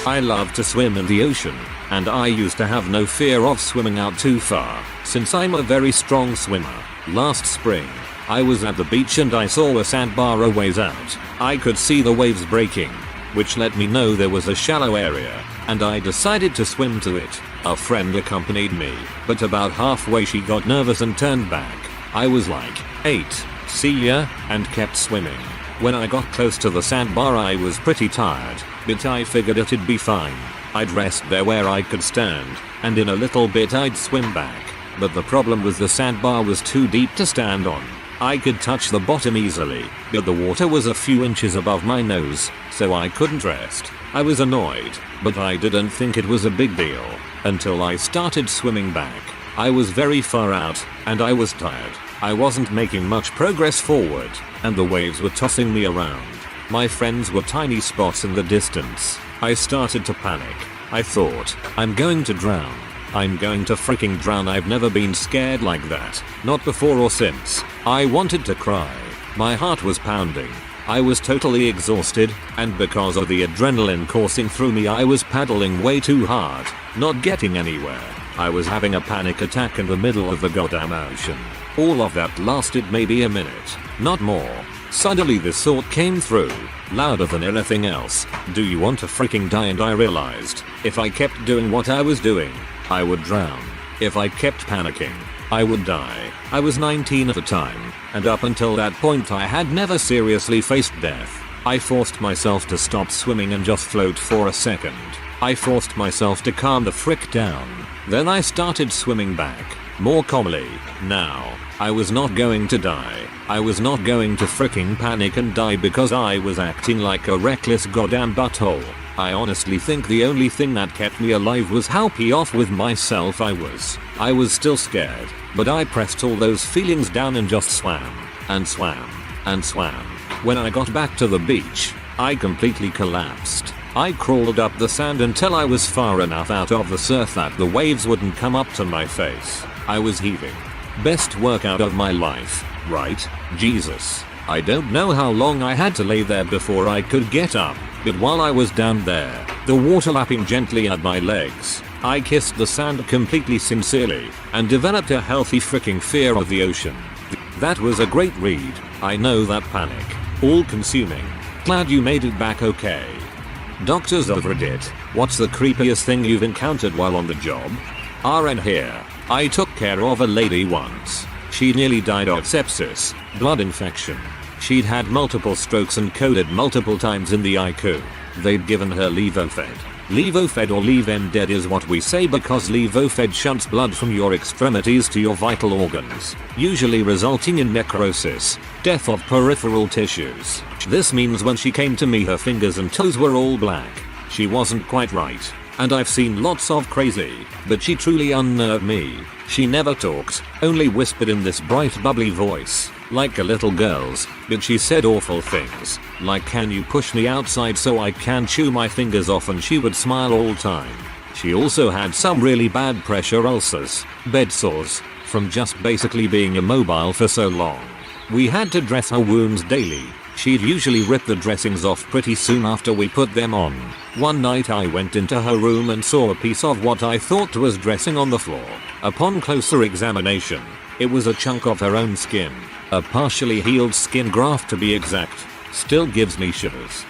I love to swim in the ocean, and I used to have no fear of swimming out too far, since I'm a very strong swimmer. Last spring, I was at the beach and I saw a sandbar a ways out. I could see the waves breaking, which let me know there was a shallow area, and I decided to swim to it. A friend accompanied me, but about halfway she got nervous and turned back. I was like, "8, see ya," and kept swimming. When I got close to the sandbar I was pretty tired, but I figured it'd be fine. I'd rest there where I could stand, and in a little bit I'd swim back. But the problem was the sandbar was too deep to stand on. I could touch the bottom easily, but the water was a few inches above my nose, so I couldn't rest. I was annoyed, but I didn't think it was a big deal, until I started swimming back. I was very far out, and I was tired. I wasn't making much progress forward, and the waves were tossing me around. My friends were tiny spots in the distance. I started to panic. I thought, I'm going to drown. I'm going to freaking drown. I've never been scared like that. Not before or since. I wanted to cry. My heart was pounding. I was totally exhausted, and because of the adrenaline coursing through me I was paddling way too hard, not getting anywhere. I was having a panic attack in the middle of the goddamn ocean. All of that lasted maybe a minute, not more. Suddenly this thought came through, louder than anything else. Do you want to freaking die? And I realized, if I kept doing what I was doing, I would drown. If I kept panicking, I would die. I was 19 at the time, and up until that point I had never seriously faced death. I forced myself to stop swimming and just float for a second. I forced myself to calm the frick down. Then I started swimming back, more calmly. Now, I was not going to die. I was not going to fricking panic and die because I was acting like a reckless goddamn butthole. I honestly think the only thing that kept me alive was how off with myself I was. I was still scared, but I pressed all those feelings down and just swam, and swam, and swam. When I got back to the beach, I completely collapsed. I crawled up the sand until I was far enough out of the surf that the waves wouldn't come up to my face. I was heaving. Best workout of my life, right? Jesus. I don't know how long I had to lay there before I could get up, but while I was down there, the water lapping gently at my legs, I kissed the sand completely sincerely, and developed a healthy freaking fear of the ocean. That was a great read. I know that panic. All consuming. Glad you made it back okay. Doctors over it. What's the creepiest thing you've encountered while on the job? RN here. I took care of a lady once. She nearly died of sepsis, blood infection. She'd had multiple strokes and coded multiple times in the ICU. They'd given her Levofed. Levofed or leave em dead is what we say because Levofed shunts blood from your extremities to your vital organs, usually resulting in necrosis, death of peripheral tissues. This means when she came to me her fingers and toes were all black. She wasn't quite right. And I've seen lots of crazy, but she truly unnerved me. She never talked, only whispered in this bright bubbly voice, like a little girl's, but she said awful things, like can you push me outside so I can chew my fingers off, and she would smile all time. She also had some really bad pressure ulcers, bed sores, from just basically being immobile for so long. We had to dress her wounds daily. She'd usually rip the dressings off pretty soon after we put them on. One night I went into her room and saw a piece of what I thought was dressing on the floor. Upon closer examination, it was a chunk of her own skin. A partially healed skin graft to be exact. Still gives me shivers.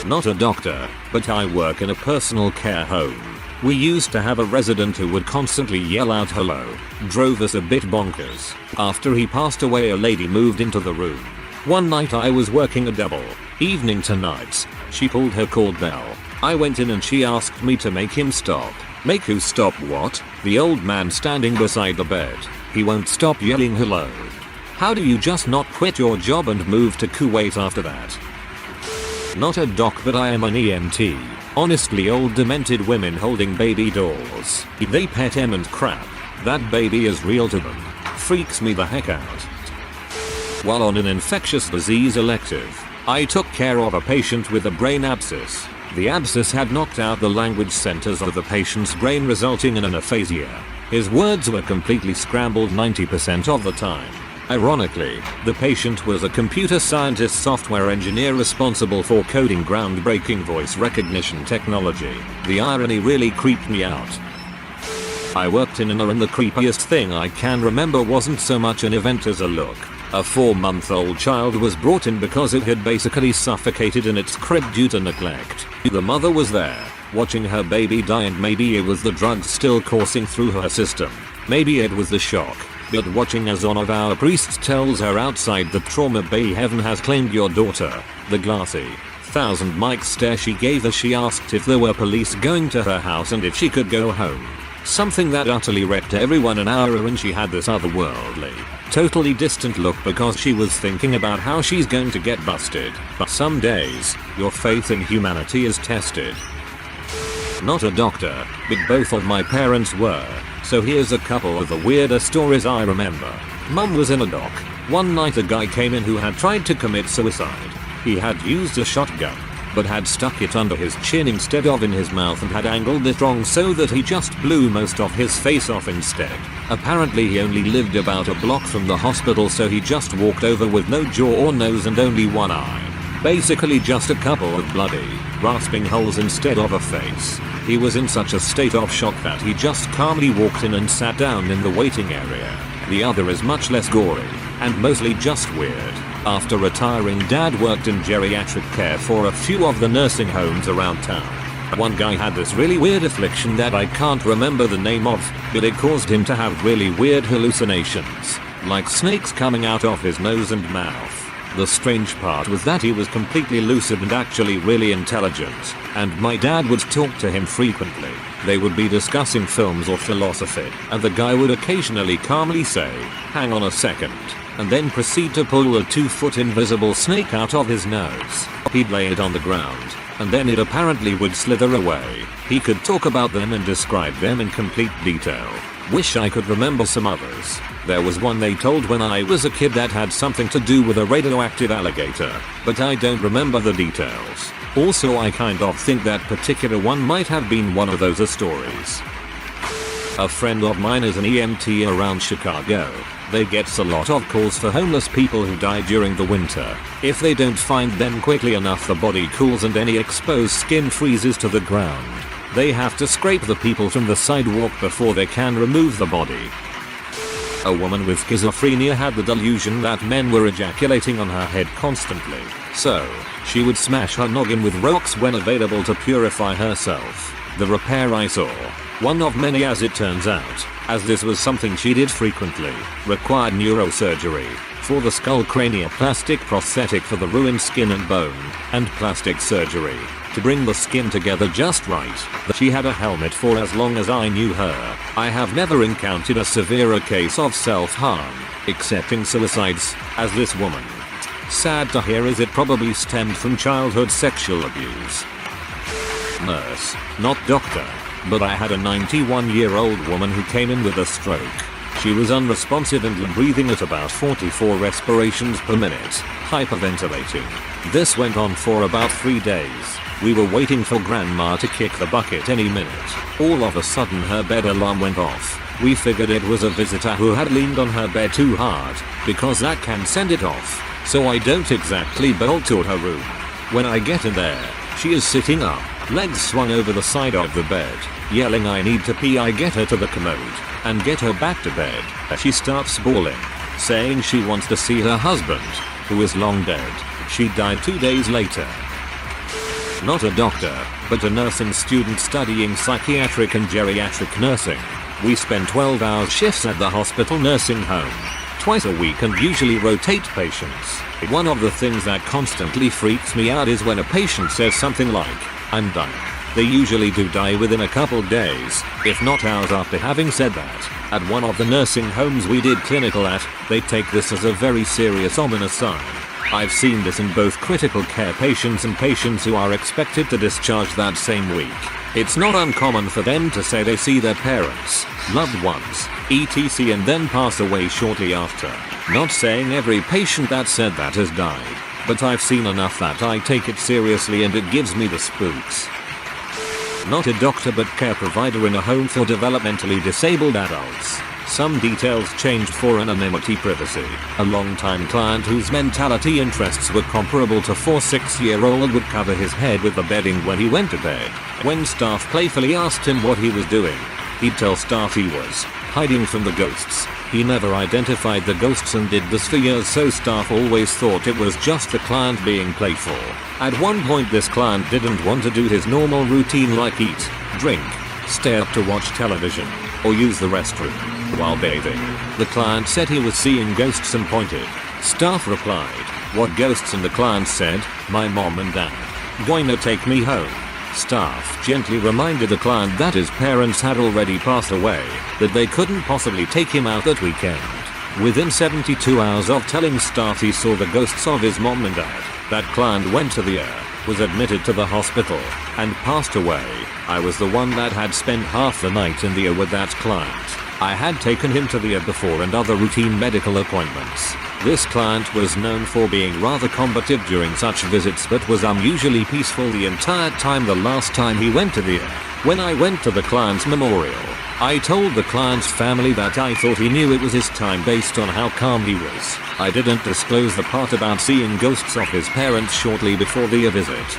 Not a doctor, but I work in a personal care home. We used to have a resident who would constantly yell out hello. Drove us a bit bonkers. After he passed away, a lady moved into the room. One night I was working a double, evening to nights. She pulled her cord bell. I went in and she asked me to make him stop. Make who stop what? The old man standing beside the bed. He won't stop yelling hello. How do you just not quit your job and move to Kuwait after that? Not a doc, but I am an EMT. Honestly, old demented women holding baby dolls. They pet them and crap. That baby is real to them. Freaks me the heck out. While on an infectious disease elective, I took care of a patient with a brain abscess. The abscess had knocked out the language centers of the patient's brain, resulting in an aphasia. His words were completely scrambled 90% of the time. Ironically, the patient was a computer scientist software engineer responsible for coding groundbreaking voice recognition technology. The irony really creeped me out. I worked in an ER, and the creepiest thing I can remember wasn't so much an event as a look. A 4-month-old child was brought in because it had basically suffocated in its crib due to neglect. The mother was there, watching her baby die, and maybe it was the drugs still coursing through her system. Maybe it was the shock. But watching as one of our priests tells her outside that trauma bay heaven has claimed your daughter, the glassy, 1,000 mic stare she gave as she asked if there were police going to her house and if she could go home. Something that utterly wrecked everyone an hour, and she had this otherworldly, totally distant look because she was thinking about how she's going to get busted. But some days, your faith in humanity is tested. Not a doctor, but both of my parents were. So here's a couple of the weirder stories I remember. Mum was in a dock. One night a guy came in who had tried to commit suicide. He had used a shotgun, but had stuck it under his chin instead of in his mouth and had angled it wrong so that he just blew most of his face off instead. Apparently he only lived about a block from the hospital, so he just walked over with no jaw or nose and only one eye. Basically just a couple of bloody, rasping holes instead of a face. He was in such a state of shock that he just calmly walked in and sat down in the waiting area. The other is much less gory, and mostly just weird. After retiring, Dad worked in geriatric care for a few of the nursing homes around town. One guy had this really weird affliction that I can't remember the name of, but it caused him to have really weird hallucinations, like snakes coming out of his nose and mouth. The strange part was that he was completely lucid and actually really intelligent, and my dad would talk to him frequently. They would be discussing films or philosophy, and the guy would occasionally calmly say, "Hang on a second," and then proceed to pull a 2-foot invisible snake out of his nose. He'd lay it on the ground, and then it apparently would slither away. He could talk about them and describe them in complete detail. Wish I could remember some others. There was one they told when I was a kid that had something to do with a radioactive alligator, but I don't remember the details. Also, I kind of think that particular one might have been one of those stories. A friend of mine is an EMT around Chicago. They gets a lot of calls for homeless people who die during the winter. If they don't find them quickly enough, the body cools and any exposed skin freezes to the ground. They have to scrape the people from the sidewalk before they can remove the body. A woman with schizophrenia had the delusion that men were ejaculating on her head constantly, so she would smash her noggin with rocks when available to purify herself. The repair I saw, one of many as it turns out, as this was something she did frequently, required neurosurgery for the skull cranioplastic prosthetic for the ruined skin and bone, and plastic surgery to bring the skin together just right. She had a helmet for as long as I knew her. I have never encountered a severer case of self-harm, excepting suicides, as this woman. Sad to hear, as it probably stemmed from childhood sexual abuse. Nurse, not doctor, but I had a 91-year-old woman who came in with a stroke. She was unresponsive and breathing at about 44 respirations per minute, hyperventilating. This went on for about 3 days. We were waiting for grandma to kick the bucket any minute. All of a sudden her bed alarm went off. We figured it was a visitor who had leaned on her bed too hard, because that can send it off. So I don't exactly bolt to her room. When I get in there, she is sitting up, legs swung over the side of the bed, yelling I need to pee. I get her to the commode and get her back to bed. She starts bawling, saying she wants to see her husband, who is long dead. She died 2 days later. Not a doctor, but a nursing student studying psychiatric and geriatric nursing. We spend 12-hour shifts at the hospital nursing home, twice a week, and usually rotate patients. One of the things that constantly freaks me out is when a patient says something like, "I'm done." They usually do die within a couple days, if not hours after having said that. At one of the nursing homes we did clinical at, they take this as a very serious ominous sign. I've seen this in both critical care patients and patients who are expected to discharge that same week. It's not uncommon for them to say they see their parents, loved ones, etc. and then pass away shortly after. Not saying every patient that said that has died, but I've seen enough that I take it seriously and it gives me the spooks. Not a doctor but care provider in a home for developmentally disabled adults. Some details changed for anonymity privacy. A long-time client whose mentality interests were comparable to 4-6-year-old would cover his head with the bedding when he went to bed. When staff playfully asked him what he was doing, he'd tell staff he was hiding from the ghosts. He never identified the ghosts and did this for years, so staff always thought it was just the client being playful. At one point this client didn't want to do his normal routine like eat, drink, stay up to watch television, or use the restroom. While bathing, the client said he was seeing ghosts and pointed. Staff replied, "What ghosts?" and the client said, "My mom and dad. Going to take me home." Staff gently reminded the client that his parents had already passed away, that they couldn't possibly take him out that weekend. Within 72 hours of telling staff he saw the ghosts of his mom and dad, that client went to the ER, was admitted to the hospital, and passed away. I was the one that had spent half the night in the ER with that client. I had taken him to the ER before and other routine medical appointments. This client was known for being rather combative during such visits but was unusually peaceful the entire time the last time he went to the ER. When I went to the client's memorial, I told the client's family that I thought he knew it was his time based on how calm he was. I didn't disclose the part about seeing ghosts of his parents shortly before the ER visit.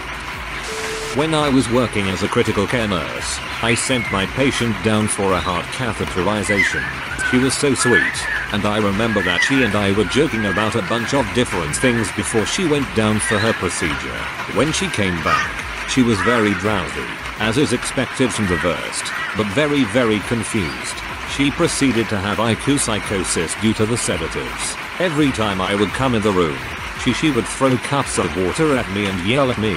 When I was working as a critical care nurse, I sent my patient down for a heart catheterization. She was so sweet, and I remember that she and I were joking about a bunch of different things before she went down for her procedure. When she came back, she was very drowsy, as is expected from the first, but very confused. She proceeded to have IQ psychosis due to the sedatives. Every time I would come in the room, she would throw cups of water at me and yell at me.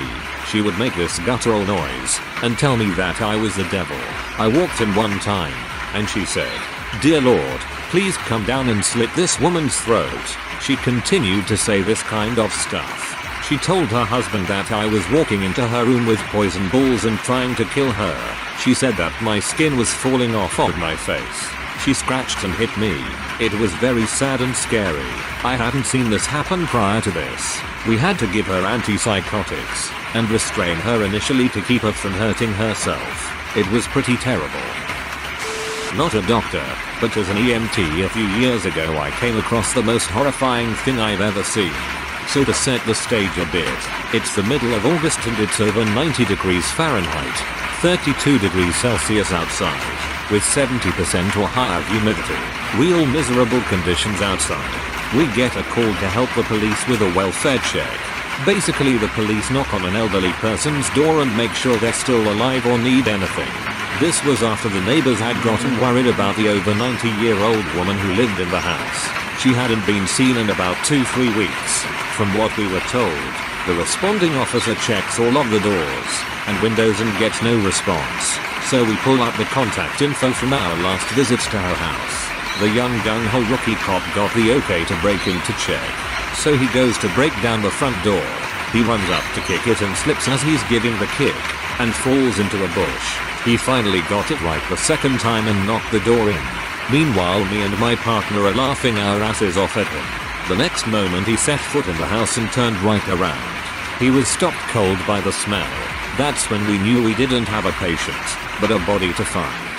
She would make this guttural noise and tell me that I was the devil. I walked in one time, and she said, "Dear Lord, please come down and slit this woman's throat." She continued to say this kind of stuff. She told her husband that I was walking into her room with poison balls and trying to kill her. She said that my skin was falling off of my face. She scratched and hit me. It was very sad and scary. I hadn't seen this happen prior to this. We had to give her antipsychotics and restrain her initially to keep her from hurting herself. It was pretty terrible. Not a doctor, but as an EMT a few years ago I came across the most horrifying thing I've ever seen. So to set the stage a bit, it's the middle of August and it's over 90 degrees Fahrenheit, 32 degrees Celsius outside, with 70% or higher humidity. Real miserable conditions outside. We get a call to help the police with a welfare check. Basically the police knock on an elderly person's door and make sure they're still alive or need anything. This was after the neighbors had gotten worried about the over 90-year-old woman who lived in the house. She hadn't been seen in about 2-3 weeks. From what we were told, the responding officer checks all of the doors and windows and gets no response. So we pull up the contact info from our last visits to her house. The young gung-ho rookie cop got the okay to break in to check. So he goes to break down the front door. He runs up to kick it and slips as he's giving the kick, and falls into a bush. He finally got it right the second time and knocked the door in. Meanwhile, me and my partner are laughing our asses off at him. The next moment he set foot in the house and turned right around. He was stopped cold by the smell. That's when we knew we didn't have a patient, but a body to find.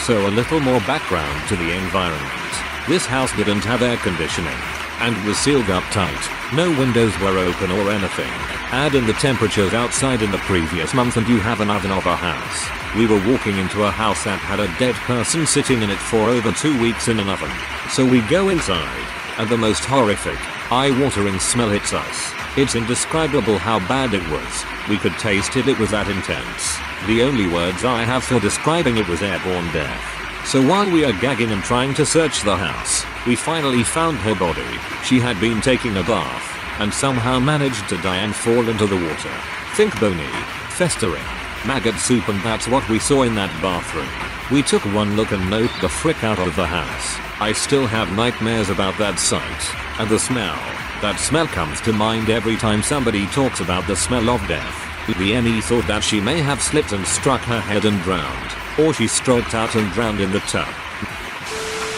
So a little more background to the environment. This house didn't have air conditioning and was sealed up tight. No windows were open or anything. Add in the temperatures outside in the previous month and you have an oven of a house. We were walking into a house that had a dead person sitting in it for over 2 weeks in an oven. So we go inside, and the most horrific, eye-watering smell hits us. It's indescribable how bad it was. We could taste it, it was that intense. The only words I have for describing it was airborne death. So while we are gagging and trying to search the house, we finally found her body. She had been taking a bath, and somehow managed to die and fall into the water. Think bony, festering, maggot soup, and that's what we saw in that bathroom. We took one look and noped the frick out of the house. I still have nightmares about that sight. And the smell. That smell comes to mind every time somebody talks about the smell of death. The NE thought that she may have slipped and struck her head and drowned. Or she stroked out and drowned in the tub.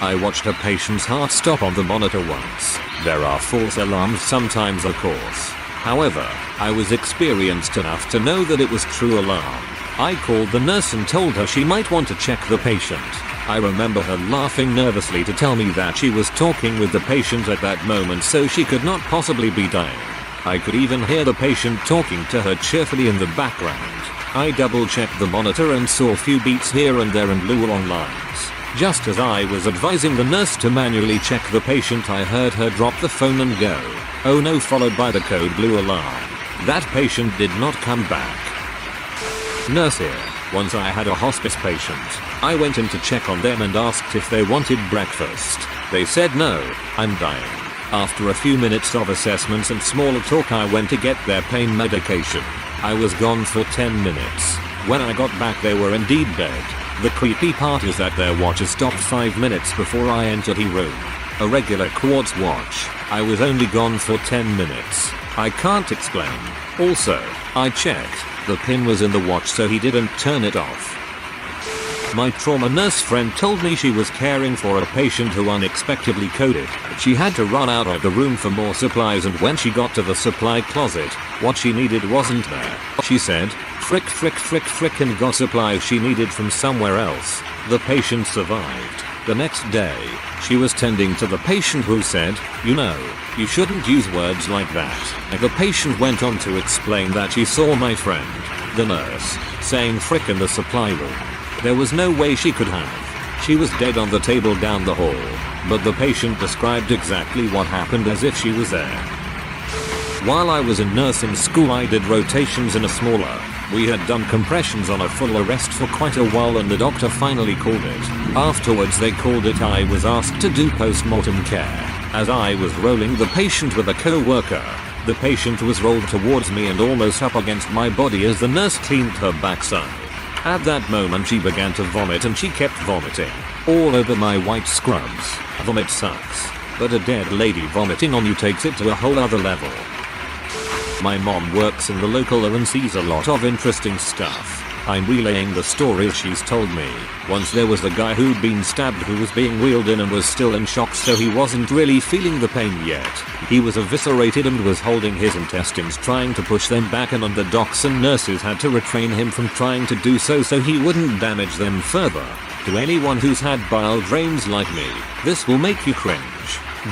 I watched a patient's heart stop on the monitor once. There are false alarms sometimes, of course. However, I was experienced enough to know that it was true alarm. I called the nurse and told her she might want to check the patient. I remember her laughing nervously to tell me that she was talking with the patient at that moment, so she could not possibly be dying. I could even hear the patient talking to her cheerfully in the background. I double-checked the monitor and saw a few beats here and there and blue along lines. Just as I was advising the nurse to manually check the patient, I heard her drop the phone and go, "Oh no," followed by the code blue alarm. That patient did not come back. Nurse here. Once I had a hospice patient. I went in to check on them and asked if they wanted breakfast. They said no, I'm dying. After a few minutes of assessments and small talk, I went to get their pain medication. I was gone for 10 minutes. When I got back, they were indeed dead. The creepy part is that their watch stopped 5 minutes before I entered the room. A regular quartz watch. I was only gone for 10 minutes. I can't explain. Also, I checked. The pin was in the watch, so he didn't turn it off. My trauma nurse friend told me she was caring for a patient who unexpectedly coded. She had to run out of the room for more supplies, and when she got to the supply closet, what she needed wasn't there. She said, frick, and got supplies she needed from somewhere else. The patient survived. The next day, she was tending to the patient who said, "You know, you shouldn't use words like that." The patient went on to explain that she saw my friend, the nurse, saying frick in the supply room. There was no way she could have. She was dead on the table down the hall, but the patient described exactly what happened as if she was there. While I was in nursing school, I did rotations in a smaller. We had done compressions on a full arrest for quite a while, and the doctor finally called it. Afterwards they called it. I was asked to do post-mortem care. As I was rolling the patient with a co-worker, the patient was rolled towards me and almost up against my body as the nurse cleaned her backside. At that moment she began to vomit, and she kept vomiting all over my white scrubs. Vomit sucks, but a dead lady vomiting on you takes it to a whole other level. My mom works in the local and sees a lot of interesting stuff. I'm relaying the stories she's told me. Once there was a guy who'd been stabbed who was being wheeled in and was still in shock, so he wasn't really feeling the pain yet. He was eviscerated and was holding his intestines, trying to push them back, and the docs and nurses had to retrain him from trying to do so he wouldn't damage them further. To anyone who's had bile drains like me, this will make you cringe.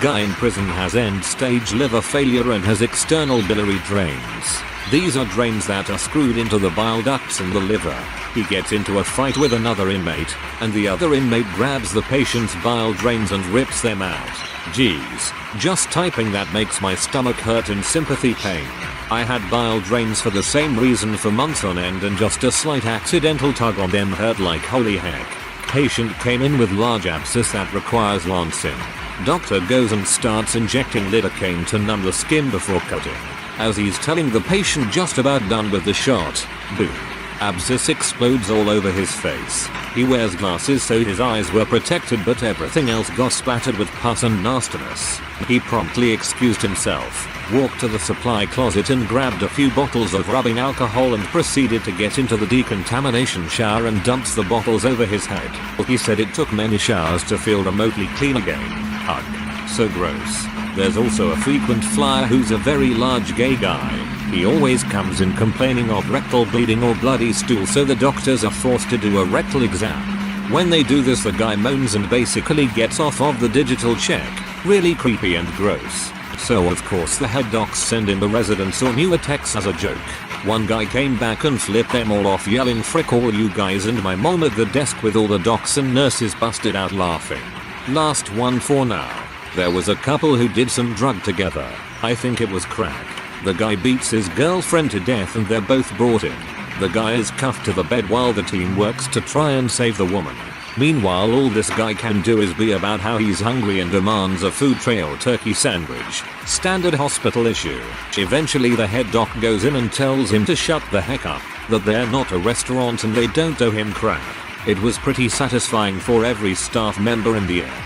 Guy in prison has end-stage liver failure and has external biliary drains. These are drains that are screwed into the bile ducts in the liver. He gets into a fight with another inmate, and the other inmate grabs the patient's bile drains and rips them out. Jeez, just typing that makes my stomach hurt in sympathy pain. I had bile drains for the same reason for months on end, and just a slight accidental tug on them hurt like holy heck. Patient came in with large abscess that requires lancing. Doctor goes and starts injecting lidocaine to numb the skin before cutting. As he's telling the patient just about done with the shot, boom. Abscess explodes all over his face. He wears glasses so his eyes were protected, but everything else got splattered with pus and nastiness. He promptly excused himself, walked to the supply closet and grabbed a few bottles of rubbing alcohol and proceeded to get into the decontamination shower and dumps the bottles over his head. He said it took many showers to feel remotely clean again. Ugh. So gross. There's also a frequent flyer who's a very large gay guy. He always comes in complaining of rectal bleeding or bloody stool, so the doctors are forced to do a rectal exam. When they do this, the guy moans and basically gets off of the digital check. Really creepy and gross. So of course the head docs send in the residents or newer techs as a joke. One guy came back and flipped them all off, yelling "Frick all you guys," and my mom at the desk with all the docs and nurses busted out laughing. Last one for now. There was a couple who did some drug together. I think it was crack. The guy beats his girlfriend to death and they're both brought in. The guy is cuffed to the bed while the team works to try and save the woman. Meanwhile, all this guy can do is be about how he's hungry and demands a food tray or turkey sandwich. Standard hospital issue. Eventually the head doc goes in and tells him to shut the heck up, that they're not a restaurant and they don't owe him crap. It was pretty satisfying for every staff member in the air.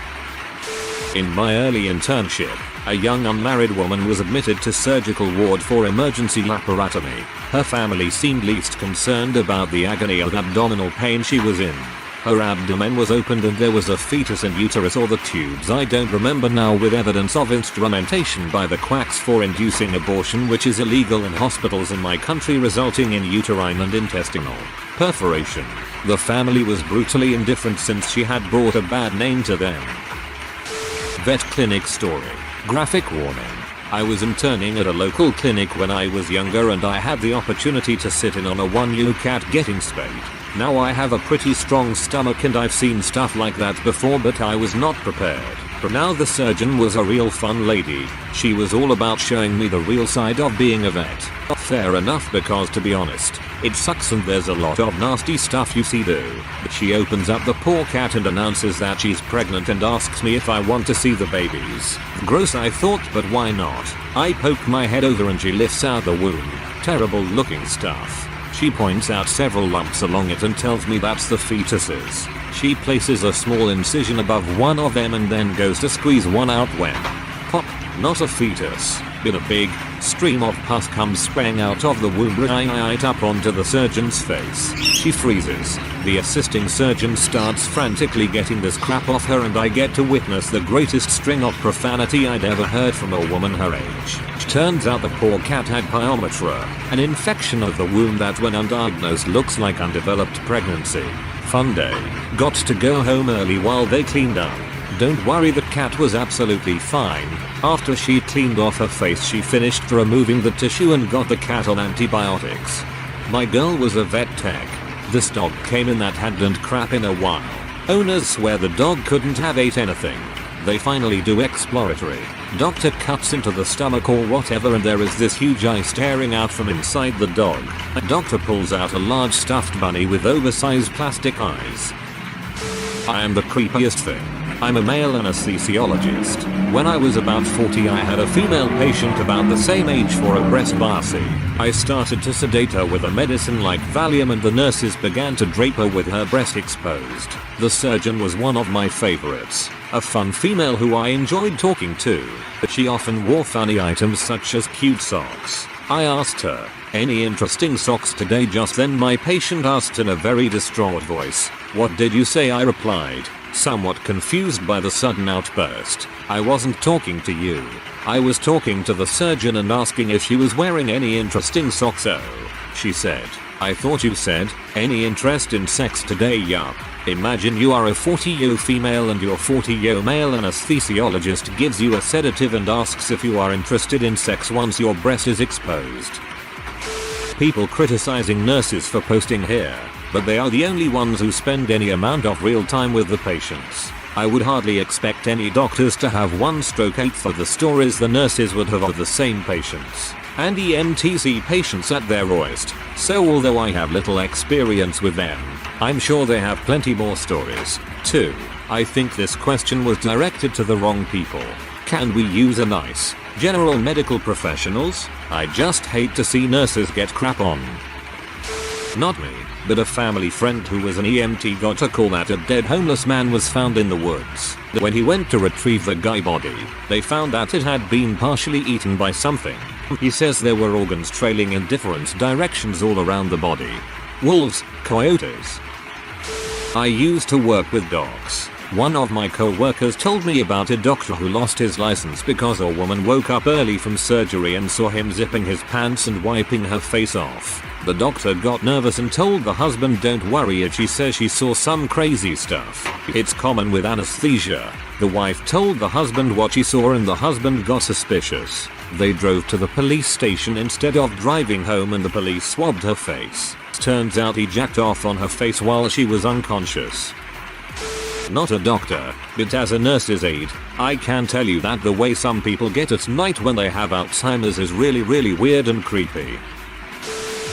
In my early internship, a young unmarried woman was admitted to surgical ward for emergency laparotomy. Her family seemed least concerned about the agony and abdominal pain she was in. Her abdomen was opened and there was a fetus and uterus, or the tubes, I don't remember now, with evidence of instrumentation by the quacks for inducing abortion, which is illegal in hospitals in my country, resulting in uterine and intestinal perforation. The family was brutally indifferent since she had brought a bad name to them. Vet clinic story. Graphic warning. I was interning at a local clinic when I was younger and I had the opportunity to sit in on a 1U cat getting spayed. Now I have a pretty strong stomach and I've seen stuff like that before, but I was not prepared. But now the surgeon was a real fun lady. She was all about showing me the real side of being a vet. Fair enough, because to be honest, it sucks and there's a lot of nasty stuff you see do. She opens up the poor cat and announces that she's pregnant and asks me if I want to see the babies. Gross, I thought, but why not? I poke my head over and she lifts out the womb. Terrible looking stuff. She points out several lumps along it and tells me that's the fetuses. She places a small incision above one of them and then goes to squeeze one out when pop, not a fetus, but a big stream of pus comes spraying out of the womb right up onto the surgeon's face. She freezes. The assisting surgeon starts frantically getting this crap off her and I get to witness the greatest string of profanity I'd ever heard from a woman her age. Turns out the poor cat had pyometra, an infection of the womb that when undiagnosed looks like undeveloped pregnancy. Fun day. Got to go home early while they cleaned up. Don't worry, the cat was absolutely fine. After she cleaned off her face, she finished removing the tissue and got the cat on antibiotics. My girl was a vet tech. This dog came in that hadn't crap in a while. Owners swear the dog couldn't have ate anything. They finally do exploratory. Doctor cuts into the stomach or whatever and there is this huge eye staring out from inside the dog. Doctor pulls out a large stuffed bunny with oversized plastic eyes. I am the creepiest thing. I'm a male anesthesiologist. When I was about 40, I had a female patient about the same age for a breast biopsy. I started to sedate her with a medicine like Valium and the nurses began to drape her with her breast exposed. The surgeon was one of my favorites. A fun female who I enjoyed talking to. She often wore funny items such as cute socks. I asked her, "Any interesting socks today?" Just then my patient asked in a very distraught voice, "What did you say?" I replied, somewhat confused by the sudden outburst. "I wasn't talking to you. I was talking to the surgeon and asking if she was wearing any interesting socks." "Oh," she said. "I thought you said, any interest in sex today?" "Yup." Imagine you are a 40-year female and your 40-year male anesthesiologist gives you a sedative and asks if you are interested in sex once your breast is exposed. People criticizing nurses for posting here, but they are the only ones who spend any amount of real time with the patients. I would hardly expect any doctors to have 1/8 of the stories the nurses would have of the same patients. And EMTC patients at their rawest, so although I have little experience with them, I'm sure they have plenty more stories, too. I think this question was directed to the wrong people. Can we use a nice, general medical professionals? I just hate to see nurses get crap on. Not me, but a family friend who was an EMT got a call that a dead homeless man was found in the woods. When he went to retrieve the guy's body, they found that it had been partially eaten by something. He says there were organs trailing in different directions all around the body. Wolves, coyotes. I used to work with dogs. One of my co-workers told me about a doctor who lost his license because a woman woke up early from surgery and saw him zipping his pants and wiping her face off. The doctor got nervous and told the husband, "Don't worry, she says she saw some crazy stuff. It's common with anesthesia." The wife told the husband what she saw and the husband got suspicious. They drove to the police station instead of driving home and the police swabbed her face. Turns out he jacked off on her face while she was unconscious. Not a doctor, but as a nurse's aide, I can tell you that the way some people get at night when they have Alzheimer's is really weird and creepy.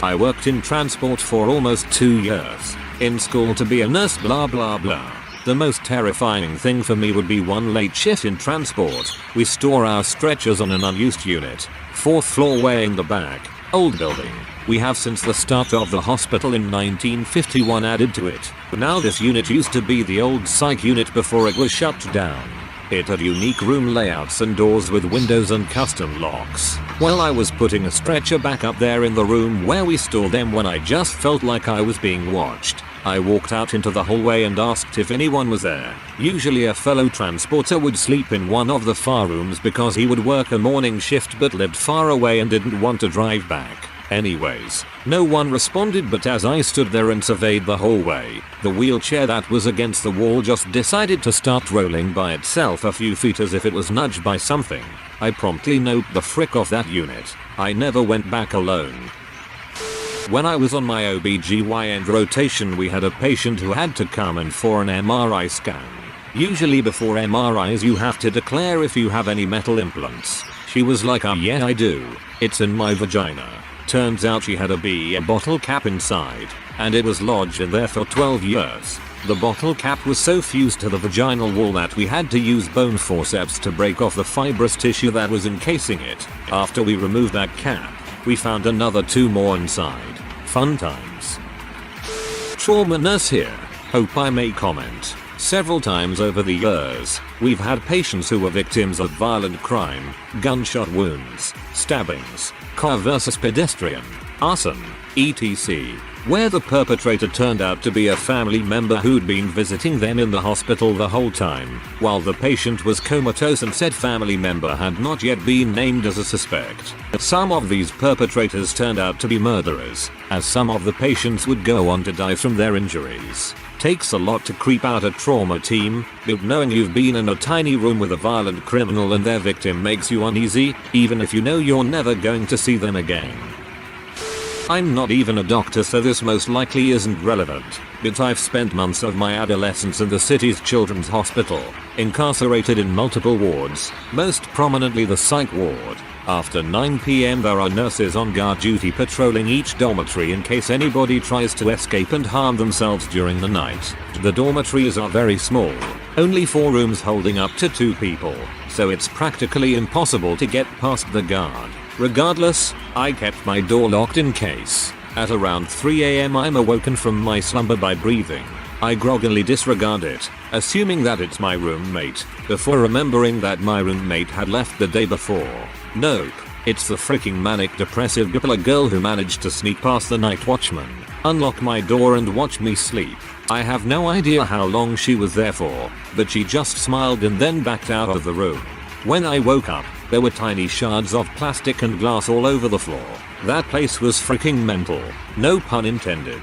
I worked in transport for almost 2 years. In school to be a nurse, blah blah blah. The most terrifying thing for me would be one late shift in transport. We store our stretchers on an unused unit. 4th floor way in the back. Old building. We have since the start of the hospital in 1951 added to it. Now this unit used to be the old psych unit before it was shut down. It had unique room layouts and doors with windows and custom locks. Well, I was putting a stretcher back up there in the room where we store them when I just felt like I was being watched. I walked out into the hallway and asked if anyone was there. Usually a fellow transporter would sleep in one of the far rooms because he would work a morning shift but lived far away and didn't want to drive back. Anyways, no one responded, but as I stood there and surveyed the hallway, the wheelchair that was against the wall just decided to start rolling by itself a few feet as if it was nudged by something. I promptly noped the frick off that unit. I never went back alone. When I was on my OBGYN rotation, we had a patient who had to come in for an MRI scan. Usually before MRIs you have to declare if you have any metal implants. She was like, "Oh yeah, I do. It's in my vagina." Turns out she had a beer bottle cap inside, and it was lodged in there for 12 years. The bottle cap was so fused to the vaginal wall that we had to use bone forceps to break off the fibrous tissue that was encasing it. After we removed that cap, we found another 2 more inside. Fun times. Trauma nurse here. Hope I may comment. Several times over the years, we've had patients who were victims of violent crime, gunshot wounds, stabbings, car versus pedestrian, arson, etc., where the perpetrator turned out to be a family member who'd been visiting them in the hospital the whole time, while the patient was comatose and said family member had not yet been named as a suspect. Some of these perpetrators turned out to be murderers, as some of the patients would go on to die from their injuries. Takes a lot to creep out a trauma team, but knowing you've been in a tiny room with a violent criminal and their victim makes you uneasy, even if you know you're never going to see them again. I'm not even a doctor, so this most likely isn't relevant, but I've spent months of my adolescence in the city's children's hospital, incarcerated in multiple wards, most prominently the psych ward. After 9 PM there are nurses on guard duty patrolling each dormitory in case anybody tries to escape and harm themselves during the night. The dormitories are very small, only 4 rooms holding up to 2 people, so it's practically impossible to get past the guard. Regardless, I kept my door locked in case. At around 3 AM I'm awoken from my slumber by breathing. I groggily disregard it, assuming that it's my roommate, before remembering that my roommate had left the day before. Nope, it's the freaking manic depressive bipolar girl who managed to sneak past the night watchman, unlock my door and watch me sleep. I have no idea how long she was there for, but she just smiled and then backed out of the room. When I woke up, there were tiny shards of plastic and glass all over the floor. That place was freaking mental. No pun intended.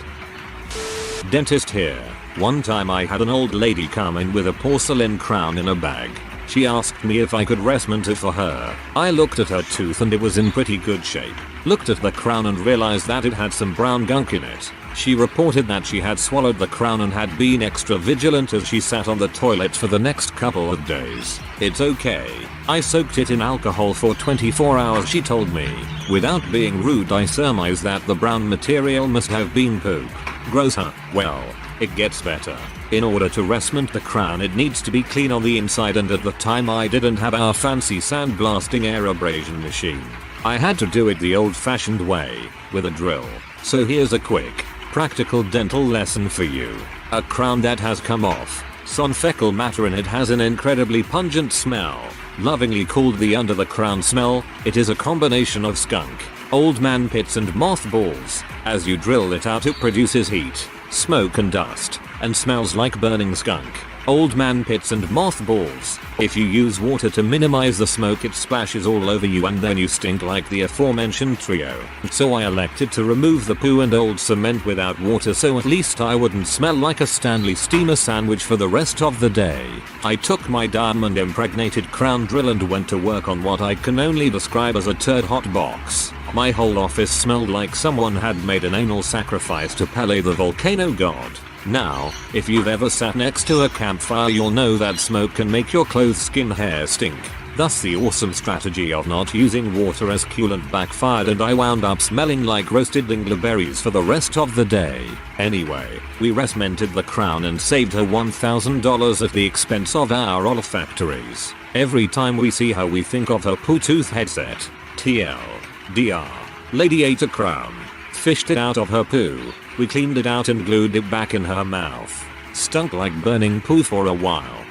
Dentist here. One time I had an old lady come in with a porcelain crown in a bag. She asked me if I could resmint it for her. I looked at her tooth and it was in pretty good shape. Looked at the crown and realized that it had some brown gunk in it. She reported that she had swallowed the crown and had been extra vigilant as she sat on the toilet for the next couple of days. It's okay. I soaked it in alcohol for 24 hours, she told me. Without being rude, I surmise that the brown material must have been poop. Gross, huh? Well, it gets better. In order to resmint the crown it needs to be clean on the inside, and at the time I didn't have our fancy sandblasting air abrasion machine. I had to do it the old-fashioned way, with a drill. So here's a quick, Practical dental lesson for you. A crown that has come off. Some fecal matter in it has an incredibly pungent smell. Lovingly called the under the crown smell, it is a combination of skunk, old man pits and mothballs. As you drill it out it produces heat, smoke and dust, and smells like burning skunk, old man pits and mothballs. If you use water to minimize the smoke it splashes all over you and then you stink like the aforementioned trio. So I elected to remove the poo and old cement without water so at least I wouldn't smell like a Stanley steamer sandwich for the rest of the day. I took my diamond impregnated crown drill and went to work on what I can only describe as a turd hot box. My whole office smelled like someone had made an anal sacrifice to Pele the volcano god. Now, if you've ever sat next to a campfire you'll know that smoke can make your clothes, skin, hair stink. Thus the awesome strategy of not using water as coolant backfired and I wound up smelling like roasted dingleberries for the rest of the day. Anyway, we resmented the crown and saved her $1,000 at the expense of our olfactories. Every time we see her we think of her Bluetooth headset. TLDR. Lady ate a crown. Fished it out of her poo. We cleaned it out and glued it back in her mouth. Stunk like burning poo for a while.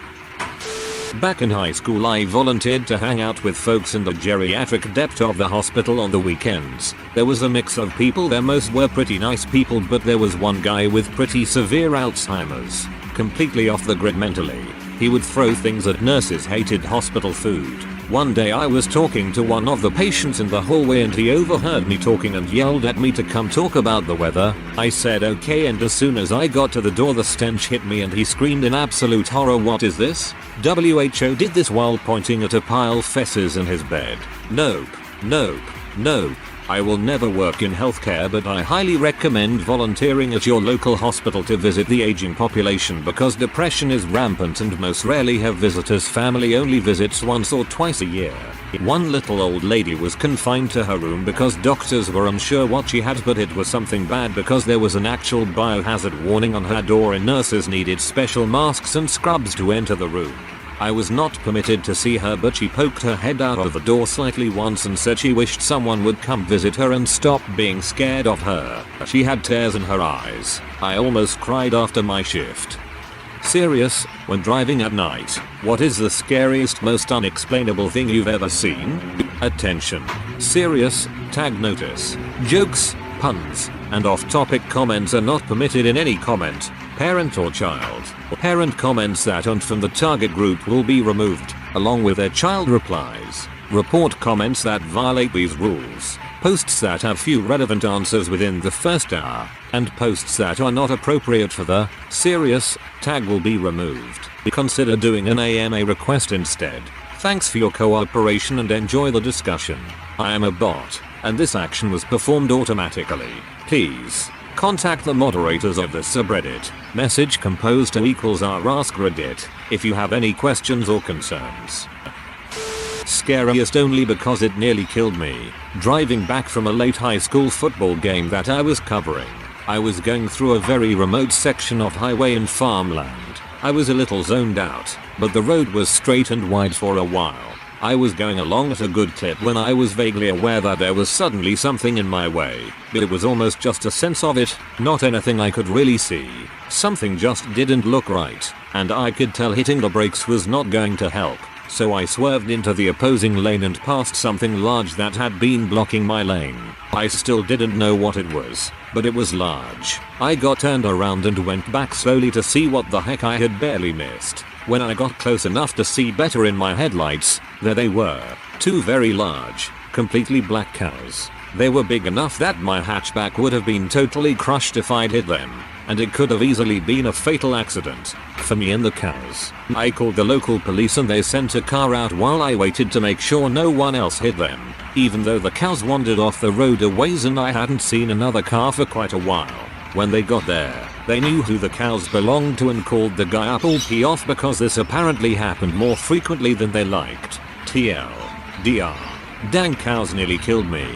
Back in high school I volunteered to hang out with folks in the geriatric depth of the hospital on the weekends. There was a mix of people there, most were pretty nice people but there was one guy with pretty severe Alzheimer's. Completely off the grid mentally. He would throw things at nurses, hated hospital food. One day I was talking to one of the patients in the hallway and he overheard me talking and yelled at me to come talk about the weather. I said okay and as soon as I got to the door the stench hit me and he screamed in absolute horror, "What is this?" WHO did this while pointing at a pile of feces in his bed. Nope, nope, nope. I will never work in healthcare but I highly recommend volunteering at your local hospital to visit the aging population because depression is rampant and most rarely have visitors. Family only visits once or twice a year. One little old lady was confined to her room because doctors were unsure what she had but it was something bad because there was an actual biohazard warning on her door and nurses needed special masks and scrubs to enter the room. I was not permitted to see her but she poked her head out of the door slightly once and said she wished someone would come visit her and stop being scared of her. She had tears in her eyes. I almost cried after my shift. Serious, when driving at night, what is the scariest, most unexplainable thing you've ever seen? Attention. Serious, tag notice. Jokes, puns, and off-topic comments are not permitted in any comment, parent or child. Parent comments that aren't from the target group will be removed, along with their child replies. Report comments that violate these rules. Posts that have few relevant answers within the first hour, and posts that are not appropriate for the serious tag will be removed. Consider doing an AMA request instead. Thanks for your cooperation and enjoy the discussion. I am a bot, and this action was performed automatically. Please contact the moderators of the subreddit. Message composed to =r@askreddit if you have any questions or concerns. Scariest only because it nearly killed me. Driving back from a late high school football game that I was covering. I was going through a very remote section of highway and farmland. I was a little zoned out, but the road was straight and wide for a while. I was going along at a good clip when I was vaguely aware that there was suddenly something in my way. But it was almost just a sense of it, not anything I could really see. Something just didn't look right, and I could tell hitting the brakes was not going to help. So I swerved into the opposing lane and past something large that had been blocking my lane. I still didn't know what it was, but it was large. I got turned around and went back slowly to see what the heck I had barely missed. When I got close enough to see better in my headlights, there they were. Two very large, completely black cows. They were big enough that my hatchback would have been totally crushed if I'd hit them, and it could have easily been a fatal accident for me and the cows. I called the local police and they sent a car out while I waited to make sure no one else hit them, even though the cows wandered off the road a ways and I hadn't seen another car for quite a while. When they got there, they knew who the cows belonged to and called the guy up all pee off because this apparently happened more frequently than they liked. TLDR. Dang, cows nearly killed me.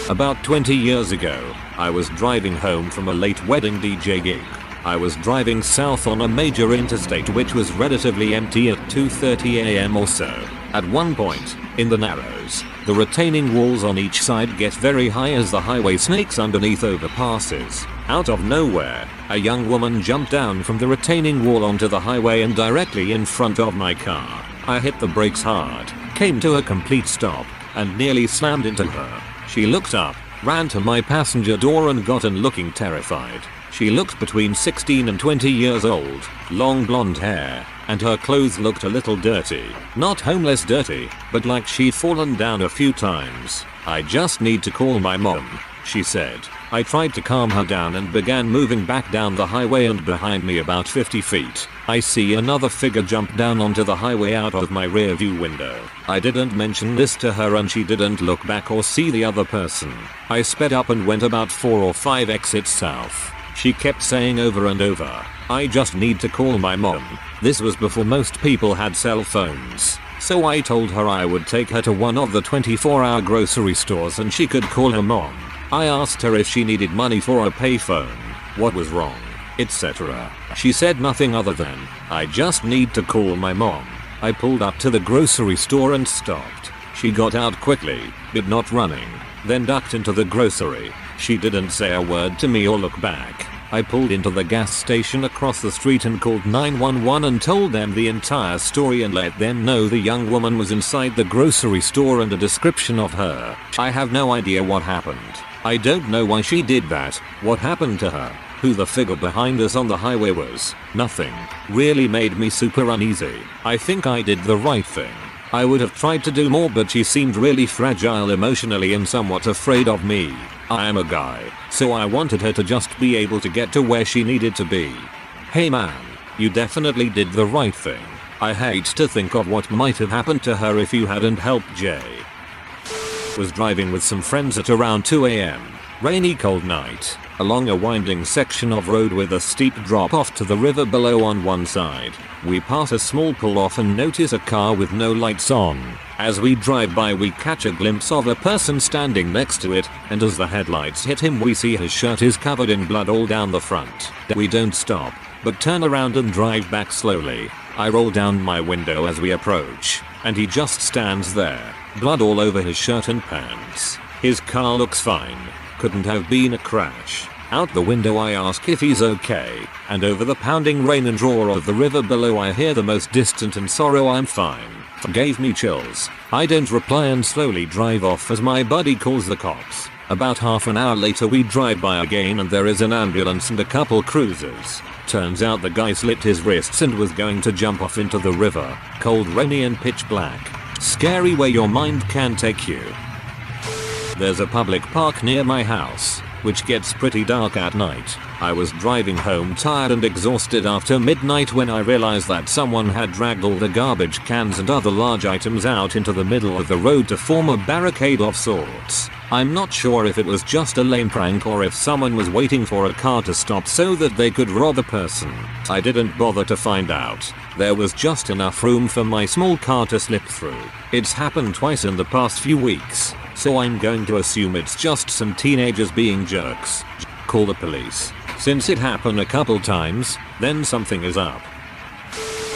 About 20 years ago, I was driving home from a late wedding DJ gig. I was driving south on a major interstate which was relatively empty at 2:30 AM or so. At one point, in the narrows, the retaining walls on each side get very high as the highway snakes underneath overpasses. Out of nowhere, a young woman jumped down from the retaining wall onto the highway and directly in front of my car. I hit the brakes hard, came to a complete stop, and nearly slammed into her. She looked up, ran to my passenger door and got in looking terrified. She looked between 16 and 20 years old, long blonde hair, and her clothes looked a little dirty. Not homeless dirty, but like she'd fallen down a few times. "I just need to call my mom," she said. I tried to calm her down and began moving back down the highway, and behind me about 50 feet, I see another figure jump down onto the highway out of my rear view window. I didn't mention this to her and she didn't look back or see the other person. I sped up and went about 4 or 5 exits south. She kept saying over and over, "I just need to call my mom." This was before most people had cell phones. So I told her I would take her to one of the 24-hour grocery stores and she could call her mom. I asked her if she needed money for a payphone, what was wrong, etc. She said nothing other than, "I just need to call my mom." I pulled up to the grocery store and stopped. She got out quickly, but not running, then ducked into the grocery. She didn't say a word to me or look back. I pulled into the gas station across the street and called 911 and told them the entire story and let them know the young woman was inside the grocery store and a description of her. I have no idea what happened. I don't know why she did that, what happened to her, who the figure behind us on the highway was. Nothing. Really made me super uneasy. I think I did the right thing. I would have tried to do more, but she seemed really fragile emotionally and somewhat afraid of me. I am a guy, so I wanted her to just be able to get to where she needed to be. Hey man, you definitely did the right thing. I hate to think of what might have happened to her if you hadn't helped Jay. Was driving with some friends at around 2 AM. Rainy cold night, along a winding section of road with a steep drop off to the river below on one side. We pass a small pull off and notice a car with no lights on. As we drive by we catch a glimpse of a person standing next to it, and as the headlights hit him we see his shirt is covered in blood all down the front. We don't stop, but turn around and drive back slowly. I roll down my window as we approach, and he just stands there, blood all over his shirt and pants. His car looks fine. Couldn't have been a crash. Out the window I ask if he's okay, and over the pounding rain and roar of the river below I hear the most distant and sorrow "I'm fine." Gave me chills. I don't reply and slowly drive off as my buddy calls the cops. About half an hour later we drive by again and there is an ambulance and a couple cruisers. Turns out the guy slit his wrists and was going to jump off into the river. Cold, rainy and pitch black. Scary where your mind can take you. There's a public park near my house, which gets pretty dark at night. I was driving home tired and exhausted after midnight when I realized that someone had dragged all the garbage cans and other large items out into the middle of the road to form a barricade of sorts. I'm not sure if it was just a lame prank or if someone was waiting for a car to stop so that they could rob a person. I didn't bother to find out. There was just enough room for my small car to slip through. It's happened twice in the past few weeks, so I'm going to assume it's just some teenagers being jerks. Call the police. Since it happened a couple times, then something is up.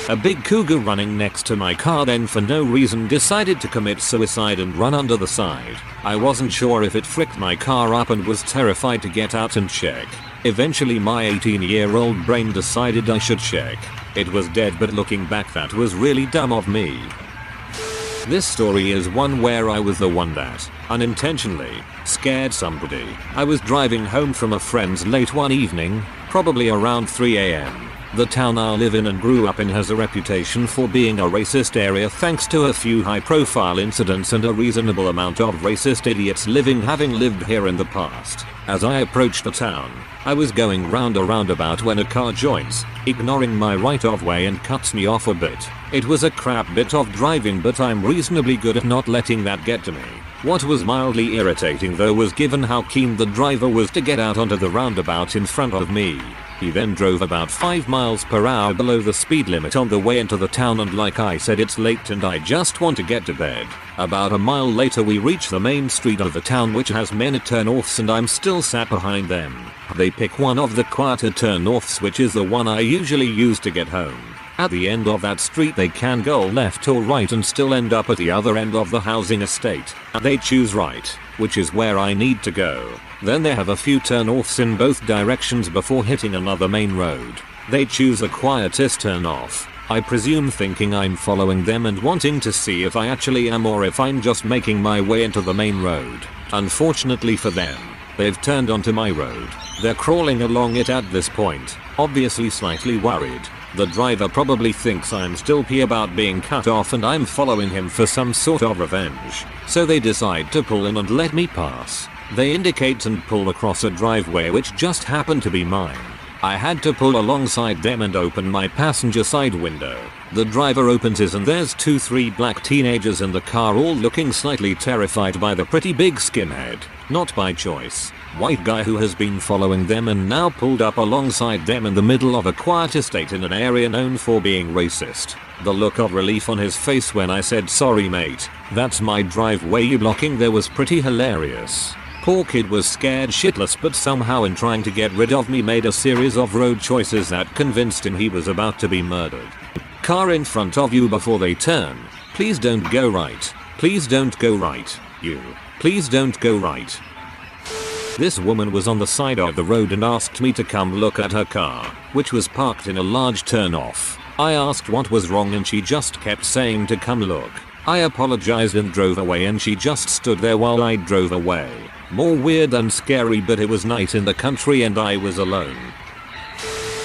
A big cougar running next to my car then for no reason decided to commit suicide and run under the side. I wasn't sure if it fricked my car up and was terrified to get out and check. Eventually my 18-year-old brain decided I should check. It was dead, but looking back that was really dumb of me. This story is one where I was the one that, unintentionally, scared somebody. I was driving home from a friend's late one evening, probably around 3 AM. The town I live in and grew up in has a reputation for being a racist area thanks to a few high-profile incidents and a reasonable amount of racist idiots having lived here in the past. As I approached the town, I was going round a roundabout when a car joins, ignoring my right-of-way and cuts me off a bit. It was a crap bit of driving, but I'm reasonably good at not letting that get to me. What was mildly irritating though was given how keen the driver was to get out onto the roundabout in front of me. He then drove about 5 miles per hour below the speed limit on the way into the town, and like I said, it's late and I just want to get to bed. About a mile later we reach the main street of the town, which has many turn-offs, and I'm still sat behind them. They pick one of the quieter turn-offs, which is the one I usually use to get home. At the end of that street they can go left or right and still end up at the other end of the housing estate. They choose right, which is where I need to go. Then they have a few turn-offs in both directions before hitting another main road. They choose a quietest turn-off, I presume thinking I'm following them and wanting to see if I actually am or if I'm just making my way into the main road. Unfortunately for them, they've turned onto my road. They're crawling along it at this point, obviously slightly worried. The driver probably thinks I'm still pee about being cut off and I'm following him for some sort of revenge. So they decide to pull in and let me pass. They indicate and pull across a driveway which just happened to be mine. I had to pull alongside them and open my passenger side window. The driver opens his and there's 2-3 black teenagers in the car, all looking slightly terrified by the pretty big skinhead, not by choice, white guy who has been following them and now pulled up alongside them in the middle of a quiet estate in an area known for being racist. The look of relief on his face when I said, "Sorry mate, that's my driveway you blocking," there was pretty hilarious. Poor kid was scared shitless, but somehow in trying to get rid of me made a series of road choices that convinced him he was about to be murdered. Car in front of you before they turn. Please don't go right. Please don't go right. You. Please don't go right. This woman was on the side of the road and asked me to come look at her car, which was parked in a large turn-off. I asked what was wrong and she just kept saying to come look. I apologized and drove away and she just stood there while I drove away. More weird than scary, but it was night in the country and I was alone.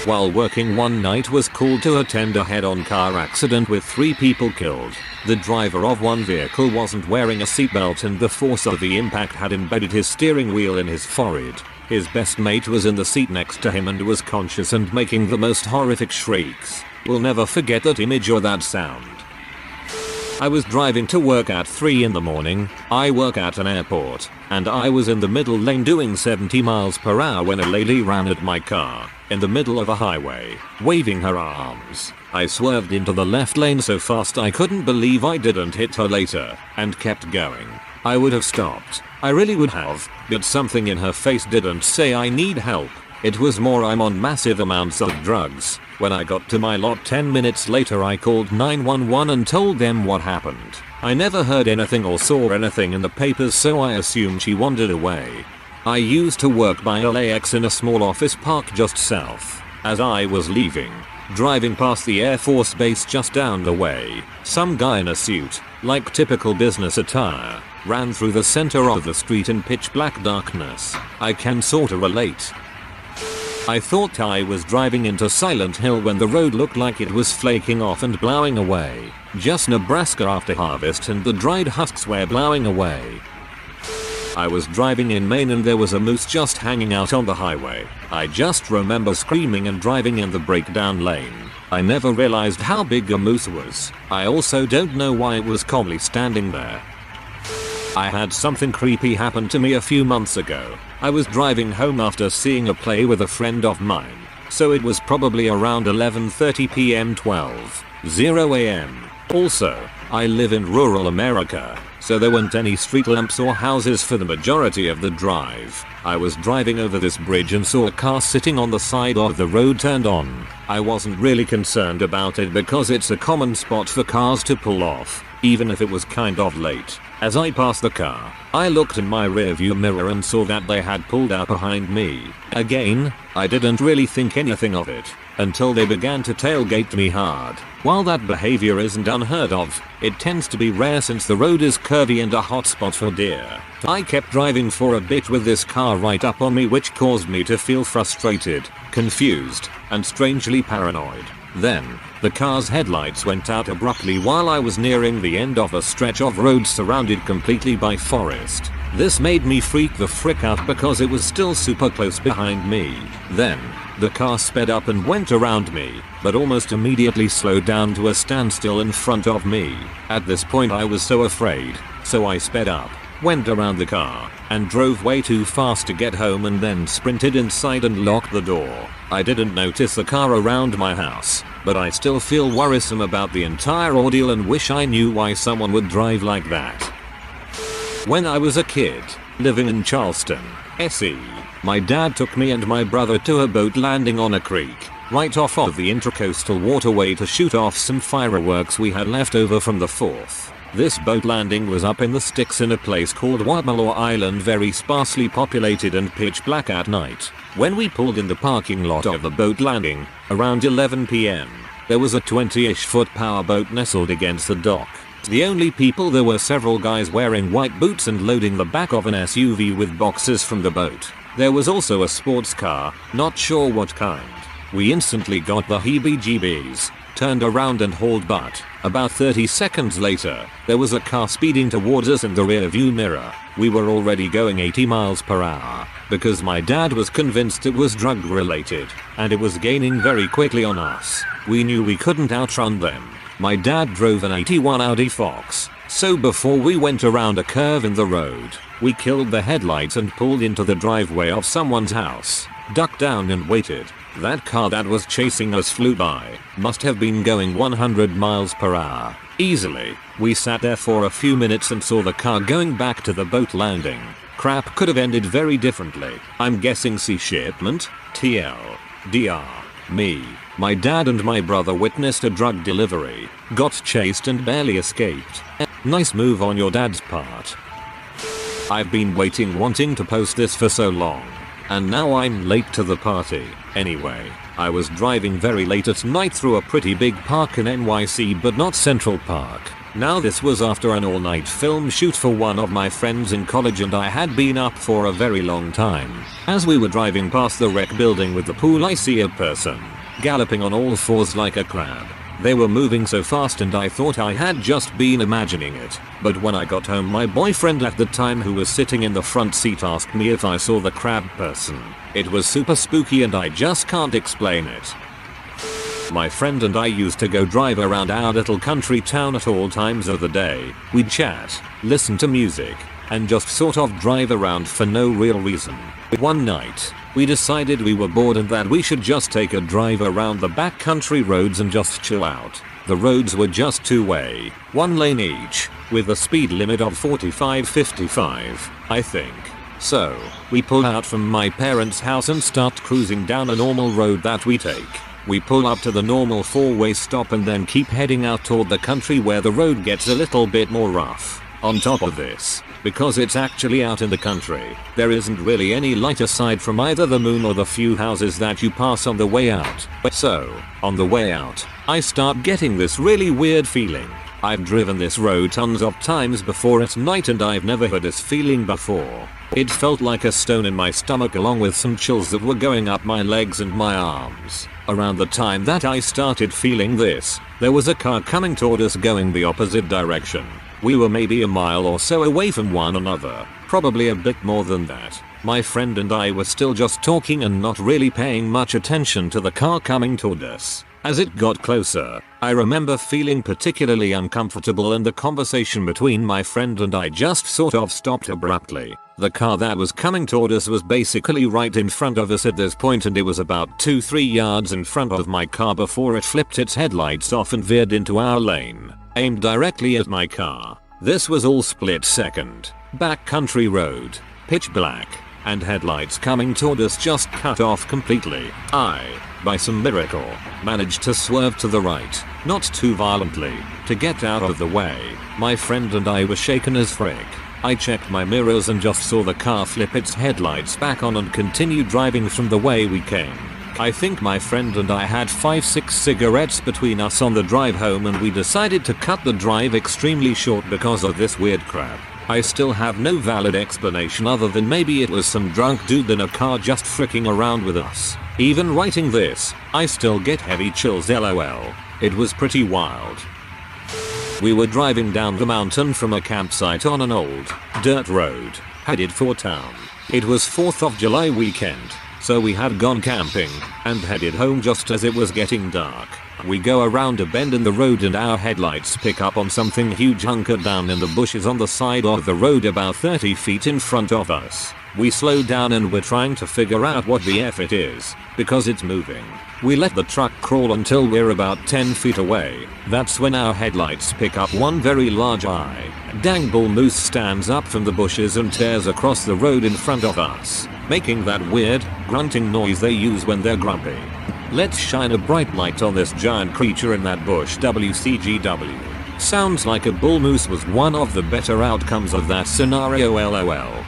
While working one night, was called to attend a head-on car accident with 3 people killed. The driver of one vehicle wasn't wearing a seatbelt and the force of the impact had embedded his steering wheel in his forehead. His best mate was in the seat next to him and was conscious and making the most horrific shrieks. We'll never forget that image or that sound. I was driving to work at 3 in the morning. I work at an airport, and I was in the middle lane doing 70 miles per hour when a lady ran at my car, in the middle of a highway, waving her arms. I swerved into the left lane so fast I couldn't believe I didn't hit her later, and kept going. I would have stopped. I really would have, but something in her face didn't say I need help. It was more I'm on massive amounts of drugs. When I got to my lot 10 minutes later, I called 911 and told them what happened. I never heard anything or saw anything in the papers, so I assumed she wandered away. I used to work by LAX in a small office park just south. As I was leaving, driving past the Air Force Base just down the way, some guy in a suit, like typical business attire, ran through the center of the street in pitch black darkness. I can sorta relate. I thought I was driving into Silent Hill when the road looked like it was flaking off and blowing away. Just Nebraska after harvest and the dried husks were blowing away. I was driving in Maine and there was a moose just hanging out on the highway. I just remember screaming and driving in the breakdown lane. I never realized how big a moose was. I also don't know why it was calmly standing there. I had something creepy happen to me a few months ago. I was driving home after seeing a play with a friend of mine, so it was probably around 11:30 p.m. 12:00 a.m. Also, I live in rural America, so there weren't any street lamps or houses for the majority of the drive. I was driving over this bridge and saw a car sitting on the side of the road turned on. I wasn't really concerned about it because it's a common spot for cars to pull off, even if it was kind of late. As I passed the car, I looked in my rearview mirror and saw that they had pulled up behind me. Again, I didn't really think anything of it until they began to tailgate me hard. While that behavior isn't unheard of, it tends to be rare since the road is curvy and a hot spot for deer. I kept driving for a bit with this car right up on me, which caused me to feel frustrated, confused, and strangely paranoid. Then, the car's headlights went out abruptly while I was nearing the end of a stretch of road surrounded completely by forest. This made me freak the frick out because it was still super close behind me. Then, the car sped up and went around me, but almost immediately slowed down to a standstill in front of me. At this point I was so afraid, so I sped up, went around the car, and drove way too fast to get home and then sprinted inside and locked the door. I didn't notice the car around my house, but I still feel worrisome about the entire ordeal and wish I knew why someone would drive like that. When I was a kid, living in Charleston, SE, my dad took me and my brother to a boat landing on a creek, right off of the Intracoastal Waterway to shoot off some fireworks we had left over from the 4th. This boat landing was up in the sticks in a place called Wadmalor Island, very sparsely populated and pitch black at night. When we pulled in the parking lot of the boat landing, around 11 PM, there was a 20-ish foot powerboat nestled against the dock. The only people there were several guys wearing white boots and loading the back of an SUV with boxes from the boat. There was also a sports car, not sure what kind. We instantly got the heebie-jeebies, turned around and hauled butt. About 30 seconds later, there was a car speeding towards us in the rear view mirror. We were already going 80 miles per hour, because my dad was convinced it was drug related, and it was gaining very quickly on us. We knew we couldn't outrun them. My dad drove an 81 Audi Fox, so before we went around a curve in the road, we killed the headlights and pulled into the driveway of someone's house, ducked down and waited. That car that was chasing us flew by, must have been going 100 miles per hour, easily. We sat there for a few minutes and saw the car going back to the boat landing. Crap could have ended very differently. I'm guessing sea shipment, TL, DR, me. My dad and my brother witnessed a drug delivery, got chased and barely escaped. Nice move on your dad's part. I've been wanting to post this for so long. And now I'm late to the party. Anyway, I was driving very late at night through a pretty big park in NYC, but not Central Park. Now this was after an all-night film shoot for one of my friends in college, and I had been up for a very long time. As we were driving past the rec building with the pool, I see a person galloping on all fours like a crab. They were moving so fast and I thought I had just been imagining it. But when I got home, my boyfriend at the time, who was sitting in the front seat, asked me if I saw the crab person. It was super spooky and I just can't explain it. My friend and I used to go drive around our little country town at all times of the day. We'd chat, listen to music, and just sort of drive around for no real reason. One night, we decided we were bored and that we should just take a drive around the backcountry roads and just chill out. The roads were just two-way, one lane each, with a speed limit of 45-55, I think. So, we pull out from my parents' house and start cruising down a normal road that we take. We pull up to the normal four-way stop and then keep heading out toward the country where the road gets a little bit more rough. On top of this, because it's actually out in the country, there isn't really any light aside from either the moon or the few houses that you pass on the way out. So, on the way out, I start getting this really weird feeling. I've driven this road tons of times before at night and I've never had this feeling before. It felt like a stone in my stomach, along with some chills that were going up my legs and my arms. Around the time that I started feeling this, there was a car coming toward us going the opposite direction. We were maybe a mile or so away from one another, probably a bit more than that. My friend and I were still just talking and not really paying much attention to the car coming toward us. As it got closer, I remember feeling particularly uncomfortable and the conversation between my friend and I just sort of stopped abruptly. The car that was coming toward us was basically right in front of us at this point, and it was about 2-3 yards in front of my car before it flipped its headlights off and veered into our lane, aimed directly at my car. This was all split second. Backcountry road, pitch black, and headlights coming toward us just cut off completely. I, by some miracle, managed to swerve to the right, not too violently, to get out of the way. My friend and I were shaken as frick. I checked my mirrors and just saw the car flip its headlights back on and continue driving from the way we came. I think my friend and I had 5-6 cigarettes between us on the drive home, and we decided to cut the drive extremely short because of this weird crap. I still have no valid explanation other than maybe it was some drunk dude in a car just fricking around with us. Even writing this, I still get heavy chills, lol. It was pretty wild. We were driving down the mountain from a campsite on an old, dirt road, headed for town. It was 4th of July weekend, so we had gone camping, and headed home just as it was getting dark. We go around a bend in the road and our headlights pick up on something huge hunkered down in the bushes on the side of the road about 30 feet in front of us. We slow down and we're trying to figure out what the F it is, because it's moving. We let the truck crawl until we're about 10 feet away. That's when our headlights pick up one very large eye. Dang bull moose stands up from the bushes and tears across the road in front of us, making that weird, grunting noise they use when they're grumpy. Let's shine a bright light on this giant creature in that bush. WCGW. Sounds like a bull moose was one of the better outcomes of that scenario, lol.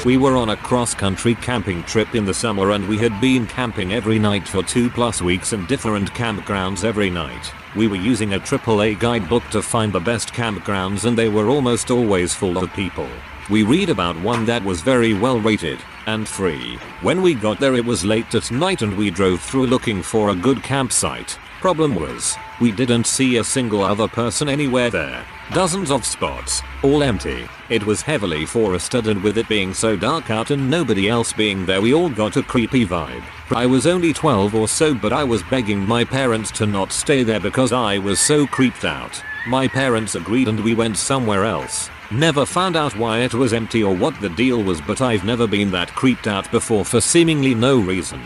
We were on a cross-country camping trip in the summer and we had been camping every night for 2+ weeks in different campgrounds every night. We were using a AAA guidebook to find the best campgrounds and they were almost always full of people. We read about one that was very well rated and free. When we got there it was late at night and we drove through looking for a good campsite. Problem was, we didn't see a single other person anywhere there. Dozens of spots, all empty. It was heavily forested and with it being so dark out and nobody else being there we all got a creepy vibe. I was only 12 or so but I was begging my parents to not stay there because I was so creeped out. My parents agreed and we went somewhere else. Never found out why it was empty or what the deal was but I've never been that creeped out before for seemingly no reason.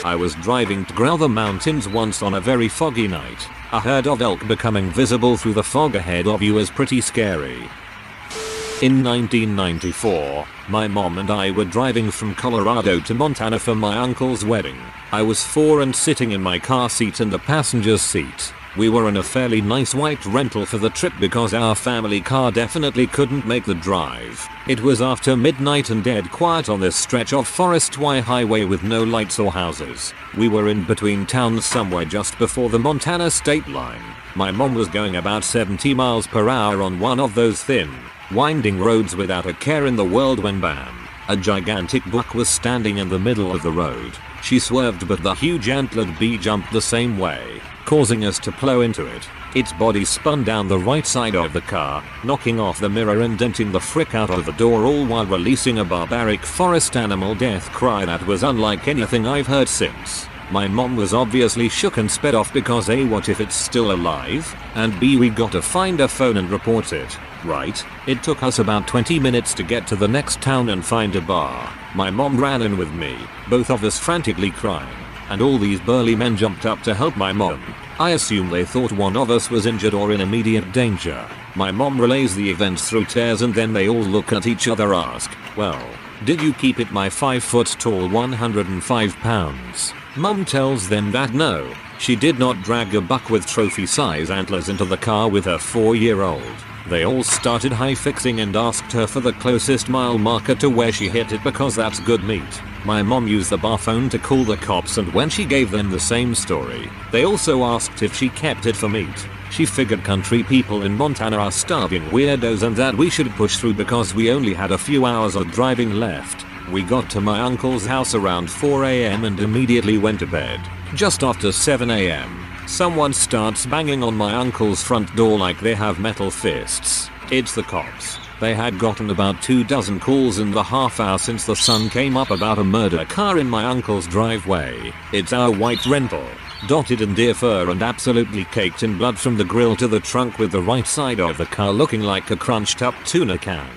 I was driving to Grother Mountains once on a very foggy night. A herd of elk becoming visible through the fog ahead of you is pretty scary. In 1994, my mom and I were driving from Colorado to Montana for my uncle's wedding. I was 4 and sitting in my car seat in the passenger's seat. We were in a fairly nice white rental for the trip because our family car definitely couldn't make the drive. It was after midnight and dead quiet on this stretch of Forest Y highway with no lights or houses. We were in between towns somewhere just before the Montana state line. My mom was going about 70 miles per hour on one of those thin, winding roads without a care in the world when bam, a gigantic buck was standing in the middle of the road. She swerved but the huge antlered bee jumped the same way, causing us to plow into it. Its body spun down the right side of the car, knocking off the mirror and denting the frick out of the door all while releasing a barbaric forest animal death cry that was unlike anything I've heard since. My mom was obviously shook and sped off because A, what if it's still alive? And B, we gotta find a phone and report it. Right? It took us about 20 minutes to get to the next town and find a bar. My mom ran in with me, both of us frantically crying, and all these burly men jumped up to help my mom. I assume they thought one of us was injured or in immediate danger. My mom relays the events through tears and then they all look at each other ask, well, did you keep it my 5 foot tall 105 pounds? Mom tells them that no, she did not drag a buck with trophy size antlers into the car with her 4-year-old. They all started high fixing and asked her for the closest mile marker to where she hit it because that's good meat. My mom used the bar phone to call the cops and when she gave them the same story, they also asked if she kept it for meat. She figured country people in Montana are starving weirdos and that we should push through because we only had a few hours of driving left. We got to my uncle's house around 4 AM and immediately went to bed. Just after 7 AM. Someone starts banging on my uncle's front door like they have metal fists. It's the cops. They had gotten about 24 calls in the half hour since the sun came up about a murder car in my uncle's driveway. It's our white rental, dotted in deer fur and absolutely caked in blood from the grill to the trunk with the right side of the car looking like a crunched up tuna can.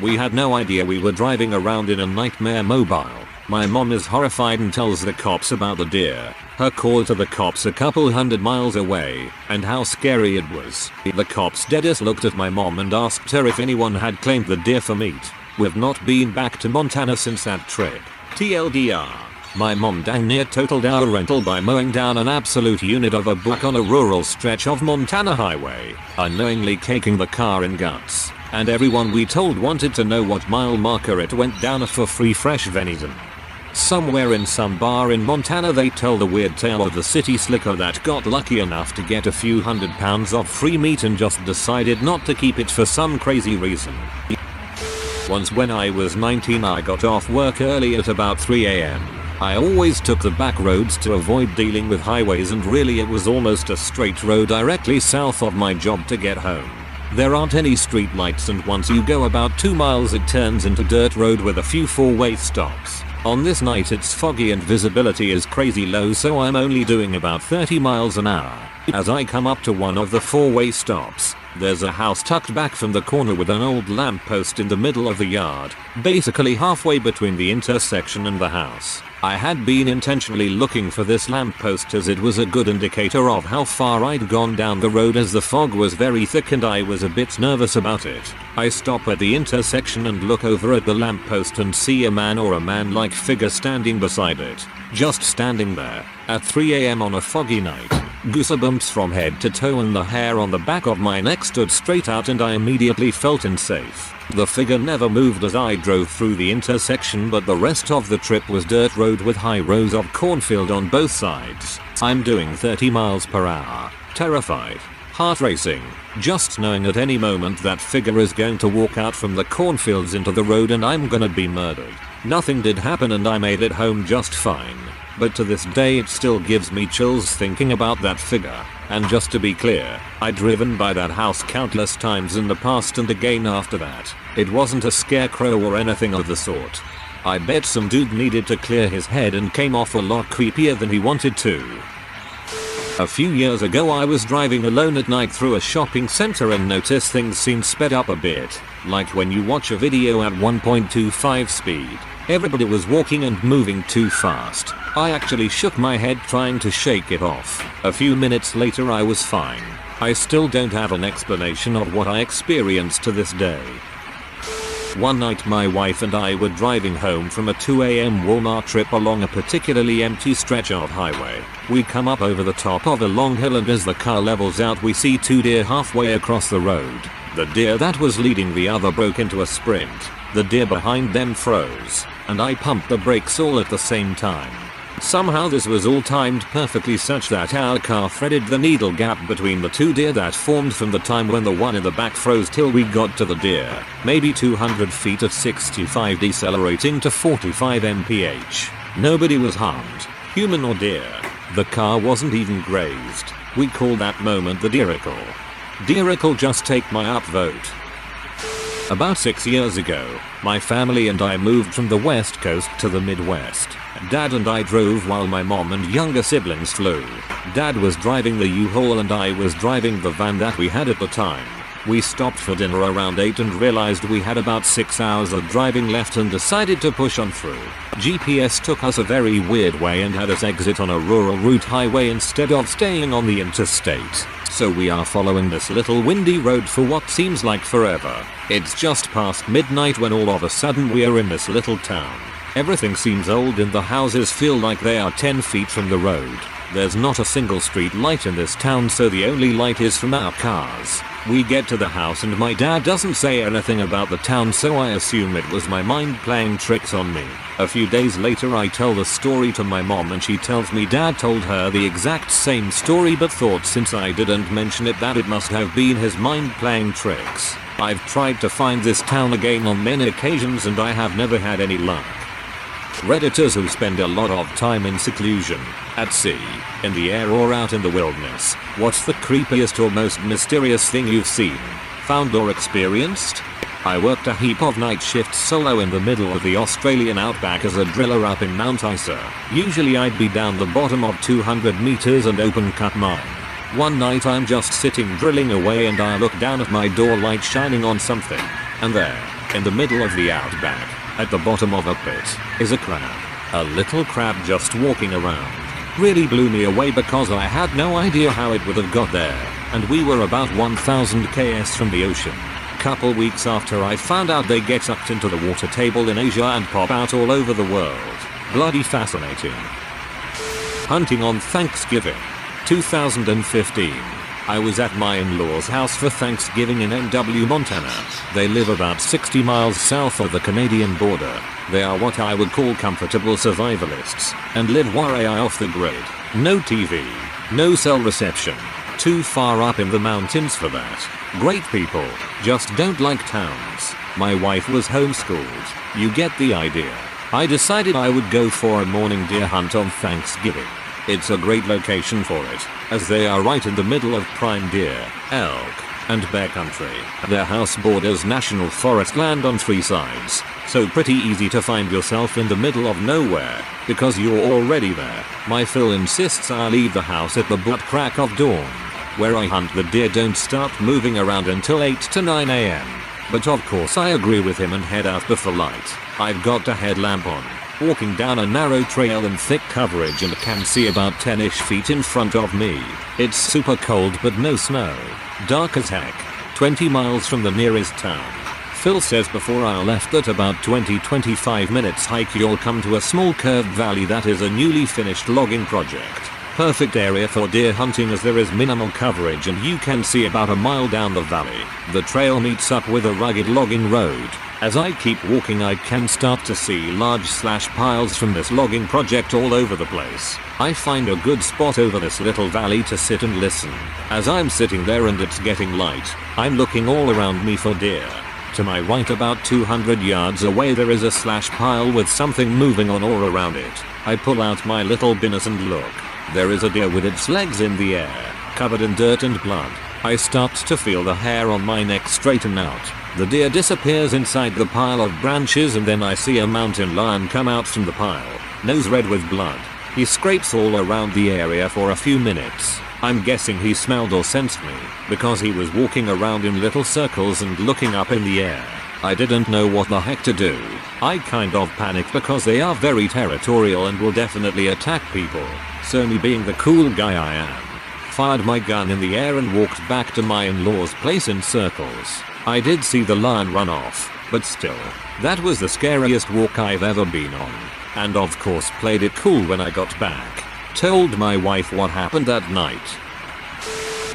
We had no idea we were driving around in a nightmare mobile. My mom is horrified and tells the cops about the deer, her call to the cops a couple hundred miles away, and how scary it was. The cops deadass looked at my mom and asked her if anyone had claimed the deer for meat. We've not been back to Montana since that trip. TLDR. My mom dang near totaled our rental by mowing down an absolute unit of a buck on a rural stretch of Montana highway, unknowingly caking the car in guts. And everyone we told wanted to know what mile marker it went down for free fresh venison. Somewhere in some bar in Montana they told a weird tale of the city slicker that got lucky enough to get a few £100 of free meat and just decided not to keep it for some crazy reason. Once when I was 19 I got off work early at about 3 AM. I always took the back roads to avoid dealing with highways and really it was almost a straight road directly south of my job to get home. There aren't any street lights and once you go about 2 miles it turns into dirt road with a few 4-way stops. On this night it's foggy and visibility is crazy low so I'm only doing about 30 miles an hour. As I come up to one of the 4-way stops, there's a house tucked back from the corner with an old lamppost in the middle of the yard, basically halfway between the intersection and the house. I had been intentionally looking for this lamppost as it was a good indicator of how far I'd gone down the road as the fog was very thick and I was a bit nervous about it. I stop at the intersection and look over at the lamppost and see a man or a man-like figure standing beside it. just standing there at 3 AM on a foggy night. Goosebumps from head to toe and the hair on the back of my neck stood straight out and I immediately felt unsafe. The figure never moved as I drove through the intersection, but the rest of the trip was dirt road with high rows of cornfield on both sides. I'm doing 30 miles per hour, terrified, heart racing, just knowing at any moment that figure is going to walk out from the cornfields into the road and I'm gonna be murdered. Nothing did happen and I made it home just fine. But to this day it still gives me chills thinking about that figure. And just to be clear, I'd driven by that house countless times in the past and again after that. It wasn't a scarecrow or anything of the sort. I bet some dude needed to clear his head and came off a lot creepier than he wanted to. A few years ago I was driving alone at night through a shopping center and noticed things seemed sped up a bit. Like when you watch a video at 1.25 speed. Everybody was walking and moving too fast. I actually shook my head trying to shake it off. A few minutes later I was fine. I still don't have an explanation of what I experienced to this day. One night my wife and I were driving home from a 2 AM Walmart trip along a particularly empty stretch of highway. We come up over the top of a long hill and as the car levels out we see two deer halfway across the road. The deer that was leading the other broke into a sprint. The deer behind them froze, and I pumped the brakes all at the same time. Somehow this was all timed perfectly such that our car threaded the needle gap between the two deer that formed from the time when the one in the back froze till we got to the deer. Maybe 200 feet at 65 decelerating to 45 mph. Nobody was harmed, human or deer. The car wasn't even grazed. We call that moment the deericle. Deericle, just take my upvote. About 6 years ago, my family and I moved from the west coast to the Midwest. Dad and I drove while my mom and younger siblings flew. Dad was driving the U-Haul and I was driving the van that we had at the time. We stopped for dinner around 8 and realized we had about 6 hours of driving left and decided to push on through. GPS took us a very weird way and had us exit on a rural route highway instead of staying on the interstate. So we are following this little windy road for what seems like forever. It's just past midnight when all of a sudden we are in this little town. Everything seems old and the houses feel like they are 10 feet from the road. There's not a single street light in this town, so the only light is from our cars. We get to the house and my dad doesn't say anything about the town, so I assume it was my mind playing tricks on me. A few days later I tell the story to my mom and she tells me dad told her the exact same story but thought since I didn't mention it that it must have been his mind playing tricks. I've tried to find this town again on many occasions and I have never had any luck. Redditors who spend a lot of time in seclusion, at sea, in the air or out in the wilderness. What's the creepiest or most mysterious thing you've seen, found or experienced? I worked a heap of night shifts solo in the middle of the Australian outback as a driller up in Mount Isa. Usually I'd be down the bottom of 200 meters and open cut mine. One night I'm just sitting drilling away and I look down at my door light shining on something. And there, in the middle of the outback, at the bottom of a pit, is a crab. A little crab just walking around. Really blew me away because I had no idea how it would have got there, and we were about 1000 km from the ocean. Couple weeks after I found out they get sucked into the water table in Asia and pop out all over the world. Bloody fascinating. Hunting on Thanksgiving, 2015. I was at my in-laws' house for Thanksgiving in NW, Montana. They live about 60 miles south of the Canadian border. They are what I would call comfortable survivalists, and live way off the grid. No TV, no cell reception. Too far up in the mountains for that. Great people, just don't like towns. My wife was homeschooled. You get the idea. I decided I would go for a morning deer hunt on Thanksgiving. It's a great location for it, as they are right in the middle of prime deer, elk, and bear country. Their house borders national forest land on 3 sides, so pretty easy to find yourself in the middle of nowhere, because you're already there. My Phil insists I leave the house at the butt crack of dawn. Where I hunt the deer don't start moving around until 8 to 9 AM. But of course I agree with him and head out before light. I've got a headlamp on, walking down a narrow trail in thick coverage and can see about 10-ish feet in front of me. It's super cold but no snow. Dark as heck. 20 miles from the nearest town. Phil says before I left that about 20-25 minutes hike you'll come to a small curved valley that is a newly finished logging project. Perfect area for deer hunting as there is minimal coverage and you can see about a mile down the valley. The trail meets up with a rugged logging road. As I keep walking I can start to see large slash piles from this logging project all over the place. I find a good spot over this little valley to sit and listen. As I'm sitting there and it's getting light, I'm looking all around me for deer. To my right about 200 yards away there is a slash pile with something moving on all around it. I pull out my little binus and look. There is a deer with its legs in the air, covered in dirt and blood. I start to feel the hair on my neck straighten out. The deer disappears inside the pile of branches and then I see a mountain lion come out from the pile, nose red with blood. He scrapes all around the area for a few minutes. I'm guessing he smelled or sensed me, because he was walking around in little circles and looking up in the air. I didn't know what the heck to do. I kind of panicked because they are very territorial and will definitely attack people. So me being the cool guy I am, fired my gun in the air and walked back to my in-laws' place in circles. I did see the lion run off, but still, that was the scariest walk I've ever been on. And of course played it cool when I got back. Told my wife what happened that night.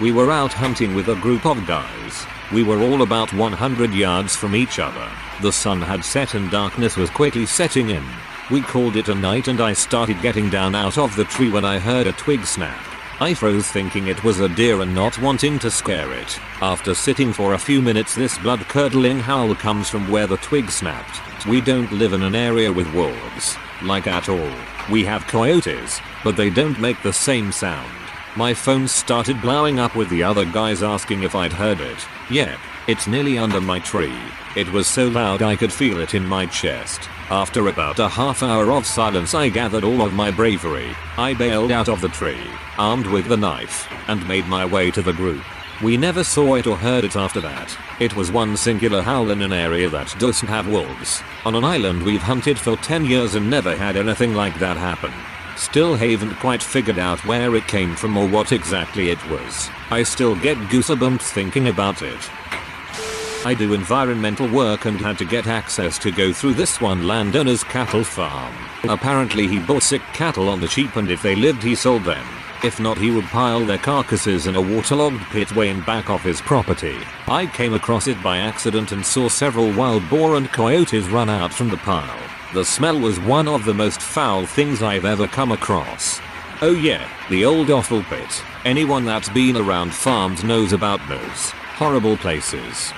We were out hunting with a group of guys. We were all about 100 yards from each other. The sun had set and darkness was quickly setting in. We called it a night and I started getting down out of the tree when I heard a twig snap. I froze thinking it was a deer and not wanting to scare it. After sitting for a few minutes this blood-curdling howl comes from where the twig snapped. We don't live in an area with wolves, like at all. We have coyotes, but they don't make the same sound. My phone started blowing up with the other guys asking if I'd heard it. Yep, it's nearly under my tree. It was so loud I could feel it in my chest. After about a half hour of silence I gathered all of my bravery. I bailed out of the tree, armed with the knife, and made my way to the group. We never saw it or heard it after that. It was one singular howl in an area that doesn't have wolves. On an island we've hunted for 10 years and never had anything like that happen. Still haven't quite figured out where it came from or what exactly it was. I still get goosebumps thinking about it. I do environmental work and had to get access to go through this one landowner's cattle farm. Apparently he bought sick cattle on the cheap and if they lived he sold them. If not he would pile their carcasses in a waterlogged pit way in back of his property. I came across it by accident and saw several wild boar and coyotes run out from the pile. The smell was one of the most foul things I've ever come across. Oh yeah, the old offal pit. Anyone that's been around farms knows about those horrible places.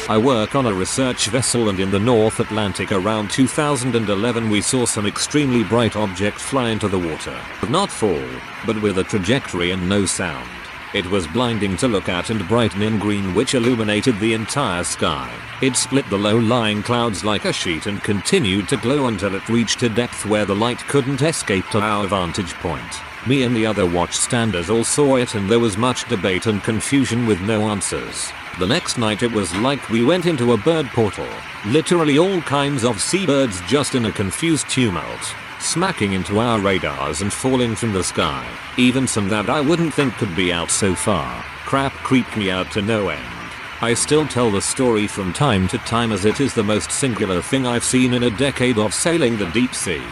I work on a research vessel and in the North Atlantic around 2011 we saw some extremely bright object fly into the water. Not fall, but with a trajectory and no sound. It was blinding to look at and bright neon green which illuminated the entire sky. It split the low-lying clouds like a sheet and continued to glow until it reached a depth where the light couldn't escape to our vantage point. Me and the other watchstanders all saw it and there was much debate and confusion with no answers. The next night it was like we went into a bird portal. Literally all kinds of seabirds just in a confused tumult, smacking into our radars and falling from the sky. Even some that I wouldn't think could be out so far. Crap creeped me out to no end. I still tell the story from time to time as it is the most singular thing I've seen in a decade of sailing the deep sea.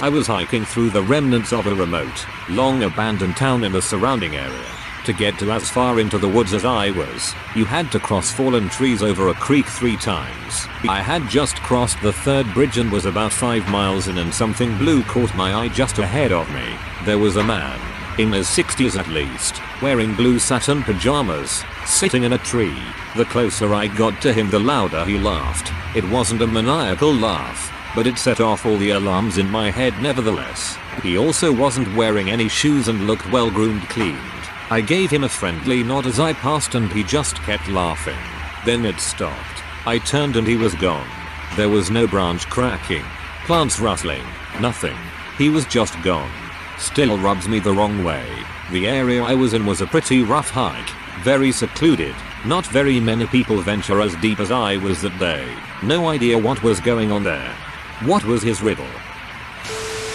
I was hiking through the remnants of a remote, long abandoned town in the surrounding area. To get to as far into the woods as I was, you had to cross fallen trees over a creek 3 times. I had just crossed the 3rd bridge and was about 5 miles in and something blue caught my eye just ahead of me. There was a man, in his 60s at least, wearing blue satin pajamas, sitting in a tree. The closer I got to him the louder he laughed. It wasn't a maniacal laugh, but it set off all the alarms in my head nevertheless. He also wasn't wearing any shoes and looked well groomed, cleaned. I gave him a friendly nod as I passed and he just kept laughing. Then it stopped. I turned and he was gone. There was no branch cracking, plants rustling, nothing. He was just gone. Still rubs me the wrong way. The area I was in was a pretty rough hike, very secluded. Not very many people venture as deep as I was that day. No idea what was going on there. What was his riddle?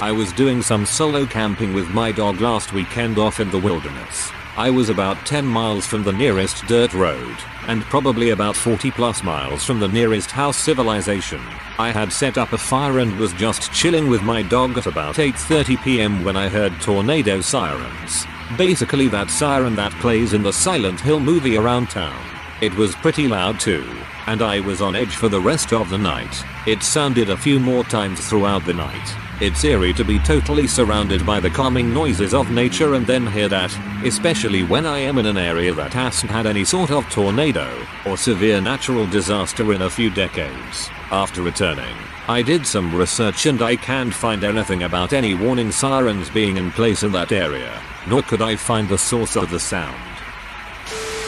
I was doing some solo camping with my dog last weekend off in the wilderness. I was about 10 miles from the nearest dirt road, and probably about 40 plus miles from the nearest house civilization. I had set up a fire and was just chilling with my dog at about 8:30 p.m. when I heard tornado sirens. Basically that siren that plays in the Silent Hill movie around town. It was pretty loud too, and I was on edge for the rest of the night. It sounded a few more times throughout the night. It's eerie to be totally surrounded by the calming noises of nature and then hear that, especially when I am in an area that hasn't had any sort of tornado or severe natural disaster in a few decades. After returning, I did some research and I can't find anything about any warning sirens being in place in that area, nor could I find the source of the sound.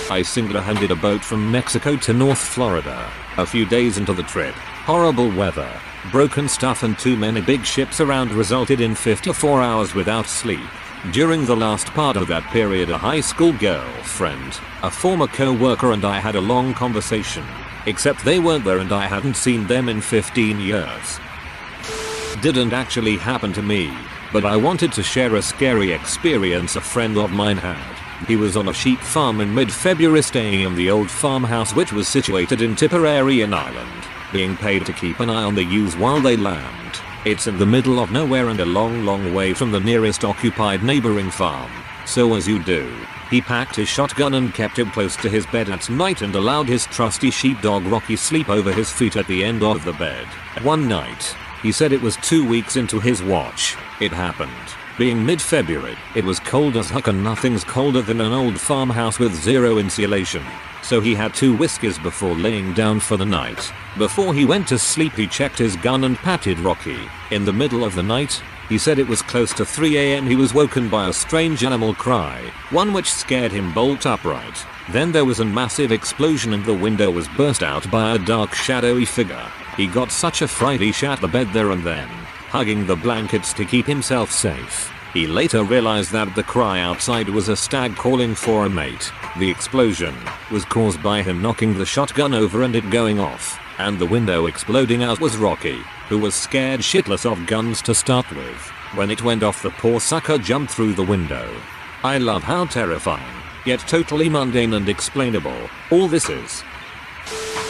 I single-handed a boat from Mexico to North Florida. A few days into the trip, horrible weather, broken stuff and too many big ships around resulted in 54 hours without sleep. During the last part of that period, a high school girlfriend, a former co-worker and I had a long conversation. Except they weren't there and I hadn't seen them in 15 years. Didn't actually happen to me, but I wanted to share a scary experience a friend of mine had. He was on a sheep farm in mid-February staying in the old farmhouse which was situated in Tipperary in Ireland, being paid to keep an eye on the ewes while they lambed. It's in the middle of nowhere and a long way from the nearest occupied neighboring farm. So as you do, he packed his shotgun and kept him close to his bed at night and allowed his trusty sheepdog Rocky sleep over his feet at the end of the bed. One night, he said it was 2 weeks into his watch, it happened. Being mid-February, it was cold as heck and nothing's colder than an old farmhouse with zero insulation. So he had 2 whiskeys before laying down for the night. Before he went to sleep he checked his gun and patted Rocky. In the middle of the night, he said it was close to 3 a.m. he was woken by a strange animal cry, one which scared him bolt upright. Then there was a massive explosion and the window was burst out by a dark shadowy figure. He got such a fright he shat the bed there and then, hugging the blankets to keep himself safe. He later realized that the cry outside was a stag calling for a mate. The explosion was caused by him knocking the shotgun over and it going off, and the window exploding out was Rocky, who was scared shitless of guns to start with. When it went off the poor sucker jumped through the window. I love how terrifying, yet totally mundane and explainable, all this is.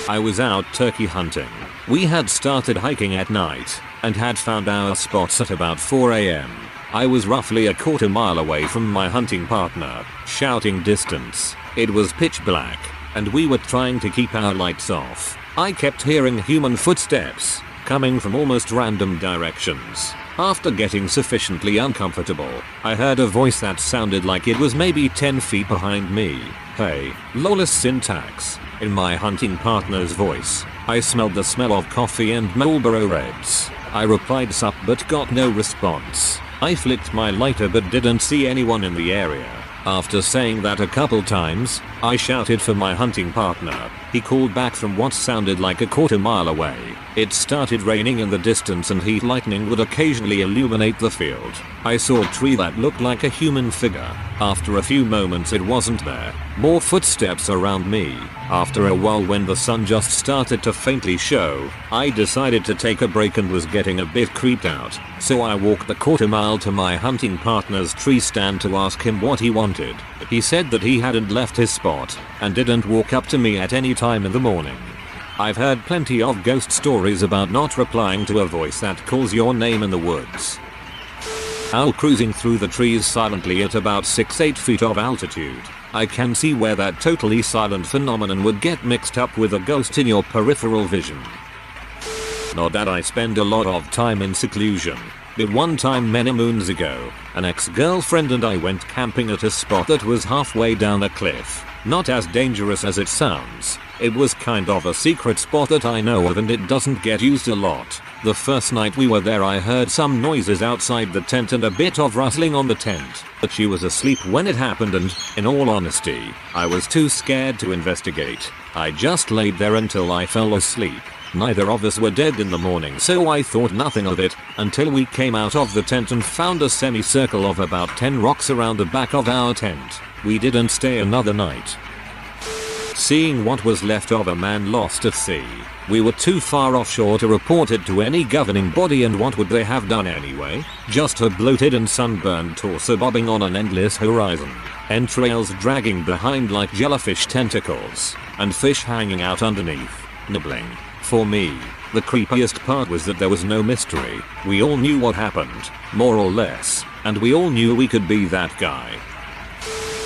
I was out turkey hunting. We had started hiking at night, and had found our spots at about 4 a.m. I was roughly a quarter mile away from my hunting partner, shouting distance. It was pitch black, and we were trying to keep our lights off. I kept hearing human footsteps, coming from almost random directions. After getting sufficiently uncomfortable, I heard a voice that sounded like it was maybe 10 feet behind me. Hey, lawless syntax. In my hunting partner's voice, I smelled the smell of coffee and Marlboro Reds. I replied sup but got no response. I flicked my lighter but didn't see anyone in the area. After saying that a couple times, I shouted for my hunting partner. He called back from what sounded like a quarter mile away. It started raining in the distance and heat lightning would occasionally illuminate the field. I saw a tree that looked like a human figure. After a few moments it wasn't there. More footsteps around me. After a while when the sun just started to faintly show, I decided to take a break and was getting a bit creeped out. So I walked the quarter mile to my hunting partner's tree stand to ask him what he wanted. He said that he hadn't left his spot and didn't walk up to me at any time in the morning. I've heard plenty of ghost stories about not replying to a voice that calls your name in the woods. Owl cruising through the trees silently at about 6-8 feet of altitude. I can see where that totally silent phenomenon would get mixed up with a ghost in your peripheral vision. Not that I spend a lot of time in seclusion, but one time many moons ago, an ex-girlfriend and I went camping at a spot that was halfway down a cliff. Not as dangerous as it sounds. It was kind of a secret spot that I know of and it doesn't get used a lot. The first night we were there I heard some noises outside the tent and a bit of rustling on the tent, but she was asleep when it happened and, in all honesty, I was too scared to investigate. I just laid there until I fell asleep. Neither of us were dead in the morning so I thought nothing of it, until we came out of the tent and found a semicircle of about 10 rocks around the back of our tent. We didn't stay another night. seeing what was left of a man lost at sea. We were too far offshore to report it to any governing body, and what would they have done anyway? Just a bloated and sunburned torso bobbing on an endless horizon, entrails dragging behind like jellyfish tentacles, and fish hanging out underneath, nibbling. For me, the creepiest part was that there was no mystery. We all knew what happened, more or less, and we all knew we could be that guy.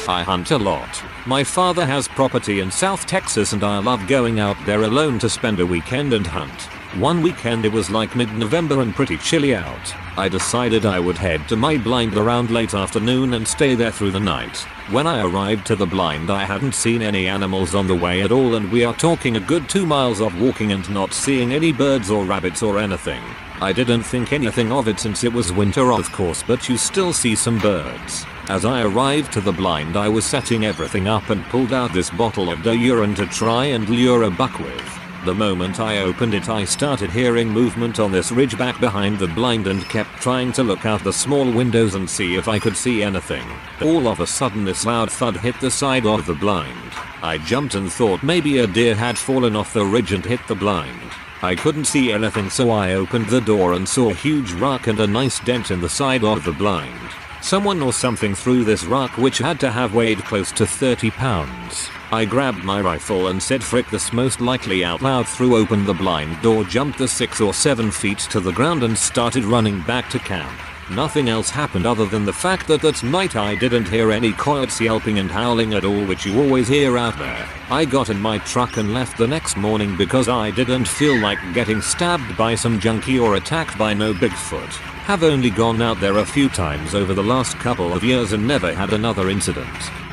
I hunt a lot. My father has property in South Texas and I love going out there alone to spend a weekend and hunt. One weekend it was like mid-November and pretty chilly out. I decided I would head to my blind around late afternoon and stay there through the night. When I arrived to the blind I hadn't seen any animals on the way at all, and we are talking a good 2 miles of walking and not seeing any birds or rabbits or anything. I didn't think anything of it since it was winter of course, but you still see some birds. As I arrived to the blind I was setting everything up and pulled out this bottle of urine to try and lure a buck with. The moment I opened it I started hearing movement on this ridge back behind the blind and kept trying to look out the small windows and see if I could see anything. All of a sudden this loud thud hit the side of the blind. I jumped and thought maybe a deer had fallen off the ridge and hit the blind. I couldn't see anything, so I opened the door and saw a huge rock and a nice dent in the side of the blind. Someone or something threw this rock, which had to have weighed close to 30 pounds. I grabbed my rifle and said frick this most likely out loud, threw open the blind door, jumped the 6 or 7 feet to the ground and started running back to camp. Nothing else happened other than the fact that that night I didn't hear any coyotes yelping and howling at all, which you always hear out there. I got in my truck and left the next morning because I didn't feel like getting stabbed by some junkie or attacked by no Bigfoot. Have only gone out there a few times over the last couple of years and never had another incident.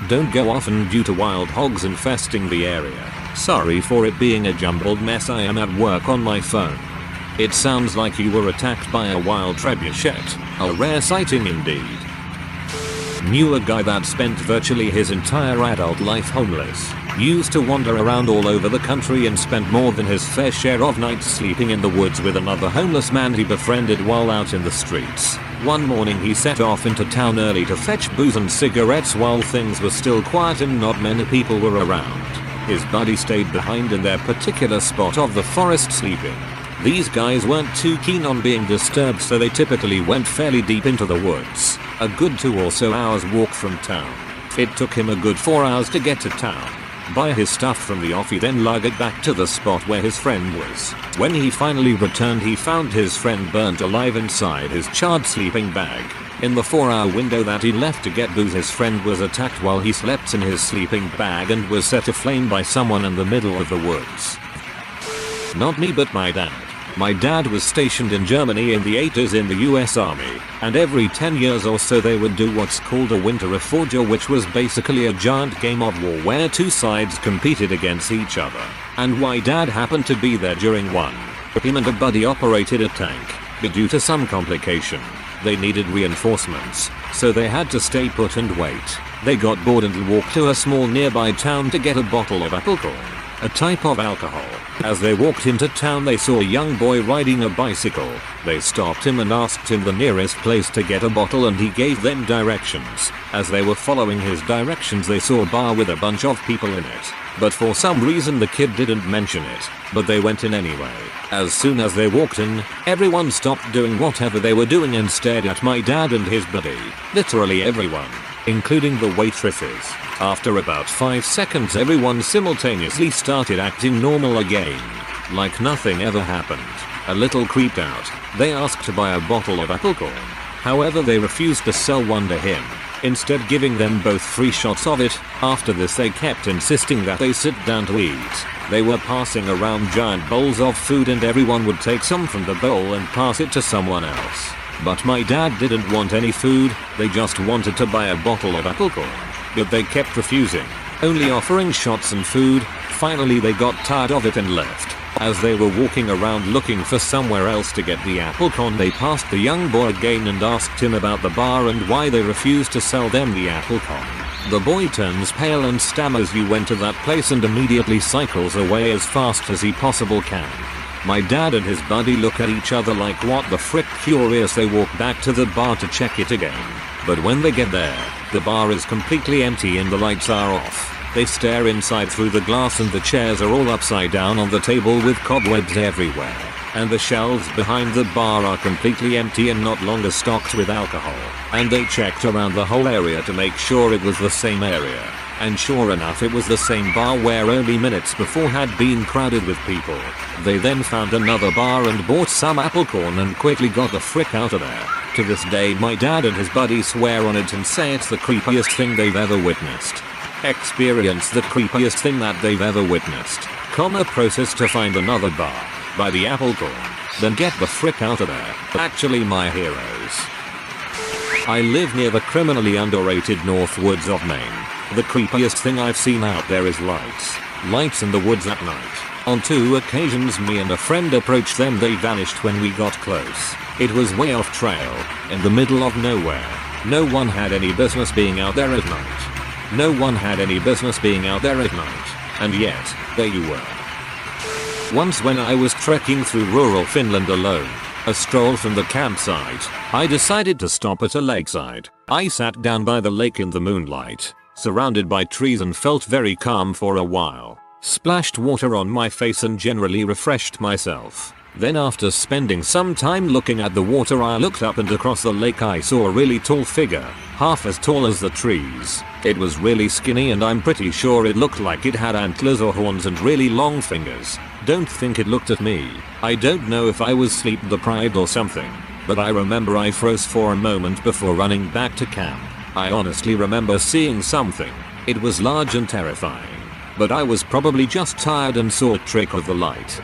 Don't go often due to wild hogs infesting the area. Sorry for it being a jumbled mess, I am at work on my phone. It sounds like you were attacked by a wild trebuchet. A rare sighting indeed. Knew a guy that spent virtually his entire adult life homeless. Used to wander around all over the country and spent more than his fair share of nights sleeping in the woods with another homeless man he befriended while out in the streets. One morning he set off into town early to fetch booze and cigarettes while things were still quiet and not many people were around. His buddy stayed behind in their particular spot of the forest sleeping. These guys weren't too keen on being disturbed, so they typically went fairly deep into the woods. A good 2 or so hours walk from town. It took him a good 4 hours to get to town. Buy his stuff from the offie, then lug it back to the spot where his friend was. When he finally returned he found his friend burnt alive inside his charred sleeping bag. In the 4-hour window that he left to get booze, his friend was attacked while he slept in his sleeping bag and was set aflame by someone in the middle of the woods. Not me, but my dad. My dad was stationed in Germany in the 80s in the US Army, and every 10 years or so they would do what's called a winter reforger, which was basically a giant game of war where 2 sides competed against each other. And my dad happened to be there during one. Him and a buddy operated a tank, but due to some complication, they needed reinforcements, so they had to stay put and wait. They got bored and walked to a small nearby town to get a bottle of applecorn, a type of alcohol. As they walked into town they saw a young boy riding a bicycle. They stopped him and asked him the nearest place to get a bottle, and he gave them directions. As they were following his directions they saw a bar with a bunch of people in it. But for some reason the kid didn't mention it, but they went in anyway. As soon as they walked in, everyone stopped doing whatever they were doing and stared at my dad and his buddy. Literally everyone, including the waitresses. After about 5 seconds everyone simultaneously started acting normal again, like nothing ever happened. A little creeped out, they asked to buy a bottle of applecorn. However, they refused to sell one to him, instead giving them both free shots of it. After this they kept insisting that they sit down to eat. They were passing around giant bowls of food and everyone would take some from the bowl and pass it to someone else. But my dad didn't want any food, they just wanted to buy a bottle of applecorn. But they kept refusing, only offering shots and food. Finally they got tired of it and left. As they were walking around looking for somewhere else to get the applecorn, they passed the young boy again and asked him about the bar and why they refused to sell them the applecorn. The boy turns pale and stammers, "You went to that place," and immediately cycles away as fast as he possibly can. My dad and his buddy look at each other like what the frick. Curious, they walk back to the bar to check it again. But when they get there, the bar is completely empty and the lights are off. They stare inside through the glass and the chairs are all upside down on the table with cobwebs everywhere. And the shelves behind the bar are completely empty and not longer stocked with alcohol. And they checked around the whole area to make sure it was the same area. And sure enough, it was the same bar where only minutes before had been crowded with people. They then found another bar and bought some apple corn and quickly got the frick out of there. To this day my dad and his buddy swear on it and say it's the creepiest thing they've ever witnessed. Experience the creepiest thing that they've ever witnessed. Process to find another bar. Buy the apple corn. Then get the frick out of there. Actually my heroes. I live near the criminally underrated North Woods of Maine. The creepiest thing I've seen out there is lights. Lights in the woods at night. On 2 occasions me and a friend approached them. They vanished when we got close. It was way off trail, in the middle of nowhere. No one had any business being out there at night. No one had any business being out there at night. And yet, there you were. Once when I was trekking through rural Finland alone, a stroll from the campsite, I decided to stop at a lakeside. I sat down by the lake in the moonlight, surrounded by trees, and felt very calm for a while. Splashed water on my face and generally refreshed myself. Then after spending some time looking at the water, I looked up and across the lake I saw a really tall figure, half as tall as the trees. It was really skinny and I'm pretty sure it looked like it had antlers or horns and really long fingers. Don't think it looked at me. I don't know if I was sleep deprived or something, but I remember I froze for a moment before running back to camp. I honestly remember seeing something. It was large and terrifying, but I was probably just tired and saw a trick of the light.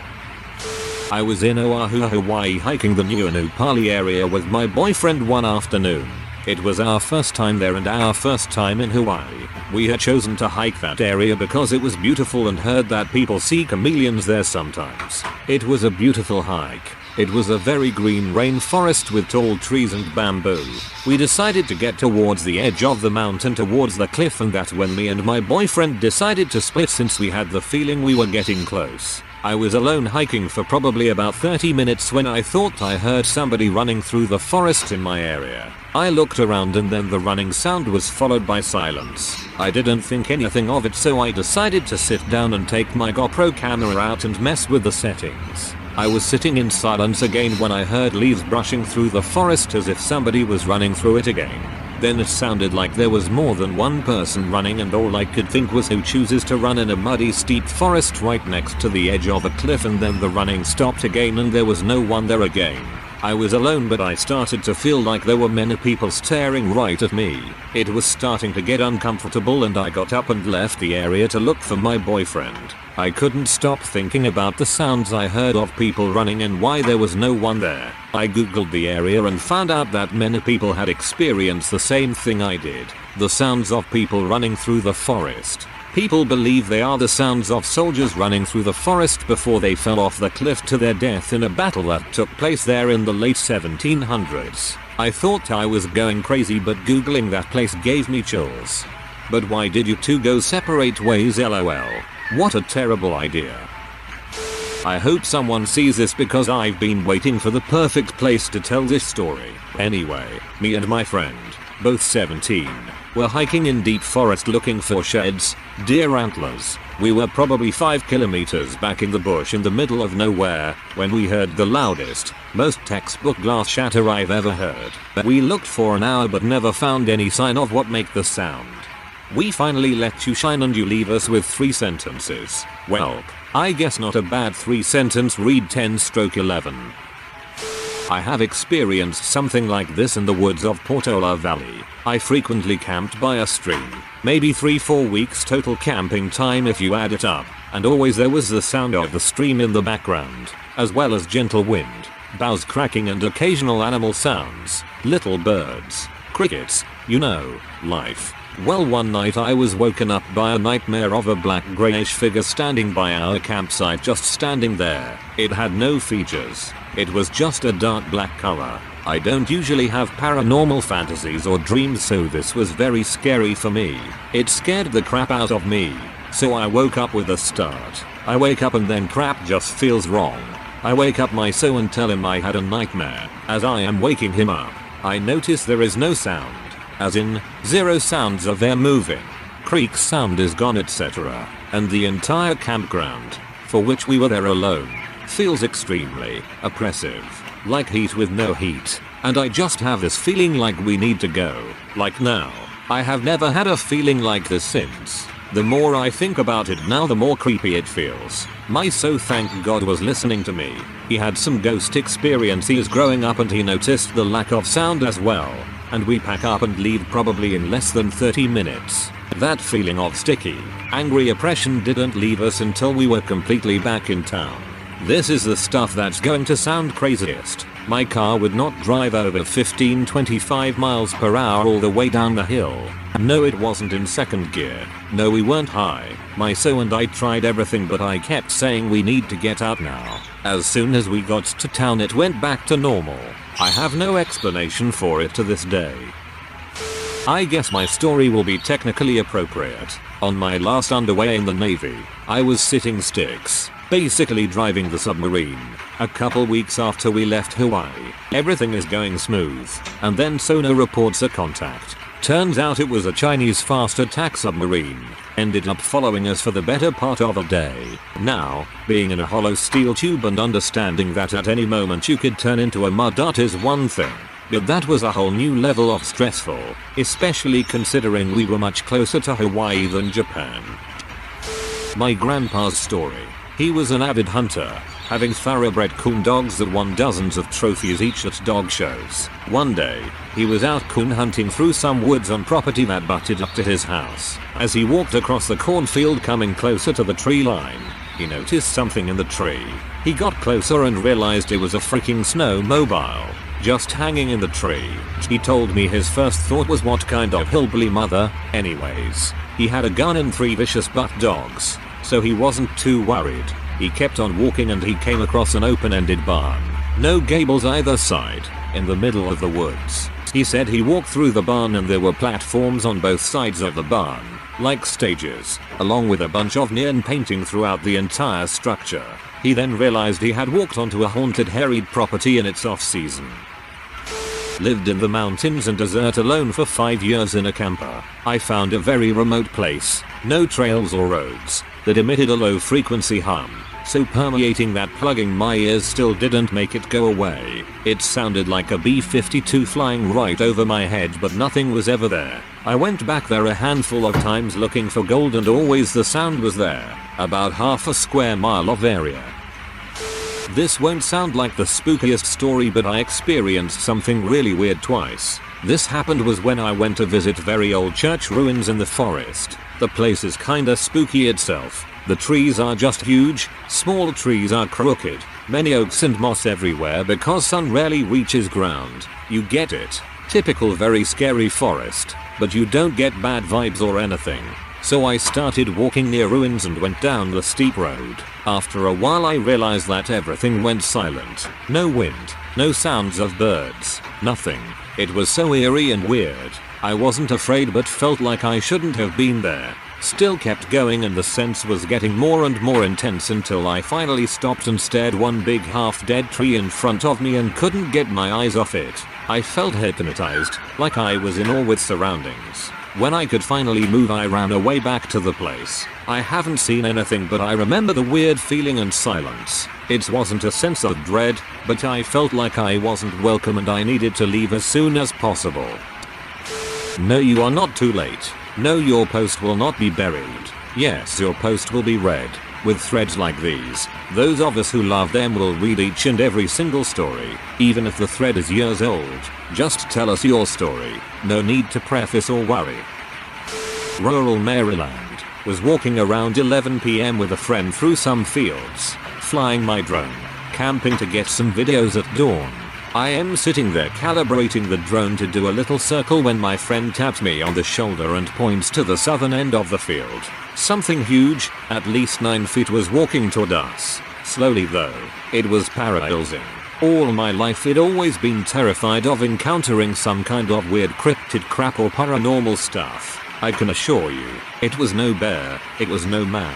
I was in Oahu, Hawaii hiking the Nuuanu area with my boyfriend one afternoon. It was our first time there and our first time in Hawaii. We had chosen to hike that area because it was beautiful and heard that people see chameleons there sometimes. It was a beautiful hike. It was a very green rainforest with tall trees and bamboo. We decided to get towards the edge of the mountain towards the cliff, and that's when me and my boyfriend decided to split since we had the feeling we were getting close. I was alone hiking for probably about 30 minutes when I thought I heard somebody running through the forest in my area. I looked around and then the running sound was followed by silence. I didn't think anything of it, so I decided to sit down and take my GoPro camera out and mess with the settings. I was sitting in silence again when I heard leaves brushing through the forest as if somebody was running through it again. Then it sounded like there was more than one person running, and all I could think was who chooses to run in a muddy steep forest right next to the edge of a cliff. And then the running stopped again and there was no one there again. I was alone, but I started to feel like there were many people staring right at me. It was starting to get uncomfortable and I got up and left the area to look for my boyfriend. I couldn't stop thinking about the sounds I heard of people running and why there was no one there. I googled the area and found out that many people had experienced the same thing I did. The sounds of people running through the forest. People believe they are the sounds of soldiers running through the forest before they fell off the cliff to their death in a battle that took place there in the late 1700s. I thought I was going crazy, but googling that place gave me chills. But why did you two go separate ways, lol? What a terrible idea. I hope someone sees this because I've been waiting for the perfect place to tell this story. Anyway, me and my friend, both 17, were hiking in deep forest looking for sheds, deer antlers. We were probably 5 kilometers back in the bush in the middle of nowhere when we heard the loudest, most textbook glass shatter I've ever heard. We looked for an hour but never found any sign of what make the sound. We finally let you shine and you leave us with 3 sentences. Well, I guess not a bad 3-sentence read 10/11. I have experienced something like this in the woods of Portola Valley. I frequently camped by a stream, maybe 3-4 weeks total camping time if you add it up, and always there was the sound of the stream in the background, as well as gentle wind, boughs cracking and occasional animal sounds, little birds, crickets, you know, life. Well, one night I was woken up by a nightmare of a black greyish figure standing by our campsite, just standing there. It had no features. It was just a dark black color. I don't usually have paranormal fantasies or dreams, so this was very scary for me. It scared the crap out of me. So I woke up with a start. I wake up and then crap just feels wrong. I wake up my so and tell him I had a nightmare. As I am waking him up, I notice there is no sound. As in, 0 sounds of air moving. creak sound is gone, etc. And the entire campground, for which we were there alone, feels extremely oppressive, like heat with no heat. And I just have this feeling like we need to go, like now. I have never had a feeling like this since. The more I think about it now, the more creepy it feels. My so thank God was listening to me. He had some ghost experiences growing up and he noticed the lack of sound as well. And we pack up and leave probably in less than 30 minutes. That feeling of sticky, angry oppression didn't leave us until we were completely back in town. This is the stuff that's going to sound craziest. My car would not drive over 15-25 miles per hour all the way down the hill. No, it wasn't in second gear. No, we weren't high. My so and I tried everything, but I kept saying we need to get out now. As soon as we got to town, it went back to normal. I have no explanation for it to this day. I guess my story will be technically appropriate. On my last underway in the Navy, I was sitting sticks, basically driving the submarine. A couple weeks after we left Hawaii, everything is going smooth, and then sonar reports a contact. Turns out it was a Chinese fast attack submarine. Ended up following us for the better part of a day. Now, being in a hollow steel tube and understanding that at any moment you could turn into a mud dot is one thing. But that was a whole new level of stressful, especially considering we were much closer to Hawaii than Japan. My grandpa's story. He was an avid hunter, having thoroughbred coon dogs that won dozens of trophies each at dog shows. One day, he was out coon hunting through some woods on property that butted up to his house. As he walked across the cornfield coming closer to the tree line, he noticed something in the tree. He got closer and realized it was a freaking snowmobile, just hanging in the tree. He told me his first thought was, what kind of hillbilly mother? Anyways, he had a gun and 3 vicious butt dogs, so he wasn't too worried. He kept on walking and he came across an open-ended barn. No gables either side, in the middle of the woods. He said he walked through the barn and there were platforms on both sides of the barn, like stages, along with a bunch of neon painting throughout the entire structure. He then realized he had walked onto a haunted harried property in its off-season. Lived in the mountains and desert alone for 5 years in a camper. I found a very remote place, no trails or roads, that emitted a low frequency hum, so permeating that plugging my ears still didn't make it go away. It sounded like a B-52 flying right over my head, but nothing was ever there. I went back there a handful of times looking for gold and always the sound was there, about half a square mile of area. This won't sound like the spookiest story, but I experienced something really weird twice. This happened was when I went to visit very old church ruins in the forest. The place is kinda spooky itself. The trees are just huge, small trees are crooked, many oaks and moss everywhere because sun rarely reaches ground. You get it. Typical very scary forest, but you don't get bad vibes or anything. So I started walking near ruins and went down the steep road. After a while I realized that everything went silent. No wind, no sounds of birds, nothing. It was so eerie and weird. I wasn't afraid but felt like I shouldn't have been there. Still kept going and the sense was getting more and more intense until I finally stopped and stared one big half-dead tree in front of me and couldn't get my eyes off it. I felt hypnotized, like I was in awe with surroundings. When I could finally move I ran away back to the place. I haven't seen anything but I remember the weird feeling and silence. It wasn't a sense of dread, but I felt like I wasn't welcome and I needed to leave as soon as possible. No, you are not too late. No, your post will not be buried. Yes, your post will be read. With threads like these, those of us who love them will read each and every single story, even if the thread is years old. Just tell us your story. No need to preface or worry. Rural Maryland. Was walking around 11 p.m. with a friend through some fields, flying my drone, camping to get some videos at dawn. I am sitting there calibrating the drone to do a little circle when my friend taps me on the shoulder and points to the southern end of the field. Something huge, at least 9 feet, was walking toward us. Slowly though, it was parallelizing. All my life I'd always been terrified of encountering some kind of weird cryptid crap or paranormal stuff. I can assure you, it was no bear, it was no man.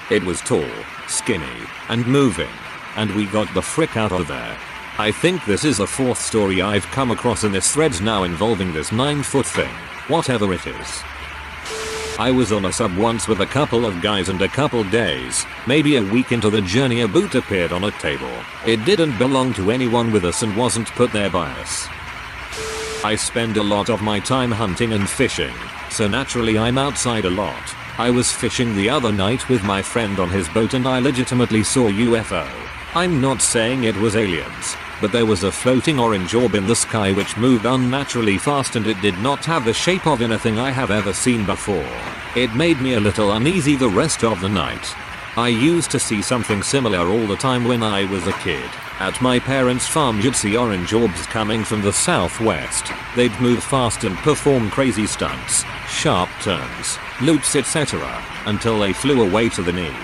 It was tall, skinny, and moving. And we got the frick out of there. I think this is the 4th story I've come across in this thread now involving this 9-foot thing, whatever it is. I was on a sub once with a couple of guys, and a couple days, maybe a week into the journey, a boot appeared on a table. It didn't belong to anyone with us and wasn't put there by us. I spend a lot of my time hunting and fishing, so naturally I'm outside a lot. I was fishing the other night with my friend on his boat and I legitimately saw UFO. I'm not saying it was aliens, but there was a floating orange orb in the sky which moved unnaturally fast, and it did not have the shape of anything I have ever seen before. It made me a little uneasy the rest of the night. I used to see something similar all the time when I was a kid. At my parents' farm you'd see orange orbs coming from the southwest. They'd move fast and perform crazy stunts, sharp turns, loops etc. until they flew away to the knee.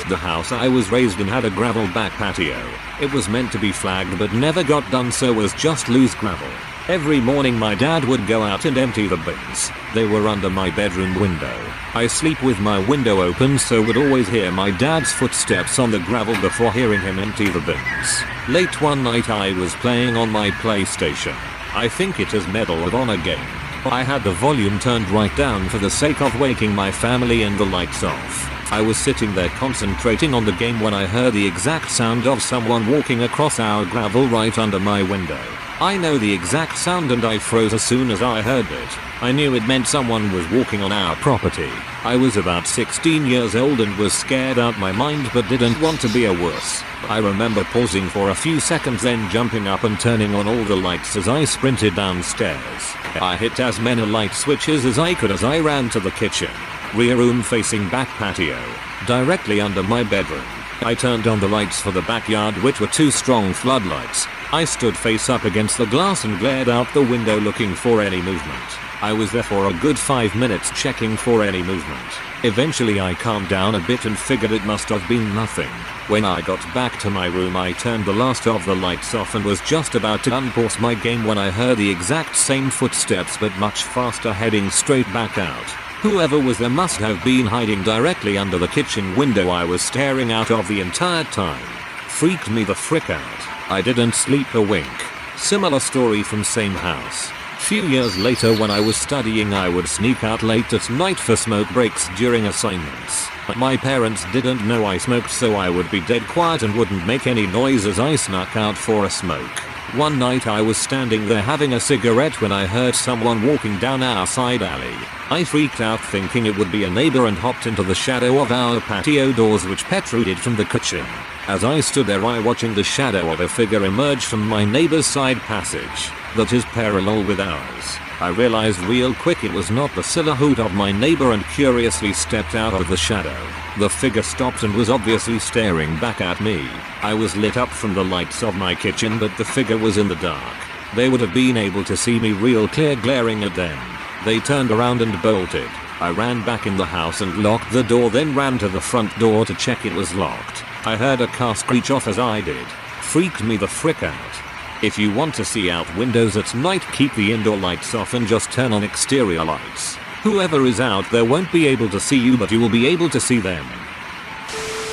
The house I was raised in had a gravel back patio. It was meant to be flagged but never got done, so was just loose gravel. Every morning my dad would go out and empty the bins. They were under my bedroom window. I sleep with my window open, so would always hear my dad's footsteps on the gravel before hearing him empty the bins. Late one night I was playing on my PlayStation. I think it is Medal of Honor game. I had the volume turned right down for the sake of waking my family and the lights off. I was sitting there concentrating on the game when I heard the exact sound of someone walking across our gravel right under my window. I know the exact sound and I froze as soon as I heard it. I knew it meant someone was walking on our property. I was about 16 years old and was scared out my mind but didn't want to be a wuss. I remember pausing for a few seconds, then jumping up and turning on all the lights as I sprinted downstairs. I hit as many light switches as I could as I ran to the kitchen. Rear room facing back patio, directly under my bedroom. I turned on the lights for the backyard, which were 2 strong floodlights. I stood face up against the glass and glared out the window looking for any movement. I was there for a good 5 minutes checking for any movement. Eventually I calmed down a bit and figured it must have been nothing. When I got back to my room I turned the last of the lights off and was just about to unpause my game when I heard the exact same footsteps but much faster heading straight back out. Whoever was there must have been hiding directly under the kitchen window I was staring out of the entire time. Freaked me the frick out. I didn't sleep a wink. Similar story from same house. Few years later when I was studying I would sneak out late at night for smoke breaks during assignments. My parents didn't know I smoked, so I would be dead quiet and wouldn't make any noise as I snuck out for a smoke. One night I was standing there having a cigarette when I heard someone walking down our side alley. I freaked out thinking it would be a neighbor and hopped into the shadow of our patio doors which protruded from the kitchen. As I stood there I watching the shadow of a figure emerge from my neighbor's side passage that is parallel with ours. I realized real quick it was not the silhouette of my neighbor and curiously stepped out of the shadow. The figure stopped and was obviously staring back at me. I was lit up from the lights of my kitchen but the figure was in the dark. They would have been able to see me real clear glaring at them. They turned around and bolted. I ran back in the house and locked the door, then ran to the front door to check it was locked. I heard a car screech off as I did. Freaked me the frick out. If you want to see out windows at night, keep the indoor lights off and just turn on exterior lights. Whoever is out there won't be able to see you, but you will be able to see them.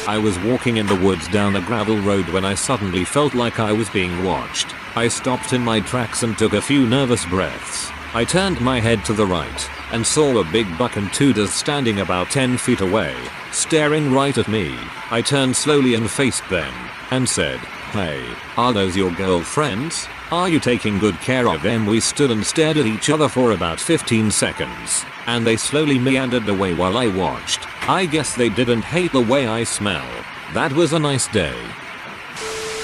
I was walking in the woods down a gravel road when I suddenly felt like I was being watched. I stopped in my tracks and took a few nervous breaths. I turned my head to the right and saw a big buck and 2 deers standing about 10 feet away, staring right at me. I turned slowly and faced them and said, "Hey, are those your girlfriends? Are you taking good care of them?" We stood and stared at each other for about 15 seconds, and they slowly meandered away while I watched. I guess they didn't hate the way I smell. That was a nice day.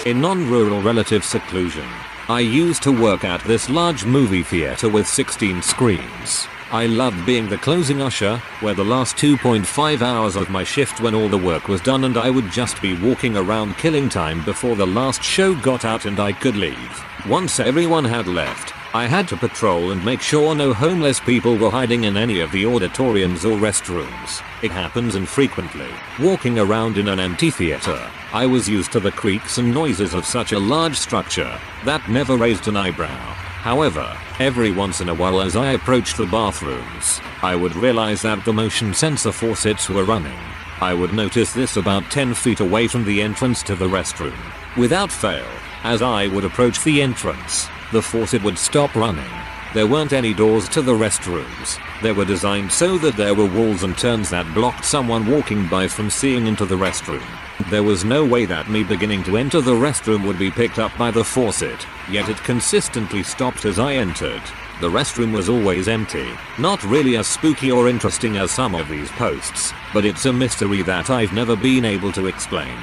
In non-rural relative seclusion, I used to work at this large movie theater with 16 screens. I loved being the closing usher, where the last 2.5 hours of my shift when all the work was done and I would just be walking around killing time before the last show got out and I could leave. Once everyone had left, I had to patrol and make sure no homeless people were hiding in any of the auditoriums or restrooms. It happens infrequently. Walking around in an empty theater, I was used to the creaks and noises of such a large structure that never raised an eyebrow. However, every once in a while as I approached the bathrooms, I would realize that the motion sensor faucets were running. I would notice this about 10 feet away from the entrance to the restroom. Without fail, as I would approach the entrance, the faucet would stop running. There weren't any doors to the restrooms. They were designed so that there were walls and turns that blocked someone walking by from seeing into the restroom. There was no way that me beginning to enter the restroom would be picked up by the faucet, yet it consistently stopped as I entered. The restroom was always empty. Not really as spooky or interesting as some of these posts, but it's a mystery that I've never been able to explain.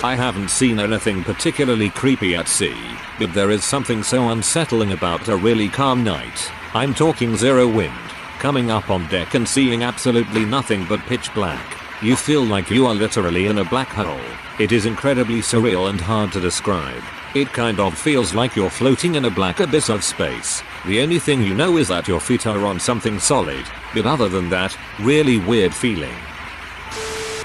I haven't seen anything particularly creepy at sea, but there is something so unsettling about a really calm night. I'm talking zero wind, coming up on deck and seeing absolutely nothing but pitch black. You feel like you are literally in a black hole. It is incredibly surreal and hard to describe. It kind of feels like you're floating in a black abyss of space. The only thing you know is that your feet are on something solid, but other than that, really weird feeling.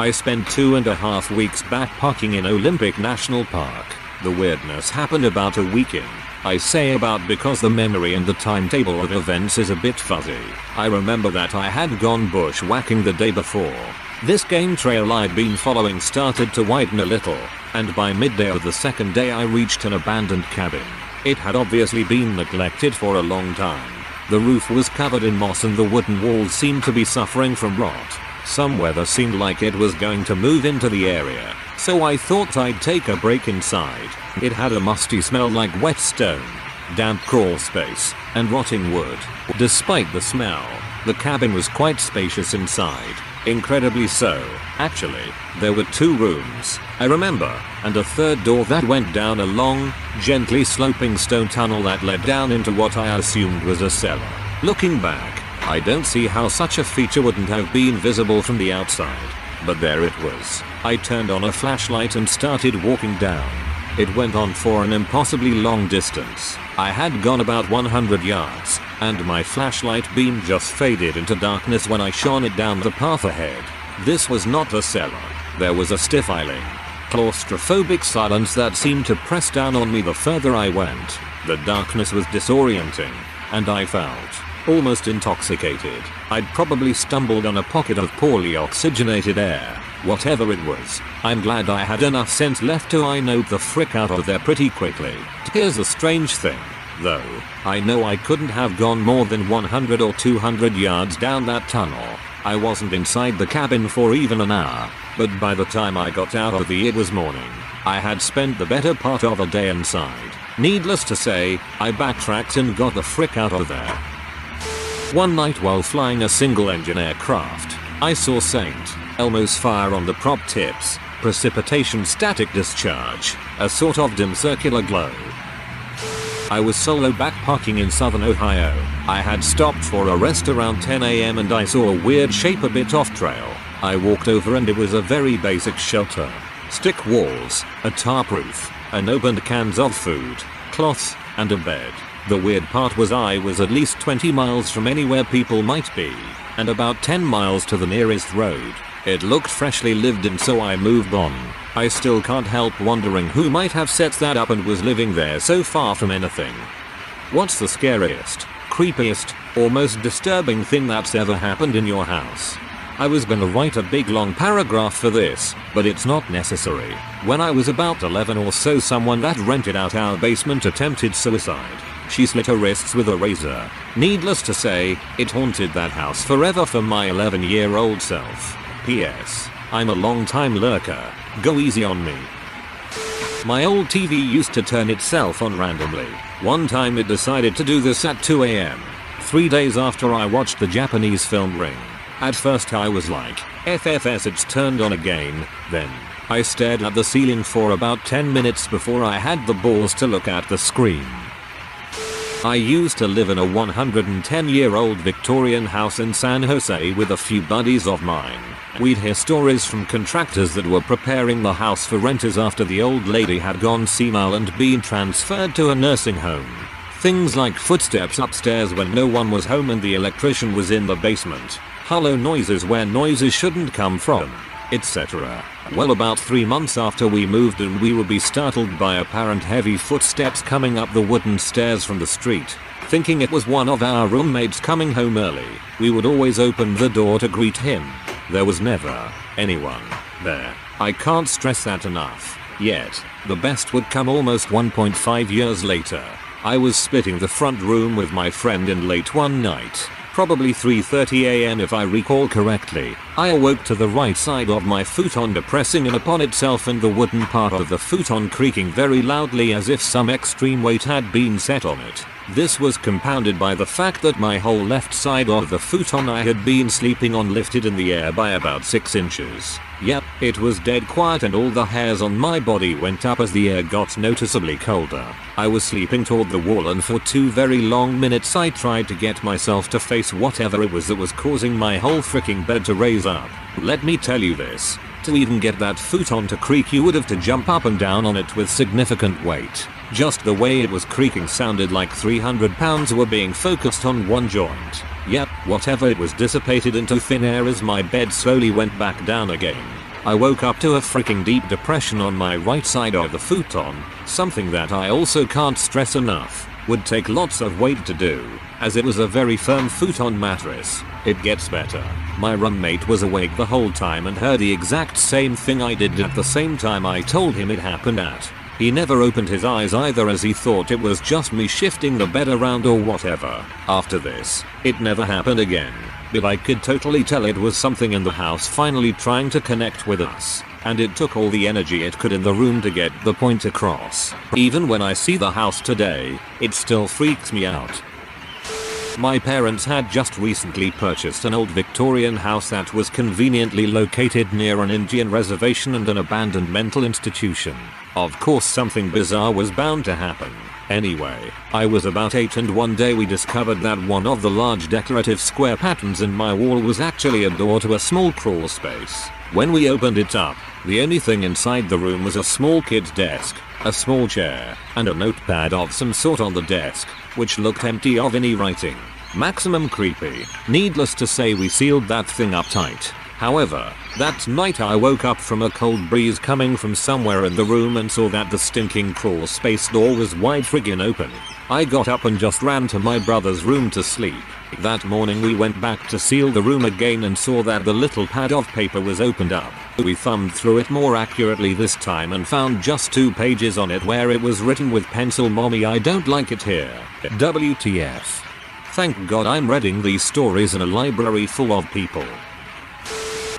I spent 2.5 weeks backpacking in Olympic National Park. The weirdness happened about a week in. I say about because the memory and the timetable of events is a bit fuzzy. I remember that I had gone bushwhacking the day before. This game trail I'd been following started to widen a little, and by midday of the second day I reached an abandoned cabin. It had obviously been neglected for a long time. The roof was covered in moss and the wooden walls seemed to be suffering from rot. Some weather seemed like it was going to move into the area, so I thought I'd take a break inside. It had a musty smell like wet stone, damp crawl space, and rotting wood. Despite the smell, the cabin was quite spacious inside. Incredibly so. Actually, there were 2 rooms, I remember, and a third door that went down a long, gently sloping stone tunnel that led down into what I assumed was a cellar. Looking back, I don't see how such a feature wouldn't have been visible from the outside. But there it was. I turned on a flashlight and started walking down. It went on for an impossibly long distance. I had gone about 100 yards, and my flashlight beam just faded into darkness when I shone it down the path ahead. This was not a cellar. There was a stifling, claustrophobic silence that seemed to press down on me the further I went. The darkness was disorienting, and I felt almost intoxicated. I'd probably stumbled on a pocket of poorly oxygenated air. Whatever it was, I'm glad I had enough sense left to note the frick out of there pretty quickly. Here's the strange thing, though. I know I couldn't have gone more than 100 or 200 yards down that tunnel. I wasn't inside the cabin for even an hour, but by the time I got out of it was morning. I had spent the better part of a day inside. Needless to say, I backtracked and got the frick out of there. One night while flying a single-engine aircraft, I saw St. Elmo's fire on the prop tips, precipitation static discharge, a sort of dim circular glow. I was solo backpacking in southern Ohio. I had stopped for a rest around 10 AM and I saw a weird shape a bit off trail. I walked over and it was a very basic shelter. Stick walls, a tarp roof, unopened cans of food, cloths, and a bed. The weird part was I was at least 20 miles from anywhere people might be, and about 10 miles to the nearest road. It looked freshly lived in, so I moved on. I still can't help wondering who might have set that up and was living there so far from anything. What's the scariest, creepiest, or most disturbing thing that's ever happened in your house? I was gonna write a big long paragraph for this, but it's not necessary. When I was about 11 or so, someone that rented out our basement attempted suicide. She slit her wrists with a razor. Needless to say, it haunted that house forever for my 11-year-old self. P.S. I'm a long-time lurker. Go easy on me. My old TV used to turn itself on randomly. One time it decided to do this at 2 AM. 3 days after I watched the Japanese film Ring. At first I was like, FFS, it's turned on again. Then, I stared at the ceiling for about 10 minutes before I had the balls to look at the screen. I used to live in a 110-year-old Victorian house in San Jose with a few buddies of mine. We'd hear stories from contractors that were preparing the house for renters after the old lady had gone senile and been transferred to a nursing home. Things like footsteps upstairs when no one was home and the electrician was in the basement, hollow noises where noises shouldn't come from, etc. Well, about 3 months after we moved in, we would be startled by apparent heavy footsteps coming up the wooden stairs from the street. Thinking it was one of our roommates coming home early, we would always open the door to greet him. There was never anyone there. I can't stress that enough. Yet, the best would come almost 1.5 years later. I was splitting the front room with my friend in late one night. Probably 3:30 am if I recall correctly. I awoke to the right side of my futon depressing in upon itself and the wooden part of the futon creaking very loudly as if some extreme weight had been set on it. This was compounded by the fact that my whole left side of the futon I had been sleeping on lifted in the air by about 6 inches. Yep, it was dead quiet and all the hairs on my body went up as the air got noticeably colder. I was sleeping toward the wall and for 2 very long minutes I tried to get myself to face whatever it was that was causing my whole freaking bed to raise up. Let me tell you this. To even get that futon to creak you would have to jump up and down on it with significant weight. Just the way it was creaking sounded like 300 pounds were being focused on one joint. Yep, whatever it was dissipated into thin air as my bed slowly went back down again. I woke up to a freaking deep depression on my right side of the futon, something that I also can't stress enough would take lots of weight to do, as it was a very firm futon mattress. It gets better. My roommate was awake the whole time and heard the exact same thing I did at the same time I told him it happened at. He never opened his eyes either as he thought it was just me shifting the bed around or whatever. After this, it never happened again. But I could totally tell it was something in the house finally trying to connect with us. And it took all the energy it could in the room to get the point across. Even when I see the house today, it still freaks me out. My parents had just recently purchased an old Victorian house that was conveniently located near an Indian reservation and an abandoned mental institution. Of course something bizarre was bound to happen. Anyway, I was about 8 and one day we discovered that one of the large decorative square patterns in my wall was actually a door to a small crawl space. When we opened it up, the only thing inside the room was a small kid's desk, a small chair, and a notepad of some sort on the desk, which looked empty of any writing. Maximum creepy. Needless to say we sealed that thing up tight. However, that night I woke up from a cold breeze coming from somewhere in the room and saw that the stinking crawl space door was wide friggin' open. I got up and just ran to my brother's room to sleep. That morning we went back to seal the room again and saw that the little pad of paper was opened up. We thumbed through it more accurately this time and found just 2 pages on it where it was written with pencil, "Mommy, I don't like it here. WTF. Thank God I'm reading these stories in a library full of people.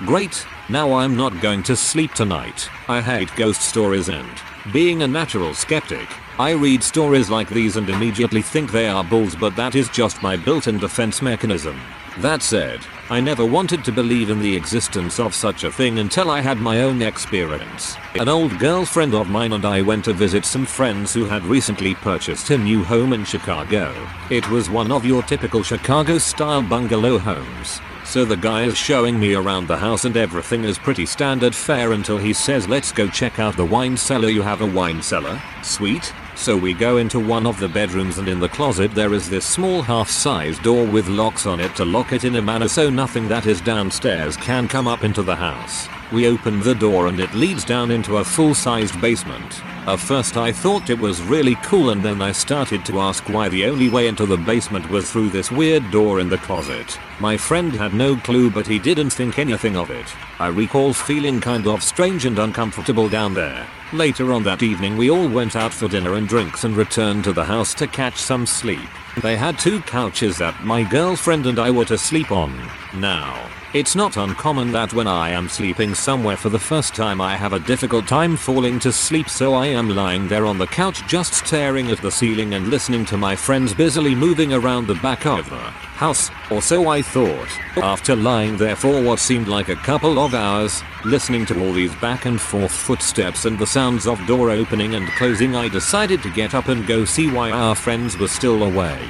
Great, now I'm not going to sleep tonight. I hate ghost stories and, being a natural skeptic, I read stories like these and immediately think they are bulls, but that is just my built-in defense mechanism. That said, I never wanted to believe in the existence of such a thing until I had my own experience. An old girlfriend of mine and I went to visit some friends who had recently purchased a new home in Chicago. It was one of your typical Chicago-style bungalow homes. So the guy is showing me around the house and everything is pretty standard fare until he says, "Let's go check out the wine cellar." "You have a wine cellar? Sweet." So we go into one of the bedrooms and in the closet there is this small half-sized door with locks on it to lock it in a manner so nothing that is downstairs can come up into the house. We open the door and it leads down into a full-sized basement. At first I thought it was really cool and then I started to ask why the only way into the basement was through this weird door in the closet. My friend had no clue, but he didn't think anything of it. I recall feeling kind of strange and uncomfortable down there. Later on that evening we all went out for dinner and drinks and returned to the house to catch some sleep. They had 2 couches that my girlfriend and I were to sleep on. Now, it's not uncommon that when I am sleeping somewhere for the first time I have a difficult time falling to sleep, so I am lying there on the couch just staring at the ceiling and listening to my friends busily moving around the back of the house, or so I thought. After lying there for what seemed like a couple of hours, listening to all these back and forth footsteps and the sounds of door opening and closing, I decided to get up and go see why our friends were still awake.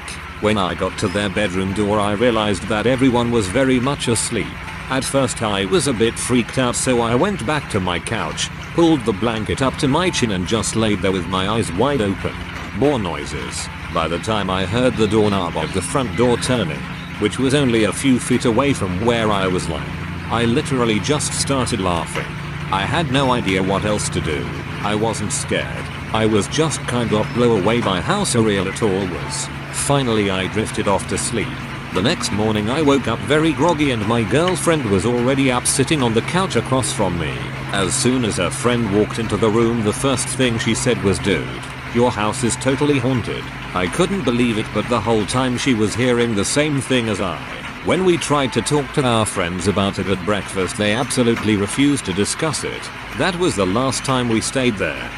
When I got to their bedroom door I realized that everyone was very much asleep. At first I was a bit freaked out, so I went back to my couch, pulled the blanket up to my chin and just laid there with my eyes wide open. More noises. By the time I heard the doorknob of the front door turning, which was only a few feet away from where I was lying, I literally just started laughing. I had no idea what else to do. I wasn't scared. I was just kind of blown away by how surreal it all was. Finally I drifted off to sleep. The next morning I woke up very groggy and my girlfriend was already up sitting on the couch across from me. As soon as her friend walked into the room, the first thing she said was, "Dude, your house is totally haunted." I couldn't believe it, but the whole time she was hearing the same thing as I. When we tried to talk to our friends about it at breakfast, they absolutely refused to discuss it. That was the last time we stayed there.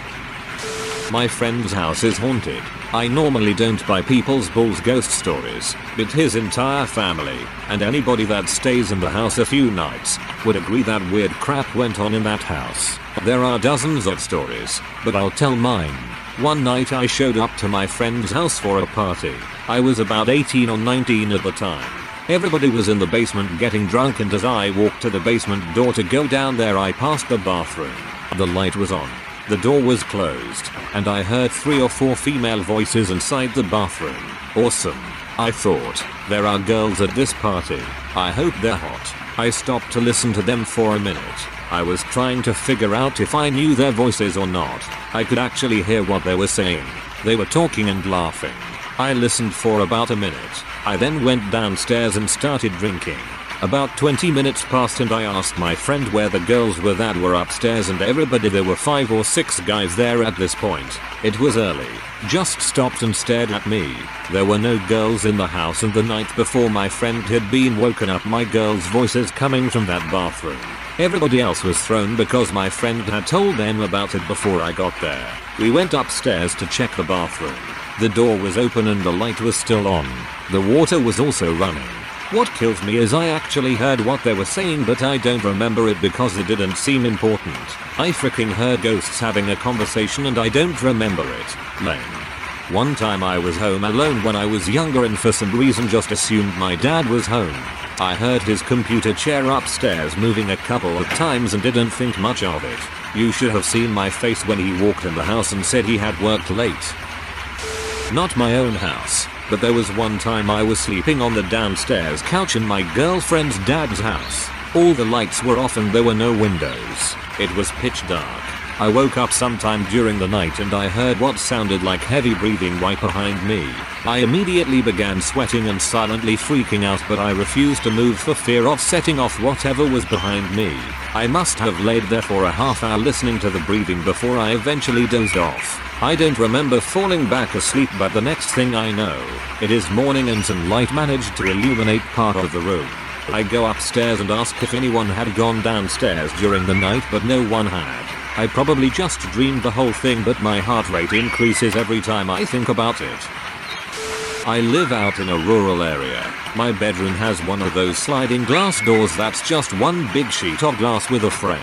My friend's house is haunted. I normally don't buy people's balls ghost stories, but his entire family, and anybody that stays in the house a few nights, would agree that weird crap went on in that house. There are dozens of stories, but I'll tell mine. One night I showed up to my friend's house for a party. I was about 18 or 19 at the time. Everybody was in the basement getting drunk, and as I walked to the basement door to go down there, I passed the bathroom. The light was on. The door was closed, and I heard 3 or 4 female voices inside the bathroom. Awesome. I thought, there are girls at this party. I hope they're hot. I stopped to listen to them for a minute. I was trying to figure out if I knew their voices or not. I could actually hear what they were saying. They were talking and laughing. I listened for about a minute. I then went downstairs and started drinking. About 20 minutes passed and I asked my friend where the girls were that were upstairs, and everybody, there were 5 or 6 guys there at this point. It was early. Just stopped and stared at me. There were no girls in the house, and the night before my friend had been woken up by girls' voices coming from that bathroom. Everybody else was thrown because my friend had told them about it before I got there. We went upstairs to check the bathroom. The door was open and the light was still on. The water was also running. What kills me is I actually heard what they were saying, but I don't remember it because it didn't seem important. I freaking heard ghosts having a conversation and I don't remember it. Lame. One time I was home alone when I was younger and for some reason just assumed my dad was home. I heard his computer chair upstairs moving a couple of times and didn't think much of it. You should have seen my face when he walked in the house and said he had worked late. Not my own house, but there was one time I was sleeping on the downstairs couch in my girlfriend's dad's house. All the lights were off and there were no windows. It was pitch dark. I woke up sometime during the night and I heard what sounded like heavy breathing right behind me. I immediately began sweating and silently freaking out, but I refused to move for fear of setting off whatever was behind me. I must have laid there for a half hour listening to the breathing before I eventually dozed off. I don't remember falling back asleep, but the next thing I know, it is morning and some light managed to illuminate part of the room. I go upstairs and ask if anyone had gone downstairs during the night, but no one had. I probably just dreamed the whole thing, but my heart rate increases every time I think about it. I live out in a rural area. My bedroom has one of those sliding glass doors that's just one big sheet of glass with a frame.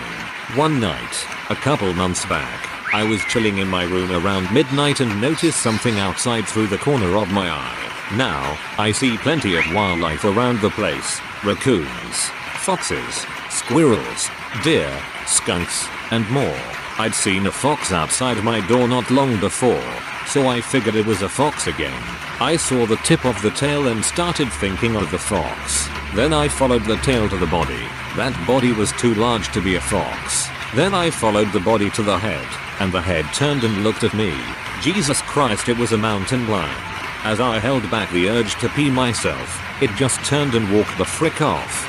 One night, a couple months back, I was chilling in my room around midnight and noticed something outside through the corner of my eye. Now, I see plenty of wildlife around the place. Raccoons, foxes, squirrels, deer, skunks, and more. I'd seen a fox outside my door not long before, so I figured it was a fox again. I saw the tip of the tail and started thinking of the fox. Then I followed the tail to the body. That body was too large to be a fox. Then I followed the body to the head, and the head turned and looked at me. Jesus Christ, it was a mountain lion. As I held back the urge to pee myself, it just turned and walked the frick off.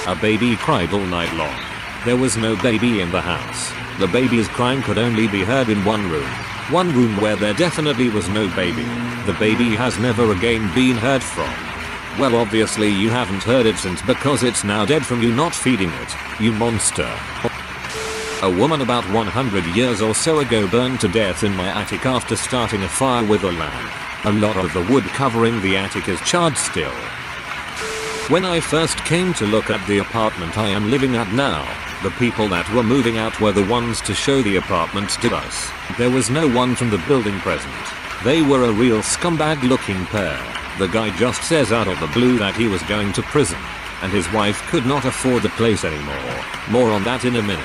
A baby cried all night long. There was no baby in the house. The baby's crying could only be heard in one room where there definitely was no baby. The baby has never again been heard from. Well, obviously you haven't heard it since, because it's now dead from you not feeding it, you monster. A woman about 100 years or so ago burned to death in my attic after starting a fire with a lamp. A lot of the wood covering the attic is charred still. When I first came to look at the apartment I am living at now, the people that were moving out were the ones to show the apartment to us. There was no one from the building present. They were a real scumbag looking pair. The guy just says out of the blue that he was going to prison, and his wife could not afford the place anymore. More on that in a minute.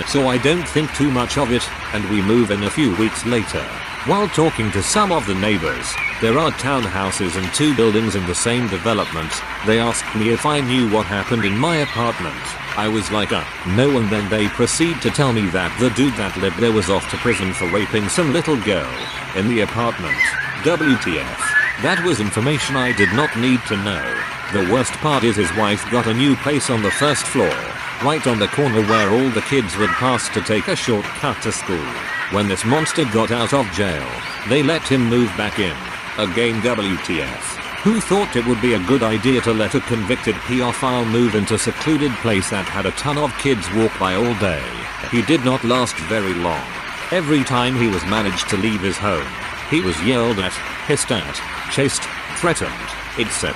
So I don't think too much of it, and we move in a few weeks later. While talking to some of the neighbors, there are townhouses and 2 buildings in the same development. They asked me if I knew what happened in my apartment. I was like, no, and then they proceed to tell me that the dude that lived there was off to prison for raping some little girl in the apartment. WTF. That was information I did not need to know. The worst part is his wife got a new place on the first floor. right on the corner where all the kids would pass to take a shortcut to school. When this monster got out of jail, they let him move back in. Again, WTF. Who thought it would be a good idea to let a convicted pedophile move into a secluded place that had a ton of kids walk by all day? He did not last very long. Every time he was managed to leave his home, he was yelled at, hissed at, chased, threatened, etc.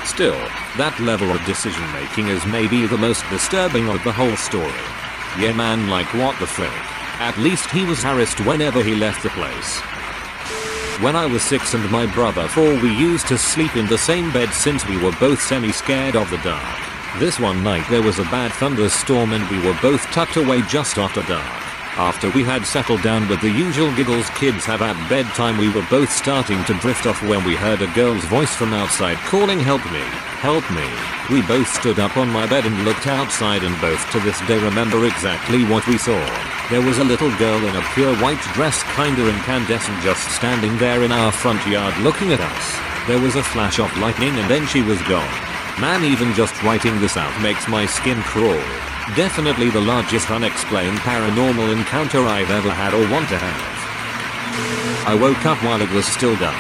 Still, that level of decision making is maybe the most disturbing of the whole story. Yeah man, like what the frick. At least he was harassed whenever he left the place. When I was 6 and my brother 4, we used to sleep in the same bed since we were both semi-scared of the dark. This one night there was a bad thunderstorm and we were both tucked away just after dark. After we had settled down with the usual giggles kids have at bedtime, we were both starting to drift off when we heard a girl's voice from outside calling, "Help me, help me." We both stood up on my bed and looked outside, and both to this day remember exactly what we saw. There was a little girl in a pure white dress, kinda incandescent, just standing there in our front yard looking at us. There was a flash of lightning and then she was gone. Man, even just writing this out makes my skin crawl. Definitely the largest unexplained paranormal encounter I've ever had or want to have. I woke up while it was still dark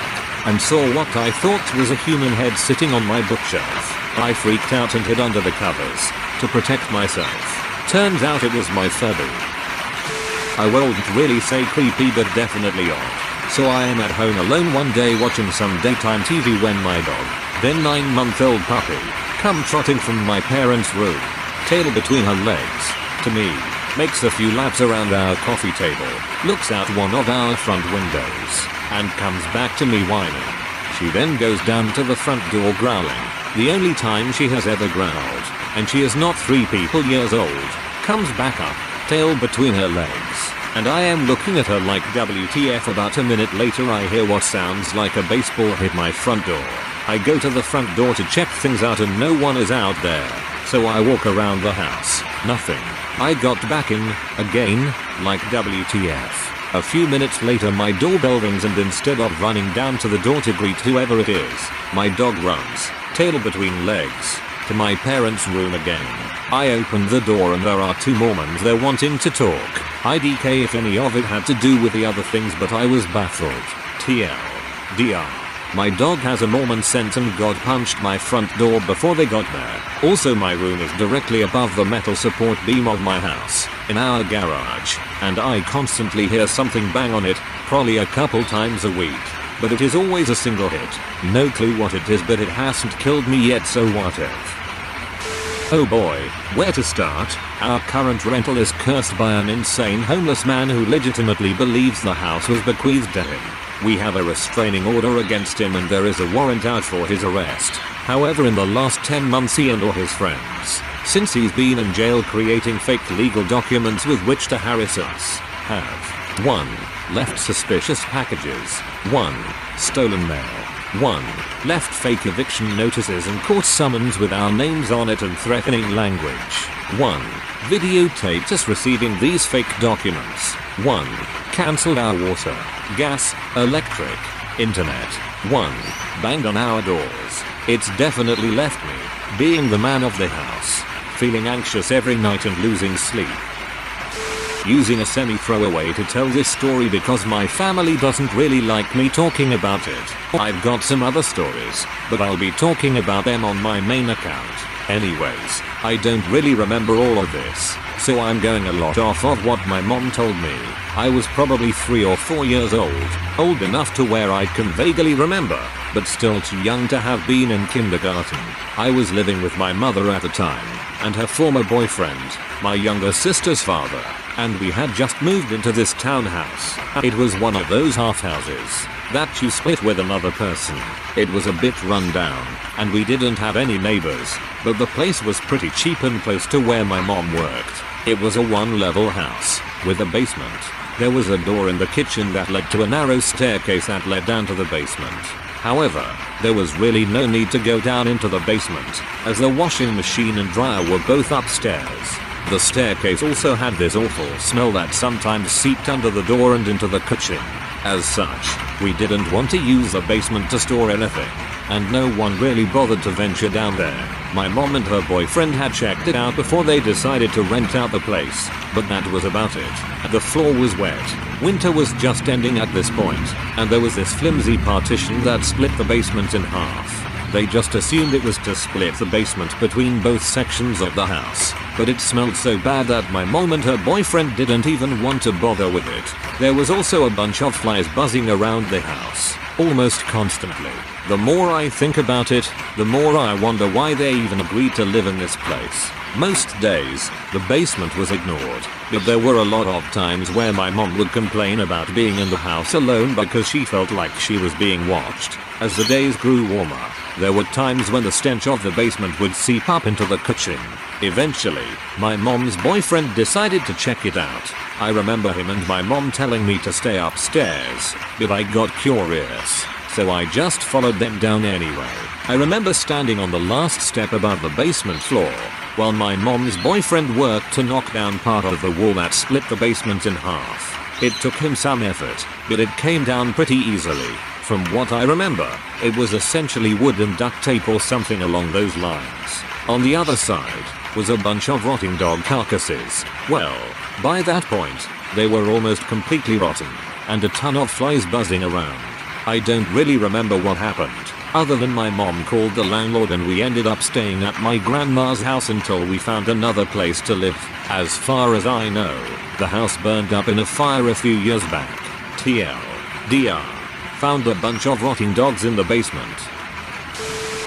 and saw what I thought was a human head sitting on my bookshelf. I freaked out and hid under the covers to protect myself. Turns out it was my Furby. I won't really say creepy, but definitely odd. So I am at home alone one day watching some daytime TV when my dog, then 9-month-old puppy, come trotting from my parents' room, tail between her legs, to me, makes a few laps around our coffee table, looks out one of our front windows, and comes back to me whining. She then goes down to the front door growling, the only time she has ever growled, and she is not 3 years old, comes back up, tail between her legs, and I am looking at her like WTF. About a minute later I hear what sounds like a baseball hit my front door. I go to the front door to check things out and no one is out there, so I walk around the house, nothing. I got back in, again, like WTF. A few minutes later my doorbell rings and instead of running down to the door to greet whoever it is, my dog runs, tail between legs, to my parents' room again. I opened the door and there are 2 Mormons there wanting to talk. IDK if any of it had to do with the other things, but I was baffled. TLDR. My dog has a Mormon scent and God punched my front door before they got there. Also my room is directly above the metal support beam of my house, in our garage, and I constantly hear something bang on it, probably a couple times a week. But it is always a single hit. No clue what it is, but it hasn't killed me yet, so what if? Oh boy, where to start? Our current rental is cursed by an insane homeless man who legitimately believes the house was bequeathed to him. We have a restraining order against him and there is a warrant out for his arrest. However, in the last 10 months he and all his friends, since he's been in jail creating fake legal documents with which to harass us, have 1. Left suspicious packages, 1. Stolen mail, 1. Left fake eviction notices and court summons with our names on it and threatening language, 1. Videotaped us receiving these fake documents, 1. Cancelled our water, gas, electric, internet, 1. Banged on our doors. It's definitely left me, being the man of the house, feeling anxious every night and losing sleep. Using a semi-throwaway to tell this story because my family doesn't really like me talking about it. I've got some other stories, but I'll be talking about them on my main account. Anyways, I don't really remember all of this, so I'm going a lot off of what my mom told me. I was probably 3 or 4 years old enough to where I can vaguely remember, but still too young to have been in kindergarten. I was living with my mother at the time, and her former boyfriend, my younger sister's father, and we had just moved into this townhouse. It was one of those half houses that you split with another person. It was a bit run down, and we didn't have any neighbors, but the place was pretty cheap and close to where my mom worked. It was a 1-level house, with a basement. There was a door in the kitchen that led to a narrow staircase that led down to the basement. However, there was really no need to go down into the basement, as the washing machine and dryer were both upstairs. The staircase also had this awful smell that sometimes seeped under the door and into the kitchen. As such, we didn't want to use the basement to store anything, and no one really bothered to venture down there. My mom and her boyfriend had checked it out before they decided to rent out the place, but that was about it. The floor was wet. Winter was just ending at this point, and there was this flimsy partition that split the basement in half. They just assumed it was to split the basement between both sections of the house, but it smelled so bad that my mom and her boyfriend didn't even want to bother with it. There was also a bunch of flies buzzing around the house, almost constantly. The more I think about it, the more I wonder why they even agreed to live in this place. Most days, the basement was ignored, but there were a lot of times where my mom would complain about being in the house alone because she felt like she was being watched. As the days grew warmer, there were times when the stench of the basement would seep up into the kitchen. Eventually, my mom's boyfriend decided to check it out. I remember him and my mom telling me to stay upstairs, but I got curious, so I just followed them down anyway. I remember standing on the last step above the basement floor, while my mom's boyfriend worked to knock down part of the wall that split the basement in half. It took him some effort, but it came down pretty easily. From what I remember, it was essentially wood and duct tape or something along those lines. On the other side was a bunch of rotting dog carcasses. Well, by that point, they were almost completely rotten, and a ton of flies buzzing around. I don't really remember what happened, other than my mom called the landlord and we ended up staying at my grandma's house until we found another place to live. As far as I know, the house burned up in a fire a few years back. TLDR. Found a bunch of rotting dogs in the basement.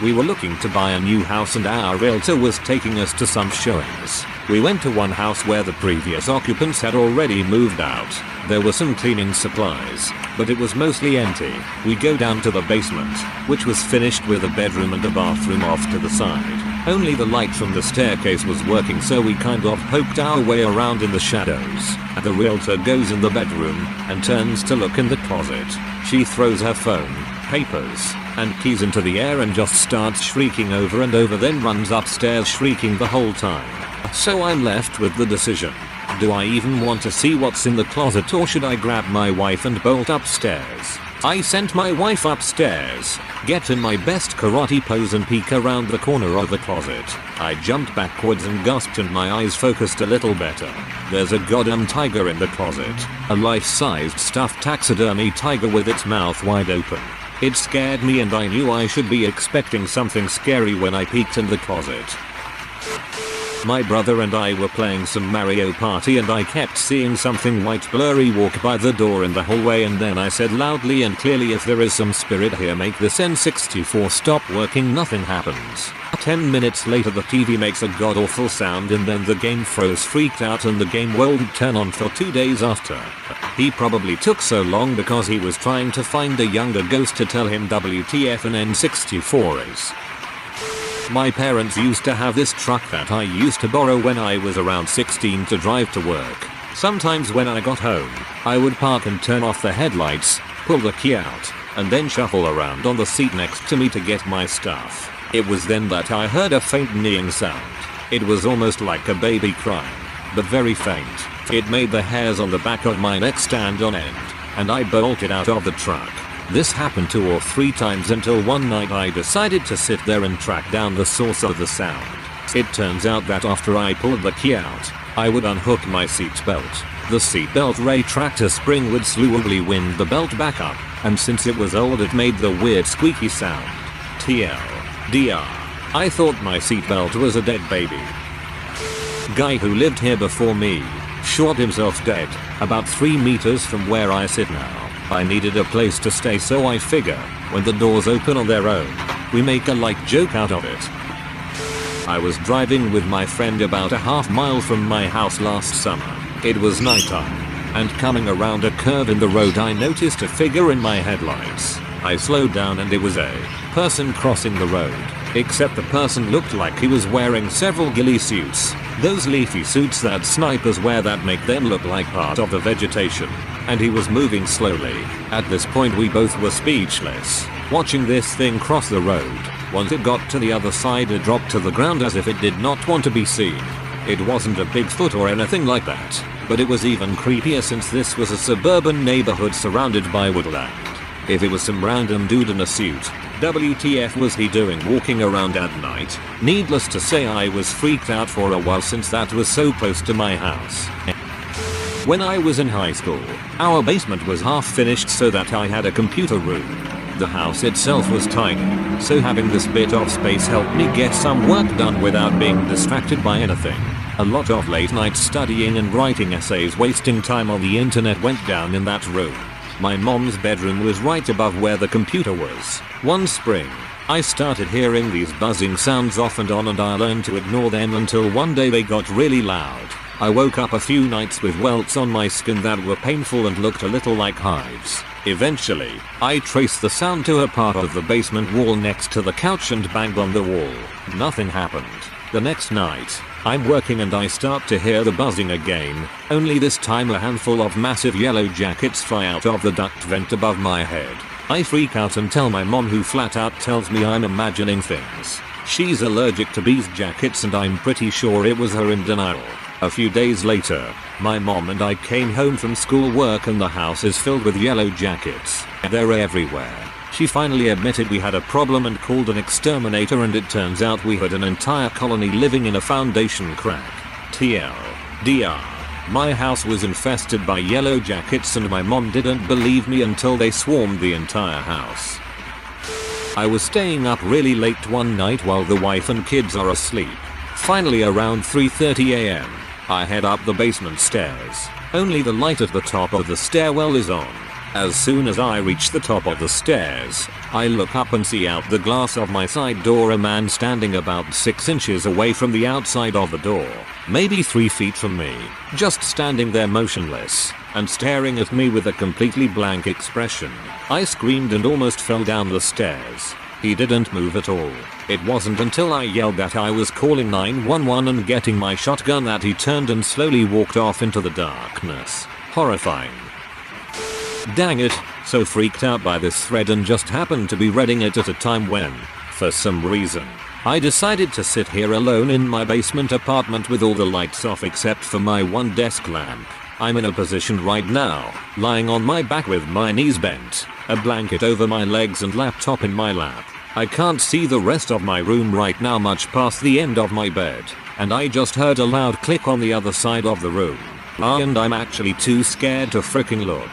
We were looking to buy a new house and our realtor was taking us to some showings. We went to one house where the previous occupants had already moved out. There were some cleaning supplies, but it was mostly empty. We go down to the basement, which was finished with a bedroom and a bathroom off to the side. Only the light from the staircase was working, so we kind of poked our way around in the shadows. The realtor goes in the bedroom and turns to look in the closet. She throws her phone, papers, and keys into the air and just starts shrieking over and over, then runs upstairs shrieking the whole time. So I'm left with the decision. Do I even want to see what's in the closet, or should I grab my wife and bolt upstairs? I sent my wife upstairs, get in my best karate pose and peek around the corner of the closet. I jumped backwards and gasped and my eyes focused a little better. There's a goddamn tiger in the closet. A life-sized stuffed taxidermy tiger with its mouth wide open. It scared me and I knew I should be expecting something scary when I peeked in the closet. My brother and I were playing some Mario Party and I kept seeing something white blurry walk by the door in the hallway, and then I said loudly and clearly, if there is some spirit here, make this N64 stop working. Nothing happens. 10 minutes later the TV makes a god-awful sound and then the game froze. Freaked out and the game won't turn on for 2 days after. He probably took so long because he was trying to find a younger ghost to tell him WTF an N64 is. My parents used to have this truck that I used to borrow when I was around 16 to drive to work. Sometimes when I got home, I would park and turn off the headlights, pull the key out, and then shuffle around on the seat next to me to get my stuff. It was then that I heard a faint kneeing sound. It was almost like a baby crying, but very faint. It made the hairs on the back of my neck stand on end, and I bolted out of the truck. This happened 2 or 3 times until one night I decided to sit there and track down the source of the sound. It turns out that after I pulled the key out, I would unhook my seatbelt. The seatbelt retractor spring would slowly wind the belt back up, and since it was old it made the weird squeaky sound. TLDR. I thought my seatbelt was a dead baby. Guy who lived here before me shot himself dead about 3 meters from where I sit now. I needed a place to stay, so I figure when the doors open on their own, we make a light joke out of it. I was driving with my friend about a half mile from my house last summer. It was nighttime, and coming around a curve in the road I noticed a figure in my headlights. I slowed down and it was a person crossing the road, except the person looked like he was wearing several ghillie suits. Those leafy suits that snipers wear that make them look like part of the vegetation. And he was moving slowly. At this point we both were speechless, watching this thing cross the road. Once it got to the other side it dropped to the ground as if it did not want to be seen. It wasn't a Bigfoot or anything like that, but it was even creepier since this was a suburban neighborhood surrounded by woodland. If it was some random dude in a suit, WTF was he doing walking around at night? Needless to say, I was freaked out for a while since that was so close to my house. When I was in high school, our basement was half finished so that I had a computer room. The house itself was tiny, so having this bit of space helped me get some work done without being distracted by anything. A lot of late night studying and writing essays wasting time on the internet went down in that room. My mom's bedroom was right above where the computer was. One spring, I started hearing these buzzing sounds off and on, and I learned to ignore them until one day they got really loud. I woke up a few nights with welts on my skin that were painful and looked a little like hives. Eventually, I traced the sound to a part of the basement wall next to the couch and banged on the wall. Nothing happened. The next night, I'm working and I start to hear the buzzing again, only this time a handful of massive yellow jackets fly out of the duct vent above my head. I freak out and tell my mom, who flat out tells me I'm imagining things. She's allergic to bees jackets and I'm pretty sure it was her in denial. A few days later, my mom and I came home from school work and the house is filled with yellow jackets. They're everywhere. She finally admitted we had a problem and called an exterminator, and it turns out we had an entire colony living in a foundation crack. TLDR. My house was infested by yellow jackets and my mom didn't believe me until they swarmed the entire house. I was staying up really late one night while the wife and kids are asleep. Finally around 3:30 am, I head up the basement stairs. Only the light at the top of the stairwell is on. As soon as I reach the top of the stairs, I look up and see out the glass of my side door a man standing about 6 inches away from the outside of the door, maybe 3 feet from me, just standing there motionless and staring at me with a completely blank expression. I screamed and almost fell down the stairs. He didn't move at all. It wasn't until I yelled that I was calling 911 and getting my shotgun that he turned and slowly walked off into the darkness. Horrifying. Dang it, so freaked out by this thread and just happened to be reading it at a time when, for some reason, I decided to sit here alone in my basement apartment with all the lights off except for my one desk lamp. I'm in a position right now, lying on my back with my knees bent, a blanket over my legs and laptop in my lap. I can't see the rest of my room right now much past the end of my bed, and I just heard a loud click on the other side of the room. And I'm actually too scared to freaking look.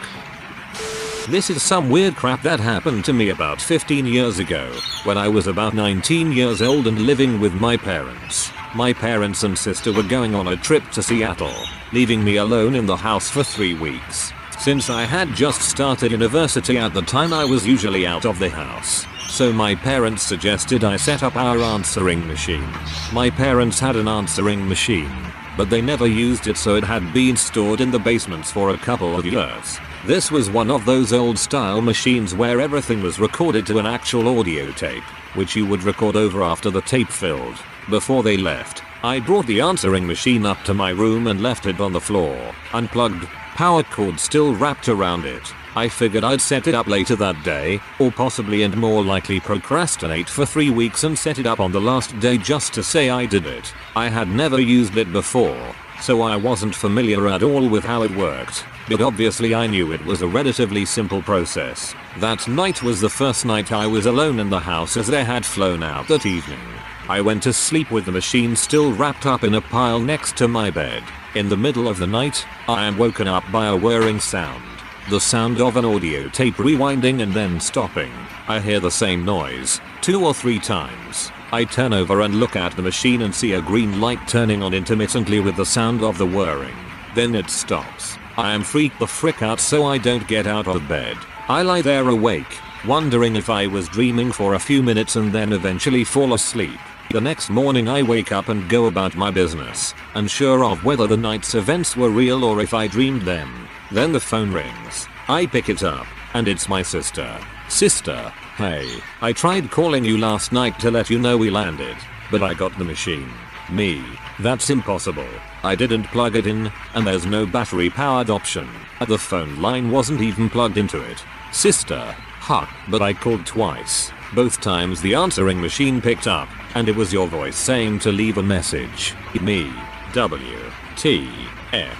This is some weird crap that happened to me about 15 years ago, when I was about 19 years old and living with my parents. My parents and sister were going on a trip to Seattle, leaving me alone in the house for 3 weeks. Since I had just started university at the time, I was usually out of the house. So my parents suggested I set up our answering machine. My parents had an answering machine, but they never used it, so it had been stored in the basements for a couple of years. This was one of those old style machines where everything was recorded to an actual audio tape, which you would record over after the tape filled. Before they left, I brought the answering machine up to my room and left it on the floor, unplugged, power cord still wrapped around it. I figured I'd set it up later that day, or possibly and more likely procrastinate for 3 weeks and set it up on the last day just to say I did it. I had never used it before, so I wasn't familiar at all with how it worked, but obviously I knew it was a relatively simple process. That night was the first night I was alone in the house, as they had flown out that evening. I went to sleep with the machine still wrapped up in a pile next to my bed. In the middle of the night, I am woken up by a whirring sound. The sound of an audio tape rewinding and then stopping. I hear the same noise 2 or 3 times. I turn over and look at the machine and see a green light turning on intermittently with the sound of the whirring. Then it stops. I am freaked the frick out, so I don't get out of bed. I lie there awake, wondering if I was dreaming for a few minutes and then eventually fall asleep. The next morning I wake up and go about my business, unsure of whether the night's events were real or if I dreamed them. Then the phone rings. I pick it up, and it's my sister. Sister, hey, I tried calling you last night to let you know we landed, but I got the machine. Me, that's impossible. I didn't plug it in, and there's no battery powered option. The phone line wasn't even plugged into it. Sister, huh, but I called twice. Both times the answering machine picked up, and it was your voice saying to leave a message. Me, WTF.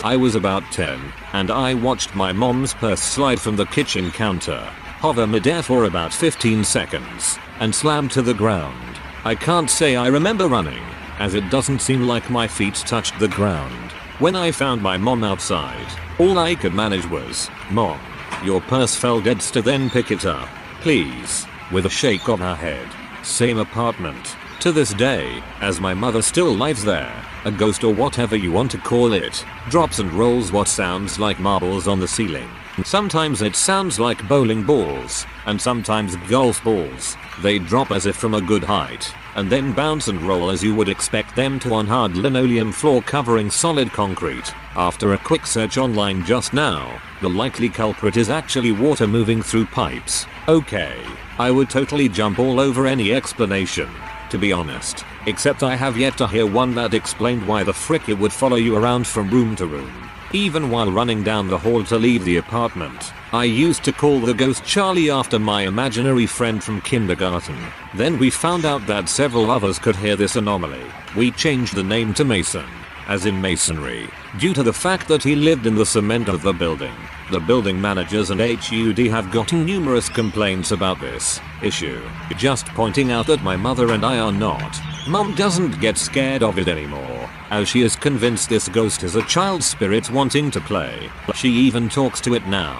I was about 10, and I watched my mom's purse slide from the kitchen counter, hover midair for about 15 seconds, and slam to the ground. I can't say I remember running, as it doesn't seem like my feet touched the ground. When I found my mom outside, all I could manage was, "Mom, your purse fell dead, to then pick it up, please," with a shake of her head. Same apartment. To this day, as my mother still lives there, a ghost or whatever you want to call it, drops and rolls what sounds like marbles on the ceiling. Sometimes it sounds like bowling balls, and sometimes golf balls. They drop as if from a good height, and then bounce and roll as you would expect them to on hard linoleum floor covering solid concrete. After a quick search online just now, the likely culprit is actually water moving through pipes. Okay, I would totally jump all over any explanation, to be honest, except I have yet to hear one that explained why the frick it would follow you around from room to room, even while running down the hall to leave the apartment. I used to call the ghost Charlie after my imaginary friend from kindergarten. Then we found out that several others could hear this anomaly. We changed the name to Mason, as in masonry, due to the fact that he lived in the cement of the building. The building managers and HUD have gotten numerous complaints about this issue. Just pointing out that my mother and I are not. Mom doesn't get scared of it anymore, as she is convinced this ghost is a child spirit wanting to play. She even talks to it now.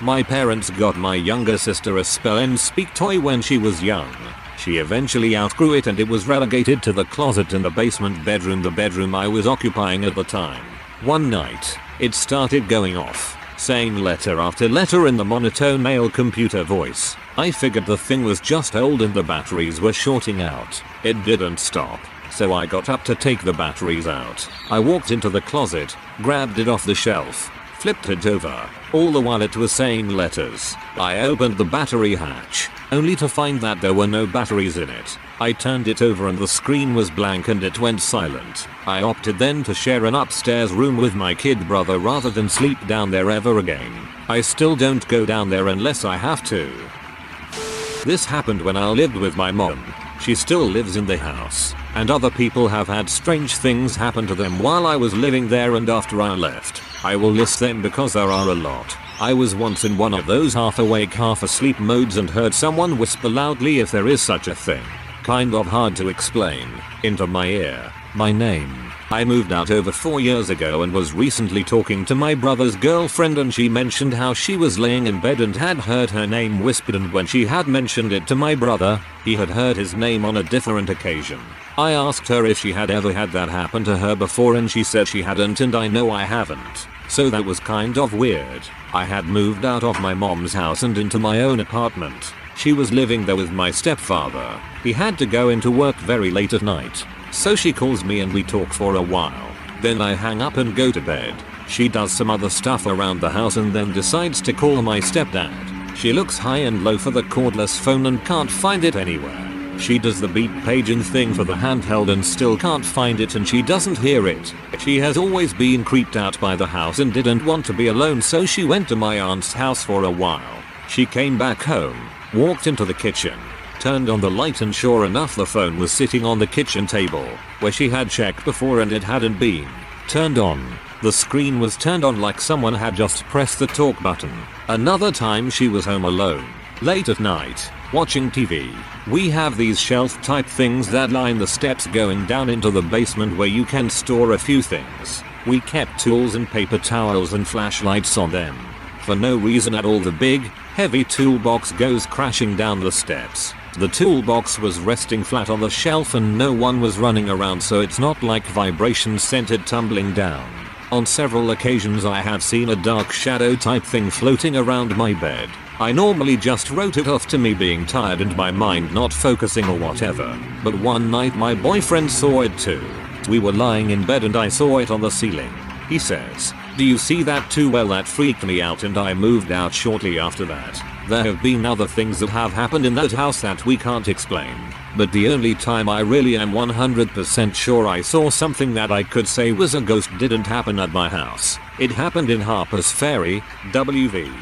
My parents got my younger sister a spell and speak toy when she was young. She eventually outgrew it and it was relegated to the closet in the basement bedroom, the bedroom I was occupying at the time. One night, it started going off, saying letter after letter in the monotone male computer voice. I figured the thing was just old and the batteries were shorting out. It didn't stop, so I got up to take the batteries out. I walked into the closet, grabbed it off the shelf, flipped it over, all the while it was saying letters. I opened the battery hatch, only to find that there were no batteries in it. I turned it over and the screen was blank and it went silent. I opted then to share an upstairs room with my kid brother rather than sleep down there ever again. I still don't go down there unless I have to. This happened when I lived with my mom. She still lives in the house, and other people have had strange things happen to them while I was living there and after I left. I will list them because there are a lot. I was once in one of those half awake half asleep modes and heard someone whisper loudly, if there is such a thing, kind of hard to explain, into my ear, my name. I moved out over 4 years ago and was recently talking to my brother's girlfriend and she mentioned how she was laying in bed and had heard her name whispered, and when she had mentioned it to my brother, he had heard his name on a different occasion. I asked her if she had ever had that happen to her before and she said she hadn't, and I know I haven't. So that was kind of weird. I had moved out of my mom's house and into my own apartment. She was living there with my stepfather. He had to go into work very late at night. So she calls me and we talk for a while. Then I hang up and go to bed. She does some other stuff around the house and then decides to call my stepdad. She looks high and low for the cordless phone and can't find it anywhere. She does the beep paging thing for the handheld and still can't find it, and she doesn't hear it. She has always been creeped out by the house and didn't want to be alone, so she went to my aunt's house for a while. She came back home, walked into the kitchen, turned on the light, and sure enough the phone was sitting on the kitchen table, where she had checked before and it hadn't been turned on. The screen was turned on like someone had just pressed the talk button. Another time she was home alone, late at night, watching TV. We have these shelf type things that line the steps going down into the basement where you can store a few things. We kept tools and paper towels and flashlights on them. For no reason at all, the big, heavy toolbox goes crashing down the steps. The toolbox was resting flat on the shelf and no one was running around, so it's not like vibrations sent it tumbling down. On several occasions I have seen a dark shadow type thing floating around my bed. I normally just wrote it off to me being tired and my mind not focusing or whatever, but one night my boyfriend saw it too. We were lying in bed and I saw it on the ceiling. He says, "Do you see that too?" Well, that freaked me out and I moved out shortly after that. There have been other things that have happened in that house that we can't explain, but the only time I really am 100% sure I saw something that I could say was a ghost didn't happen at my house. It happened in Harper's Ferry, WV.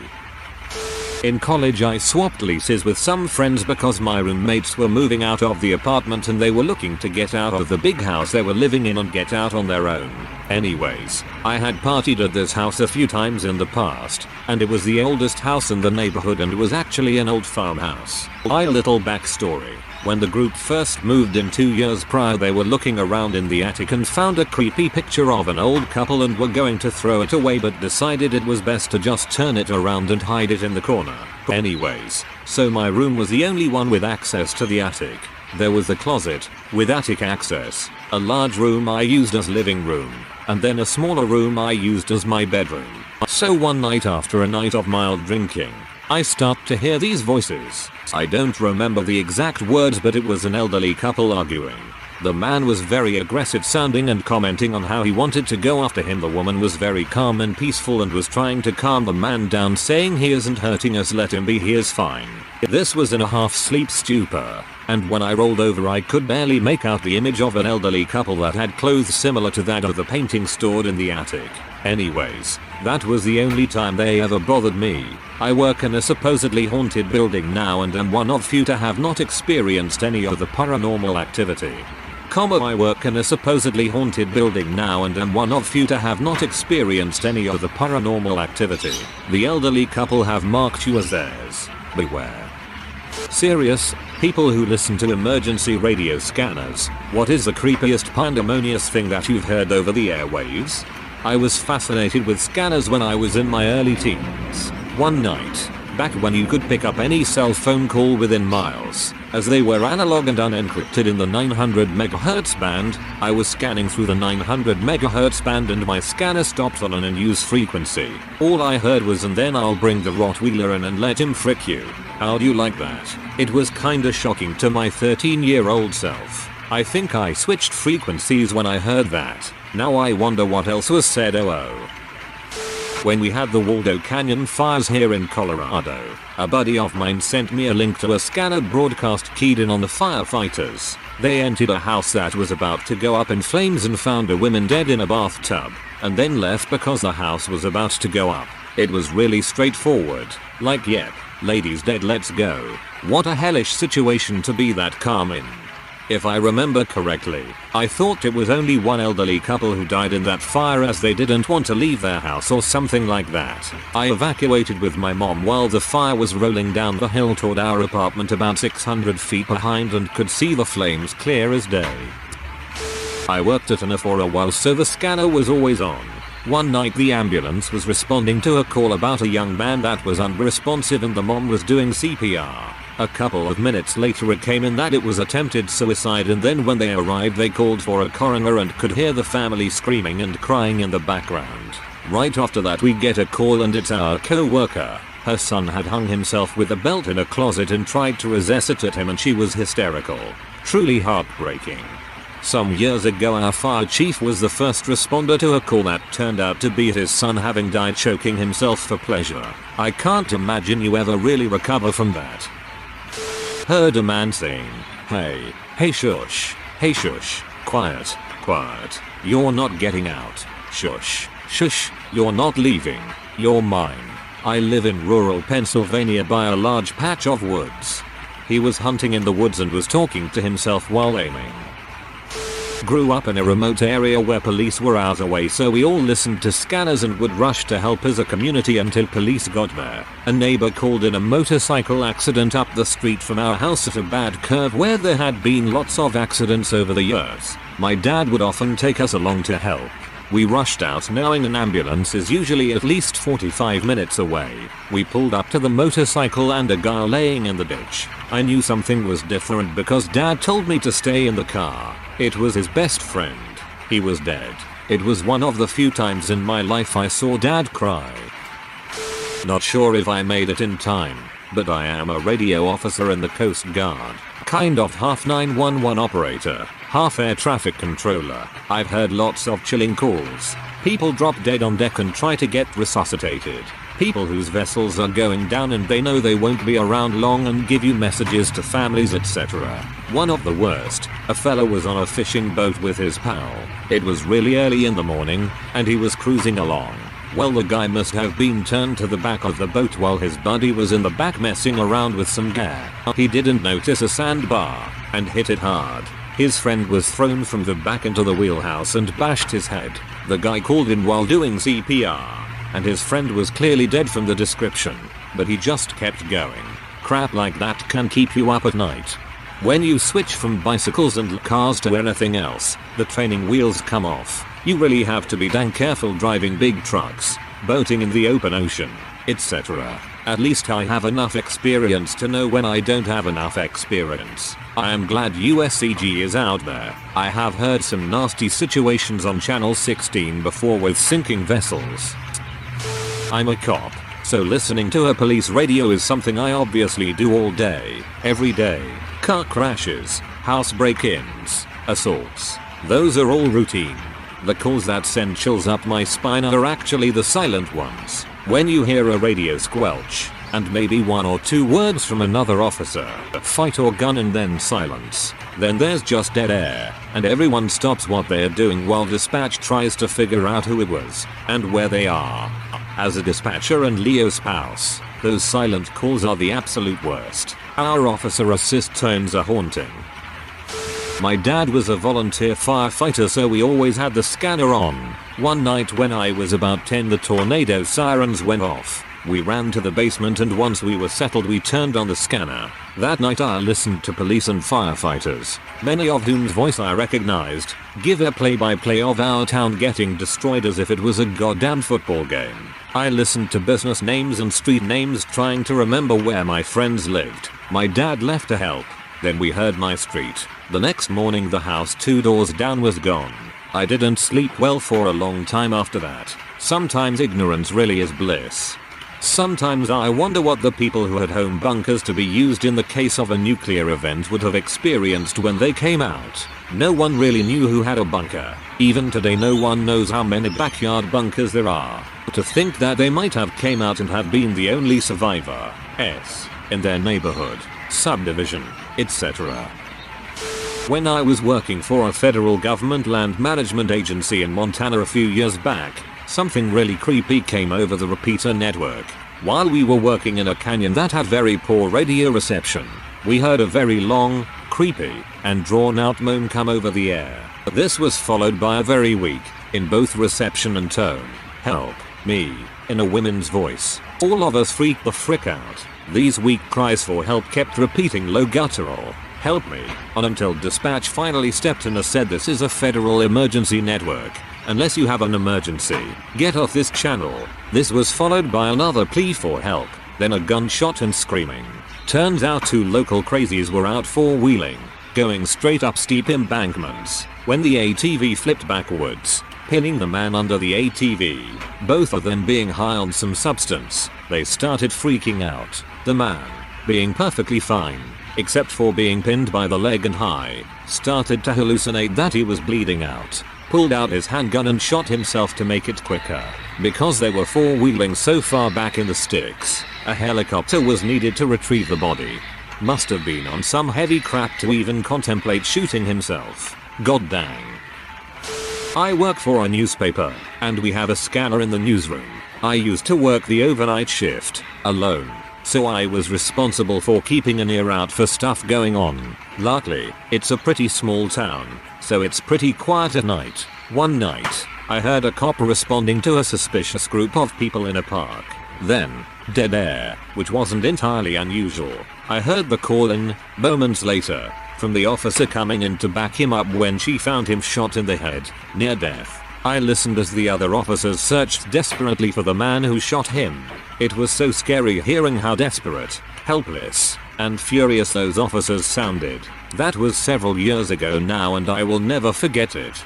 In college I swapped leases with some friends because my roommates were moving out of the apartment and they were looking to get out of the big house they were living in and get out on their own. Anyways, I had partied at this house a few times in the past, and it was the oldest house in the neighborhood and was actually an old farmhouse. A little backstory. When the group first moved in 2 years prior, they were looking around in the attic and found a creepy picture of an old couple and were going to throw it away but decided it was best to just turn it around and hide it in the corner. Anyways, so my room was the only one with access to the attic. There was the closet, with attic access, a large room I used as living room, and then a smaller room I used as my bedroom. So one night after a night of mild drinking, I start to hear these voices. I don't remember the exact words, but it was an elderly couple arguing. The man was very aggressive sounding and commenting on how he wanted to go after him. The woman was very calm and peaceful and was trying to calm the man down, saying he isn't hurting us, let him be, he is fine. This was in a half sleep stupor, and when I rolled over I could barely make out the image of an elderly couple that had clothes similar to that of the painting stored in the attic. Anyways, that was the only time they ever bothered me. I work in a supposedly haunted building now and am one of few to have not experienced any of the paranormal activity. I work in a supposedly haunted building now and am one of few to have not experienced any of the paranormal activity. The elderly couple have marked you as theirs. Beware. Serious, people who listen to emergency radio scanners, what is the creepiest pandemonious thing that you've heard over the airwaves? I was fascinated with scanners when I was in my early teens. One night, back when you could pick up any cell phone call within miles, as they were analog and unencrypted in the 900 MHz band, I was scanning through the 900 MHz band and my scanner stopped on an unused frequency. All I heard was, "And then I'll bring the Rottweiler in and let him frick you." How'd you like that? It was kinda shocking to my 13-year-old self. I think I switched frequencies when I heard that. Now I wonder what else was said. When we had the Waldo Canyon fires here in Colorado, a buddy of mine sent me a link to a scanner broadcast keyed in on the firefighters. They entered a house that was about to go up in flames and found a woman dead in a bathtub, and then left because the house was about to go up. It was really straightforward, like, yep, lady's dead, let's go. What a hellish situation to be that calm in. If I remember correctly, I thought it was only one elderly couple who died in that fire as they didn't want to leave their house or something like that. I evacuated with my mom while the fire was rolling down the hill toward our apartment about 600 feet behind and could see the flames clear as day. I worked at an for a while, so the scanner was always on. One night the ambulance was responding to a call about a young man that was unresponsive and the mom was doing CPR. A couple of minutes later it came in that it was attempted suicide, and then when they arrived they called for a coroner and could hear the family screaming and crying in the background. Right after that we get a call and it's our co-worker. Her son had hung himself with a belt in a closet and tried to resuscitate him and she was hysterical. Truly heartbreaking. Some years ago our fire chief was the first responder to a call that turned out to be his son having died choking himself for pleasure. I can't imagine you ever really recover from that. Heard a man saying, hey shush, quiet, you're not getting out, shush, you're not leaving, you're mine. I live in rural Pennsylvania by a large patch of woods. He was hunting in the woods and was talking to himself while aiming. Grew up in a remote area where police were hours away, so we all listened to scanners and would rush to help as a community until police got there. A neighbor called in a motorcycle accident up the street from our house at a bad curve where there had been lots of accidents over the years. My dad would often take us along to help. We rushed out knowing an ambulance is usually at least 45 minutes away. We pulled up to the motorcycle and a guy laying in the ditch. I knew something was different because dad told me to stay in the car. It was his best friend. He was dead. It was one of the few times in my life I saw dad cry. Not sure if I made it in time, but I am a radio officer in the Coast Guard. Kind of half 911 operator, half air traffic controller. I've heard lots of chilling calls. People drop dead on deck and try to get resuscitated. People whose vessels are going down and they know they won't be around long and give you messages to families, etc. One of the worst, a fella was on a fishing boat with his pal. It was really early in the morning, and he was cruising along. Well, the guy must have been turned to the back of the boat while his buddy was in the back messing around with some gear. He didn't notice a sandbar and hit it hard. His friend was thrown from the back into the wheelhouse and bashed his head. The guy called in while doing CPR, and his friend was clearly dead from the description, but he just kept going. Crap like that can keep you up at night. When you switch from bicycles and cars to anything else, the training wheels come off. You really have to be dang careful driving big trucks, boating in the open ocean, etc. At least I have enough experience to know when I don't have enough experience. I am glad USCG is out there. I have heard some nasty situations on channel 16 before with sinking vessels. I'm a cop, so listening to a police radio is something I obviously do all day, every day. Car crashes, house break-ins, assaults. Those are all routine. The calls that send chills up my spine are actually the silent ones. When you hear a radio squelch, and maybe one or two words from another officer, fight or gun and then silence, then there's just dead air, and everyone stops what they're doing while dispatch tries to figure out who it was, and where they are. As a dispatcher and Leo's spouse, those silent calls are the absolute worst. Our officer assist tones are haunting. My dad was a volunteer firefighter, so we always had the scanner on. One night when I was about 10, the tornado sirens went off. We ran to the basement, and once we were settled we turned on the scanner. That night I listened to police and firefighters, many of whom's voice I recognized, give a play-by-play of our town getting destroyed as if it was a goddamn football game. I listened to business names and street names trying to remember where my friends lived. My dad left to help. Then we heard my street. The next morning the house 2 doors down was gone. I didn't sleep well for a long time after that. Sometimes ignorance really is bliss. Sometimes I wonder what the people who had home bunkers to be used in the case of a nuclear event would have experienced when they came out. No one really knew who had a bunker. Even today no one knows how many backyard bunkers there are. To think that they might have came out and have been the only survivor in their neighborhood, subdivision, etc. When I was working for a federal government land management agency in Montana a few years back, something really creepy came over the repeater network. While we were working in a canyon that had very poor radio reception, we heard a very long, creepy, and drawn-out moan come over the air. This was followed by a very weak, in both reception and tone, "Help me," in a woman's voice. All of us freaked the frick out. These weak cries for help kept repeating low guttural, "Help me," on until dispatch finally stepped in and said, "This is a federal emergency network. Unless you have an emergency, get off this channel." This was followed by another plea for help, then a gunshot and screaming. Turns out 2 local crazies were out four-wheeling, going straight up steep embankments, when the ATV flipped backwards, pinning the man under the ATV. Both of them being high on some substance, they started freaking out. The man, being perfectly fine, except for being pinned by the leg and high, started to hallucinate that he was bleeding out, pulled out his handgun and shot himself to make it quicker. Because they were four-wheeling so far back in the sticks, a helicopter was needed to retrieve the body. Must have been on some heavy crap to even contemplate shooting himself. God dang. I work for a newspaper, and we have a scanner in the newsroom. I used to work the overnight shift, alone, so I was responsible for keeping an ear out for stuff going on. Luckily, it's a pretty small town, so it's pretty quiet at night. One night, I heard a cop responding to a suspicious group of people in a park. Then, dead air, which wasn't entirely unusual. I heard the call in, moments later, from the officer coming in to back him up when she found him shot in the head, near death. I listened as the other officers searched desperately for the man who shot him. It was so scary hearing how desperate, helpless, and furious those officers sounded. That was several years ago now, and I will never forget it.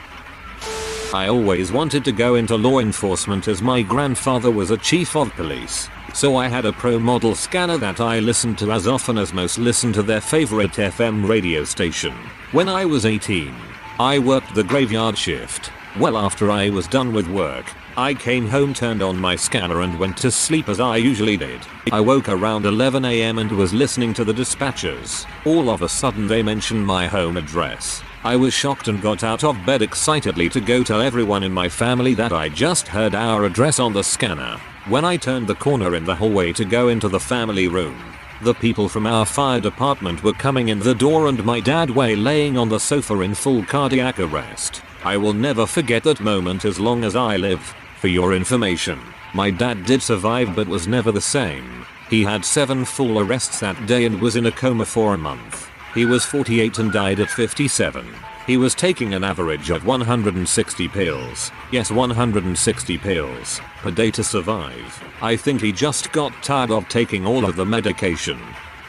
I always wanted to go into law enforcement as my grandfather was a chief of police, so I had a pro model scanner that I listened to as often as most listened to their favorite FM radio station. When I was 18, I worked the graveyard shift, Well, after I was done with work, I came home, turned on my scanner and went to sleep as I usually did. I woke around 11 AM and was listening to the dispatchers. All of a sudden they mentioned my home address. I was shocked and got out of bed excitedly to go tell everyone in my family that I just heard our address on the scanner. When I turned the corner in the hallway to go into the family room, the people from our fire department were coming in the door and my dad laying on the sofa in full cardiac arrest. I will never forget that moment as long as I live. For your information, my dad did survive but was never the same. He had 7 full arrests that day and was in a coma for a month. He was 48 and died at 57. He was taking an average of 160 pills, yes 160 pills, per day to survive. I think he just got tired of taking all of the medication.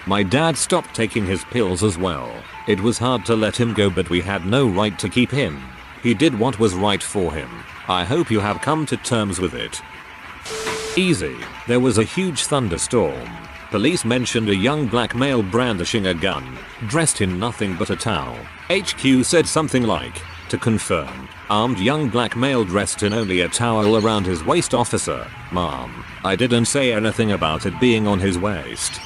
My dad stopped taking his pills as well. It was hard to let him go but we had no right to keep him. He did what was right for him. I hope you have come to terms with it. Easy. There was a huge thunderstorm. Police mentioned a young black male brandishing a gun, dressed in nothing but a towel. HQ said something like, to confirm, armed young black male dressed in only a towel around his waist. Officer, ma'am, I didn't say anything about it being on his waist.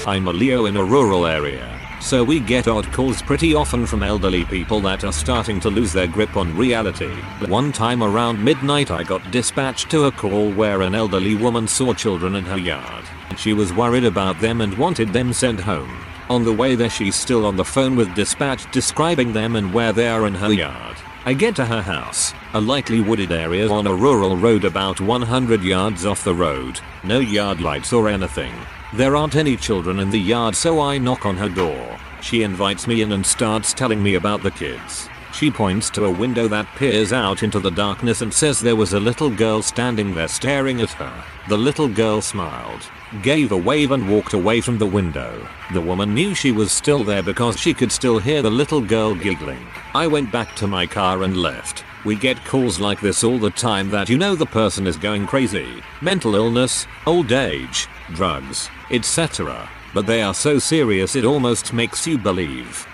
I'm a Leo in a rural area, so we get odd calls pretty often from elderly people that are starting to lose their grip on reality. One time around midnight I got dispatched to a call where an elderly woman saw children in her yard. She was worried about them and wanted them sent home. On the way there she's still on the phone with dispatch describing them and where they are in her yard. I get to her house, a lightly wooded area on a rural road about 100 yards off the road, no yard lights or anything. There aren't any children in the yard so I knock on her door. She invites me in and starts telling me about the kids. She points to a window that peers out into the darkness and says there was a little girl standing there staring at her. The little girl smiled, gave a wave and walked away from the window. The woman knew she was still there because she could still hear the little girl giggling. I went back to my car and left. We get calls like this all the time that the person is going crazy. Mental illness, old age, drugs, etc. But they are so serious it almost makes you believe.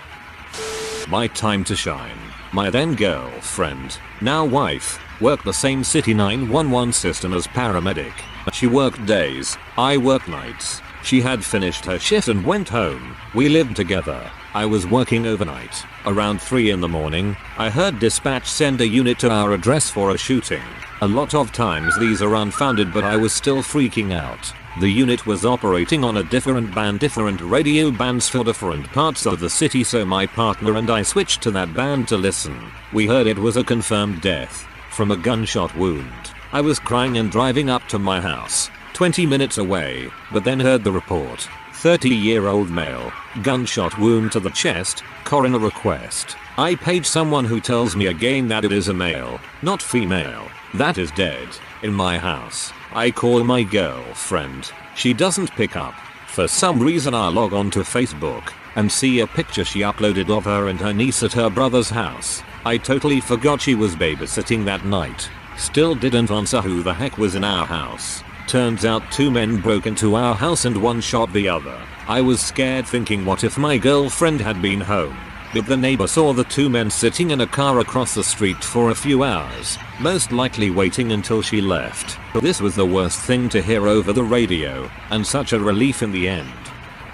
My time to shine. My then girlfriend, now wife, worked the same city 911 system as paramedic. She worked days, I worked nights. She had finished her shift and went home. We lived together. I was working overnight. Around 3 in the morning, I heard dispatch send a unit to our address for a shooting. A lot of times these are unfounded but I was still freaking out. The unit was operating on a different band, different radio bands for different parts of the city, so my partner and I switched to that band to listen. We heard it was a confirmed death from a gunshot wound. I was crying and driving up to my house, 20 minutes away, but then heard the report. 30-year-old male, gunshot wound to the chest, coroner request. I page someone who tells me again that it is a male, not female, that is dead, in my house. I call my girlfriend. She doesn't pick up. For some reason I log on to Facebook and see a picture she uploaded of her and her niece at her brother's house. I totally forgot she was babysitting that night. Still didn't answer who the heck was in our house. Turns out 2 men broke into our house and one shot the other. I was scared thinking what if my girlfriend had been home. But the neighbor saw the 2 men sitting in a car across the street for a few hours, most likely waiting until she left. This was the worst thing to hear over the radio, and such a relief in the end.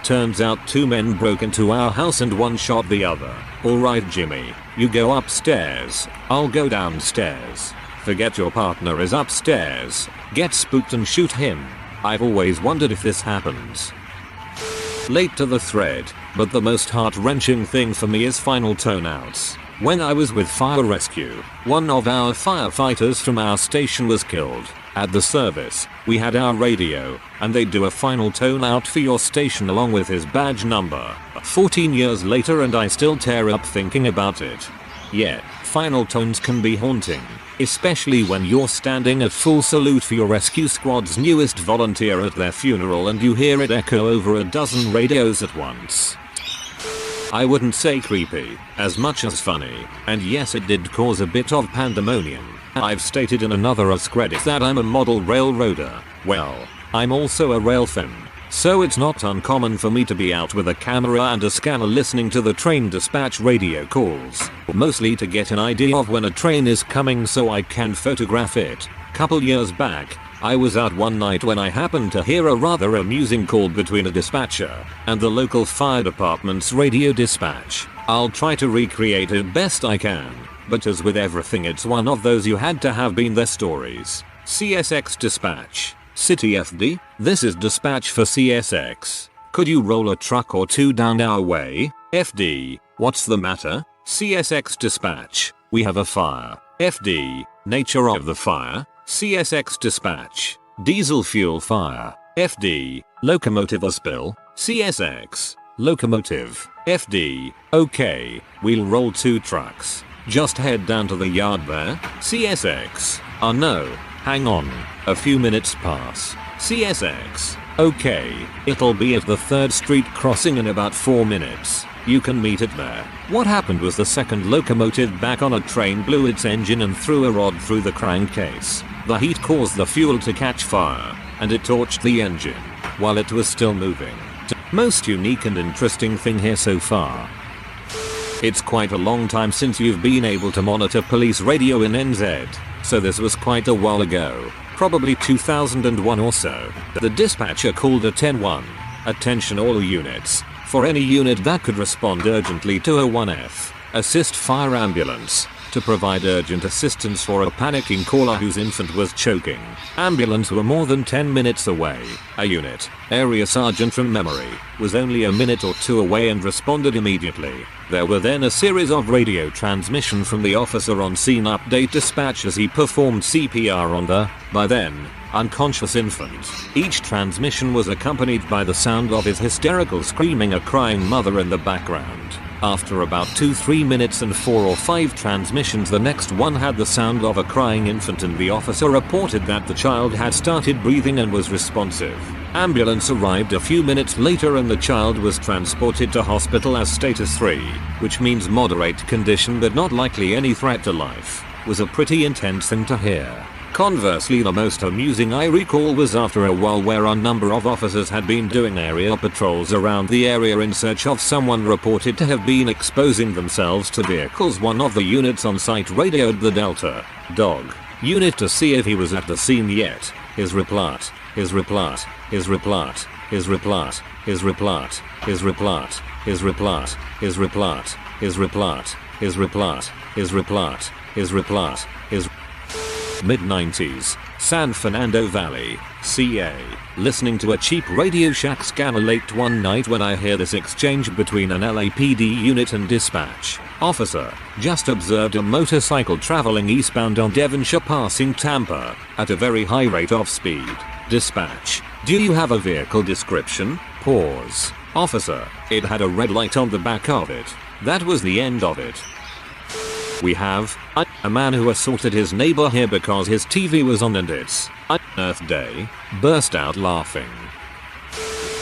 Turns out 2 men broke into our house and one shot the other. Alright Jimmy, you go upstairs, I'll go downstairs. Forget your partner is upstairs, get spooked and shoot him. I've always wondered if this happens. Late to the thread, but the most heart-wrenching thing for me is final turnouts. When I was with fire rescue, one of our firefighters from our station was killed. At the service, we had our radio, and they do a final turnout for your station along with his badge number. 14 years later and I still tear up thinking about it. Yeah, final tones can be haunting, especially when you're standing at full salute for your rescue squad's newest volunteer at their funeral and you hear it echo over a dozen radios at once. I wouldn't say creepy, as much as funny, and yes it did cause a bit of pandemonium. I've stated in another Scariest that I'm a model railroader. Well, I'm also a rail fan. So it's not uncommon for me to be out with a camera and a scanner listening to the train dispatch radio calls, mostly to get an idea of when a train is coming so I can photograph it. Couple years back, I was out one night when I happened to hear a rather amusing call between a dispatcher and the local fire department's radio dispatch. I'll try to recreate it best I can, but as with everything, it's one of those you had to have been there stories. CSX dispatch. City FD, this is dispatch for CSX. Could you roll a truck or two down our way? FD, what's the matter? CSX dispatch, we have a fire. FD, nature of the fire? CSX dispatch, diesel fuel fire. FD, locomotive spill. CSX, locomotive. FD, okay, we'll roll 2 trucks. Just head down to the yard there. CSX, oh no, hang on, a few minutes pass. CSX, okay, it'll be at the 3rd Street crossing in about 4 minutes. You can meet it there. What happened was the second locomotive back on a train blew its engine and threw a rod through the crankcase. The heat caused the fuel to catch fire, and it torched the engine while it was still moving. Most unique and interesting thing here so far. It's quite a long time since you've been able to monitor police radio in NZ, so this was quite a while ago, probably 2001 or so. The dispatcher called a 10-1, attention all units, for any unit that could respond urgently to a 1F, assist fire ambulance, to provide urgent assistance for a panicking caller whose infant was choking. Ambulance were more than 10 minutes away. A unit, area sergeant from memory, was only a minute or 2 away and responded immediately. There were then a series of radio transmission from the officer on scene update dispatch as he performed CPR on the, by then, unconscious infant. Each transmission was accompanied by the sound of his hysterical screaming a crying mother in the background. After about 2-3 minutes and 4 or 5 transmissions, the next one had the sound of a crying infant and the officer reported that the child had started breathing and was responsive. Ambulance arrived a few minutes later and the child was transported to hospital as status 3, which means moderate condition but not likely any threat to life. Was a pretty intense thing to hear. Conversely, the most amusing I recall was after a while where a number of officers had been doing area patrols around the area in search of someone reported to have been exposing themselves to vehicles. One of the units on site radioed the Delta Dog unit to see if he was at the scene yet. His replat, his replat, his replat, his replat, his replat, his replat, his replat, his replat, his replat, his replat, his replat, his replat, his mid-90s, San Fernando Valley, CA. Listening to a cheap Radio Shack scanner late one night when I hear this exchange between an LAPD unit and dispatch. Officer, just observed a motorcycle traveling eastbound on Devonshire passing Tampa at a very high rate of speed. Dispatch, do you have a vehicle description? Pause. Officer, it had a red light on the back of it. That was the end of it. We have a man who assaulted his neighbor here because his TV was on and it's Earth Day, burst out laughing.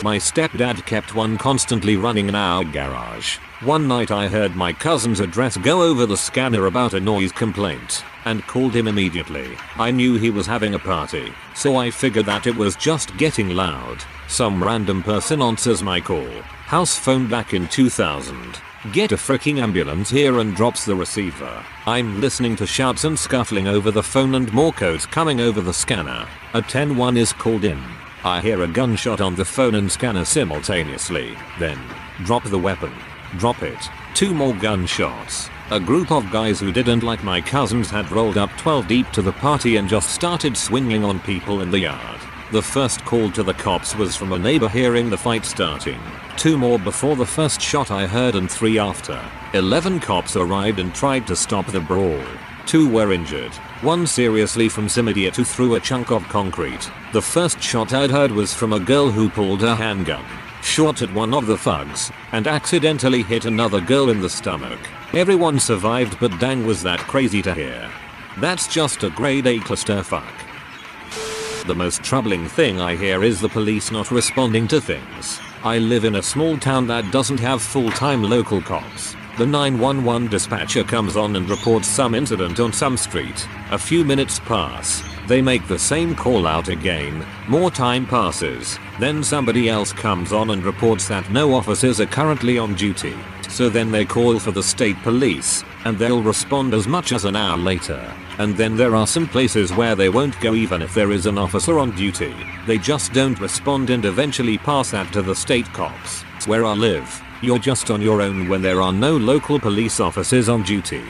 My stepdad kept one constantly running in our garage. One night I heard my cousin's address go over the scanner about a noise complaint and called him immediately. I knew he was having a party, so I figured that it was just getting loud. Some random person answers my call. House phone back in 2000. Get a freaking ambulance here and drops the receiver. I'm listening to shouts and scuffling over the phone and more codes coming over the scanner. A 10-1 is called in. I hear a gunshot on the phone and scanner simultaneously. Then, drop the weapon. Drop it. 2 more gunshots. A group of guys who didn't like my cousins had rolled up 12 deep to the party and just started swinging on people in the yard. The first call to the cops was from a neighbor hearing the fight starting. 2 more before the first shot I heard and 3 after. 11 cops arrived and tried to stop the brawl. 2 were injured. 1 seriously from some idiot who threw a chunk of concrete. The first shot I'd heard was from a girl who pulled her handgun, shot at one of the thugs, and accidentally hit another girl in the stomach. Everyone survived, but dang was that crazy to hear. That's just a grade A clusterfuck. The most troubling thing I hear is the police not responding to things. I live in a small town that doesn't have full-time local cops. The 911 dispatcher comes on and reports some incident on some street. A few minutes pass, They make the same call out again, more time passes, then somebody else comes on and reports that no officers are currently on duty. So then they call for the state police, and they'll respond as much as an hour later. And then there are some places where they won't go even if there is an officer on duty. They just don't respond and eventually pass that to the state cops. Where I live, you're just on your own when there are no local police officers on duty.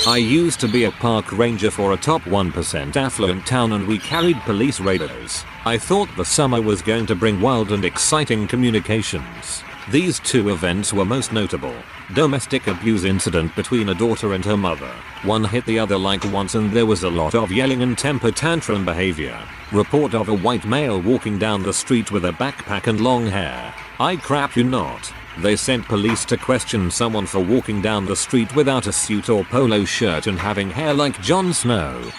I used to be a park ranger for a top 1% affluent town and we carried police radios. I thought the summer was going to bring wild and exciting communications. These two events were most notable. Domestic abuse incident between a daughter and her mother. One hit the other like once and there was a lot of yelling and temper tantrum behavior. Report of a white male walking down the street with a backpack and long hair. I crap you not. They sent police to question someone for walking down the street without a suit or polo shirt and having hair like Jon Snow.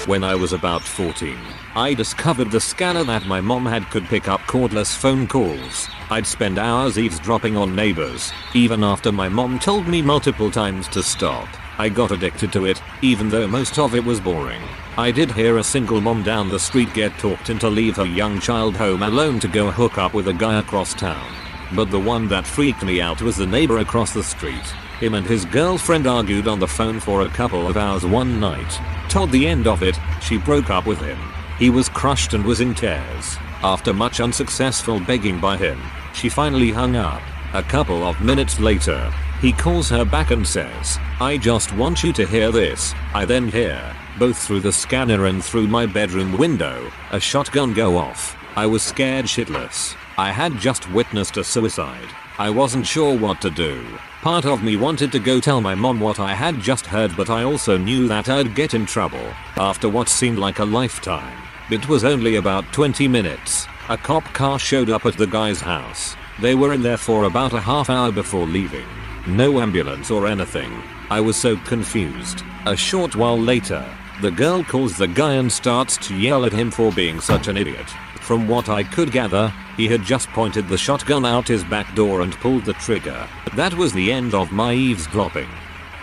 When I was about 14, I discovered the scanner that my mom had could pick up cordless phone calls. I'd spend hours eavesdropping on neighbors, even after my mom told me multiple times to stop. I got addicted to it, even though most of it was boring. I did hear a single mom down the street get talked into leave her young child home alone to go hook up with a guy across town. But the one that freaked me out was the neighbor across the street. Him and his girlfriend argued on the phone for a couple of hours one night. Toward the end of it, she broke up with him. He was crushed and was in tears. After much unsuccessful begging by him, she finally hung up. A couple of minutes later, he calls her back and says, "I just want you to hear this." I then hear, both through the scanner and through my bedroom window, a shotgun go off. I was scared shitless. I had just witnessed a suicide. I wasn't sure what to do. Part of me wanted to go tell my mom what I had just heard, but I also knew that I'd get in trouble. After what seemed like a lifetime, it was only about 20 minutes. A cop car showed up at the guy's house. They were in there for about a half hour before leaving. No ambulance or anything. I was so confused. A short while later, the girl calls the guy and starts to yell at him for being such an idiot. From what I could gather, he had just pointed the shotgun out his back door and pulled the trigger. That was the end of my eavesdropping.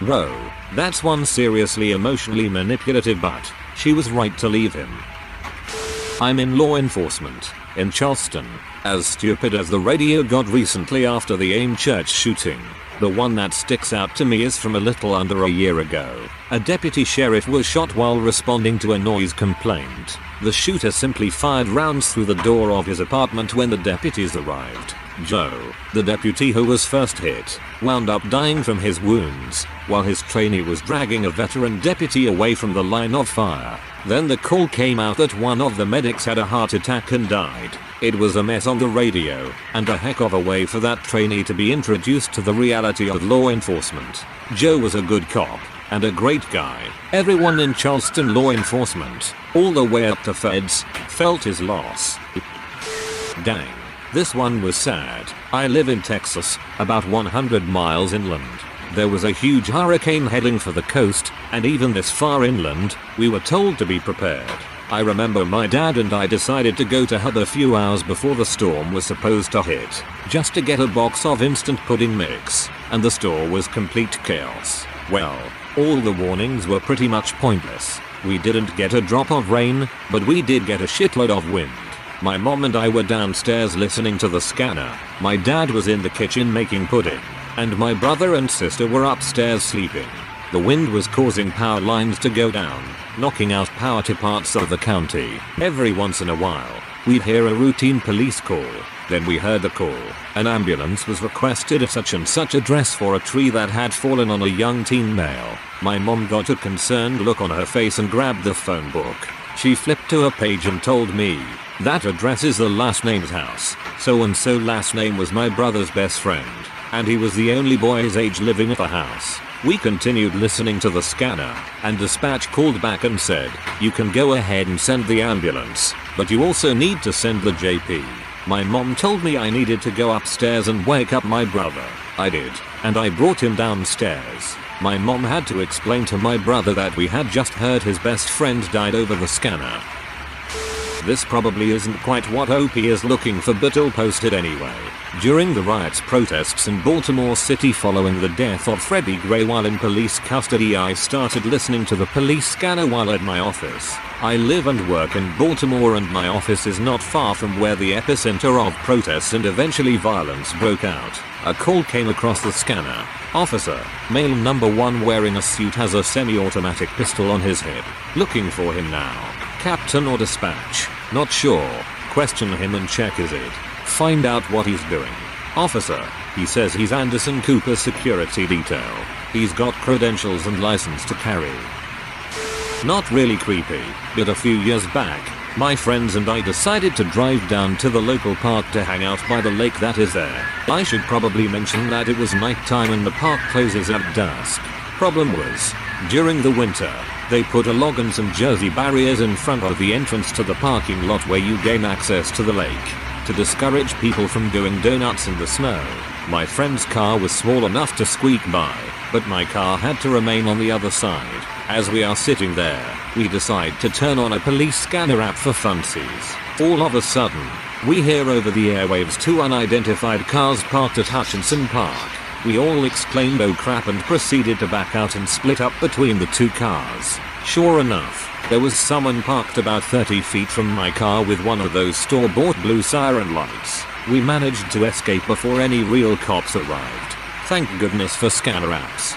Whoa, that's one seriously emotionally manipulative, but she was right to leave him. I'm in law enforcement, in Charleston. As stupid as the radio got recently after the AIM church shooting, the one that sticks out to me is from a little under a year ago. A deputy sheriff was shot while responding to a noise complaint. The shooter simply fired rounds through the door of his apartment when the deputies arrived. Joe, the deputy who was first hit, wound up dying from his wounds, while his trainee was dragging a veteran deputy away from the line of fire. Then the call came out that one of the medics had a heart attack and died. It was a mess on the radio, and a heck of a way for that trainee to be introduced to the reality of law enforcement. Joe was a good cop, and a great guy. Everyone in Charleston law enforcement, all the way up to feds, felt his loss. Dang. This one was sad. I live in Texas, about 100 miles inland. There was a huge hurricane heading for the coast, and even this far inland, we were told to be prepared. I remember my dad and I decided to go to Hub a few hours before the storm was supposed to hit, just to get a box of instant pudding mix, and the store was complete chaos. Well, all the warnings were pretty much pointless. We didn't get a drop of rain, but we did get a shitload of wind. My mom and I were downstairs listening to the scanner. My dad was in the kitchen making pudding, and my brother and sister were upstairs sleeping. The wind was causing power lines to go down, knocking out power to parts of the county. Every once in a while, we'd hear a routine police call. Then we heard the call. An ambulance was requested at such and such address for a tree that had fallen on a young teen male. My mom got a concerned look on her face and grabbed the phone book. She flipped to a page and told me, "That address is the last name's house. So and so last name was my brother's best friend, and he was the only boy his age living at the house." We continued listening to the scanner, and dispatch called back and said, "You can go ahead and send the ambulance, but you also need to send the JP." My mom told me I needed to go upstairs and wake up my brother. I did, and I brought him downstairs. My mom had to explain to my brother that we had just heard his best friend died over the scanner. this probably isn't quite what OP is looking for, but I'll post it anyway. During the riots protests in Baltimore City following the death of Freddie Gray while in police custody, I started listening to the police scanner while at my office. I live and work in Baltimore and my office is not far from where the epicenter of protests and eventually violence broke out. A call came across the scanner. Officer, male number 1 wearing a suit has a semi-automatic pistol on his hip. Looking for him now. Captain or dispatch? Not sure. Question him and check is it. Find out what he's doing. Officer, he says he's Anderson Cooper security detail. He's got credentials and license to carry. Not really creepy, but a few years back, my friends and I decided to drive down to the local park to hang out by the lake that is there. I should probably mention that it was nighttime and the park closes at dusk. Problem was, during the winter, they put a log and some jersey barriers in front of the entrance to the parking lot where you gain access to the lake, to discourage people from doing donuts in the snow. My friend's car was small enough to squeak by, but my car had to remain on the other side. As we are sitting there, we decide to turn on a police scanner app for funsies. All of a sudden, we hear over the airwaves 2 unidentified cars parked at Hutchinson Park. We all exclaimed "oh crap" and proceeded to back out and split up between the 2 cars. Sure enough, there was someone parked about 30 feet from my car with one of those store-bought blue siren lights. We managed to escape before any real cops arrived. Thank goodness for scanner apps.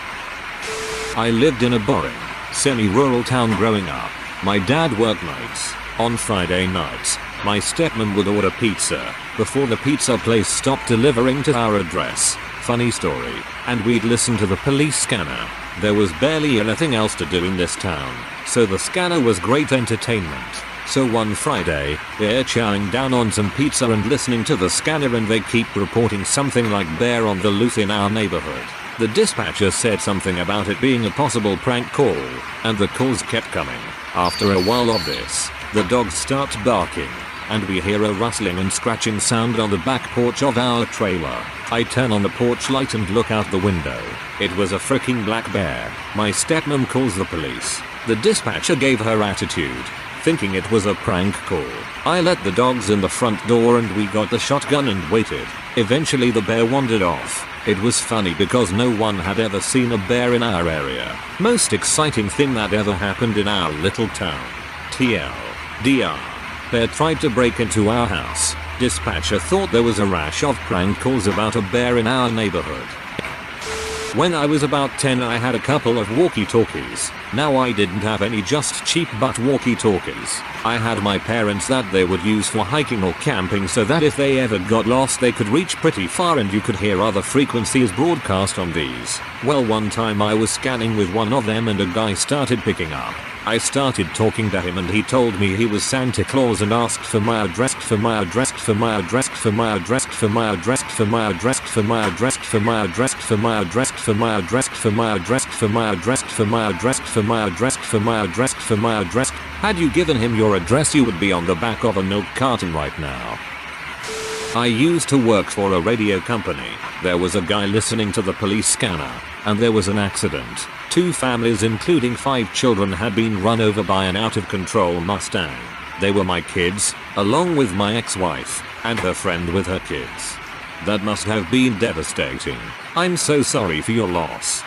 I lived in a boring, semi-rural town growing up. My dad worked nights. On Friday nights, my stepmom would order pizza before the pizza place stopped delivering to our address. Funny story. And we'd listen to the police scanner. There was barely anything else to do in this town, so the scanner was great entertainment. So one Friday, we're chowing down on some pizza and listening to the scanner and they keep reporting something like bear on the loose in our neighborhood. The dispatcher said something about it being a possible prank call, and the calls kept coming. After a while of this, the dogs start barking, and we hear a rustling and scratching sound on the back porch of our trailer. I turn on the porch light and look out the window. It was a freaking black bear. My stepmom calls the police. The dispatcher gave her attitude, thinking it was a prank call. I let the dogs in the front door and we got the shotgun and waited. Eventually the bear wandered off. It was funny because no one had ever seen a bear in our area. Most exciting thing that ever happened in our little town. TLDR. Bear tried to break into our house. Dispatcher thought there was a rash of prank calls about a bear in our neighborhood. When I was about 10 I had a couple of walkie-talkies. Now I didn't have any just cheap butt walkie-talkies. I had my parents that they would use for hiking or camping so that if they ever got lost they could reach pretty far and you could hear other frequencies broadcast on these. Well, one time I was scanning with one of them and a guy started picking up. I started talking to him and he told me he was Santa Claus and asked for my address, for my address, for my address, for my address, for my address, for my address, for my address, for my address, for my address, for my address, for my address, for my address, for my address, for my address, for my address, for my address. Had you given him your address you would be on the back of a milk carton right now. I used to work for a radio company. There was a guy listening to the police scanner, and there was an accident. 2 families including 5 children had been run over by an out-of-control Mustang. They were my kids, along with my ex-wife, and her friend with her kids. That must have been devastating. I'm so sorry for your loss.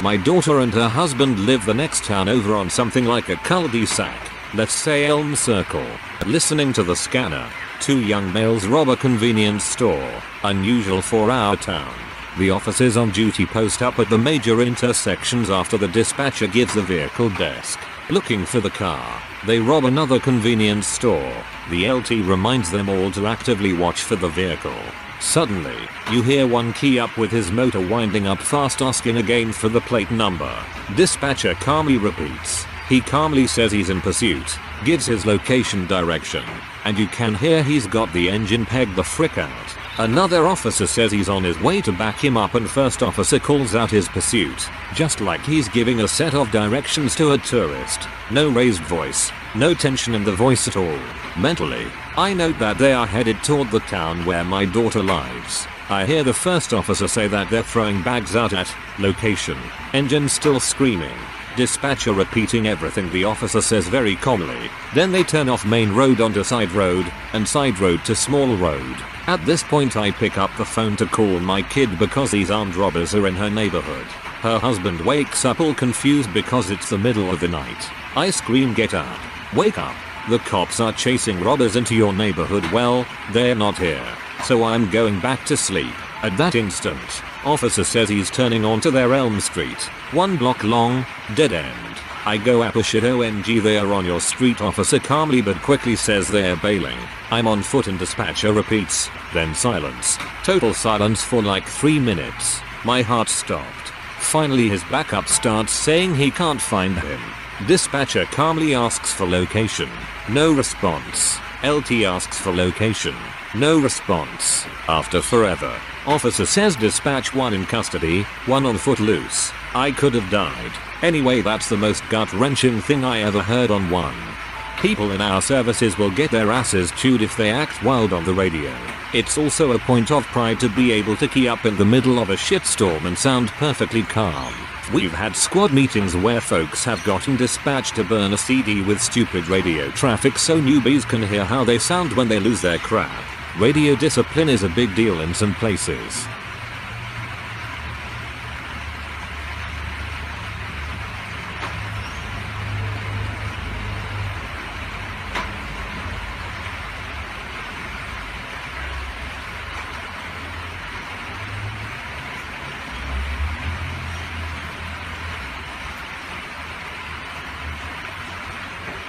My daughter and her husband live the next town over on something like a cul-de-sac, let's say Elm Circle. Listening to the scanner, 2 young males rob a convenience store, unusual for our town. The officers on duty post up at the major intersections after the dispatcher gives the vehicle desk. Looking for the car, they rob another convenience store. The LT reminds them all to actively watch for the vehicle. Suddenly, you hear one key up with his motor winding up fast asking again for the plate number. Dispatcher calmly repeats. He calmly says he's in pursuit, gives his location direction, and you can hear he's got the engine pegged the frick out. Another officer says he's on his way to back him up and first officer calls out his pursuit, just like he's giving a set of directions to a tourist. No raised voice, no tension in the voice at all. Mentally, I note that they are headed toward the town where my daughter lives. I hear the first officer say that they're throwing bags out at location, engine still screaming. Dispatcher repeating everything the officer says very calmly. Then they turn off main road onto side road, and side road to small road. At this point I pick up the phone to call my kid because these armed robbers are in her neighborhood. Her husband wakes up all confused because it's the middle of the night. I scream, "Get up. Wake up. The cops are chasing robbers into your neighborhood." Well, they're not here. So I'm going back to sleep. At that instant, officer says he's turning onto their Elm Street. 1 block long, dead end. I go, "Appa shit, OMG, they are on your street." Officer calmly but quickly says they're bailing. I'm on foot and dispatcher repeats. Then silence. Total silence for like 3 minutes. My heart stopped. Finally his backup starts saying he can't find him. Dispatcher calmly asks for location. No response. LT asks for location. No response. After forever, officer says dispatch 1 in custody, 1 on foot loose. I could have died. Anyway, that's the most gut-wrenching thing I ever heard on one. People in our services will get their asses chewed if they act wild on the radio. It's also a point of pride to be able to key up in the middle of a shitstorm and sound perfectly calm. We've had squad meetings where folks have gotten dispatched to burn a CD with stupid radio traffic so newbies can hear how they sound when they lose their crap. Radio discipline is a big deal in some places.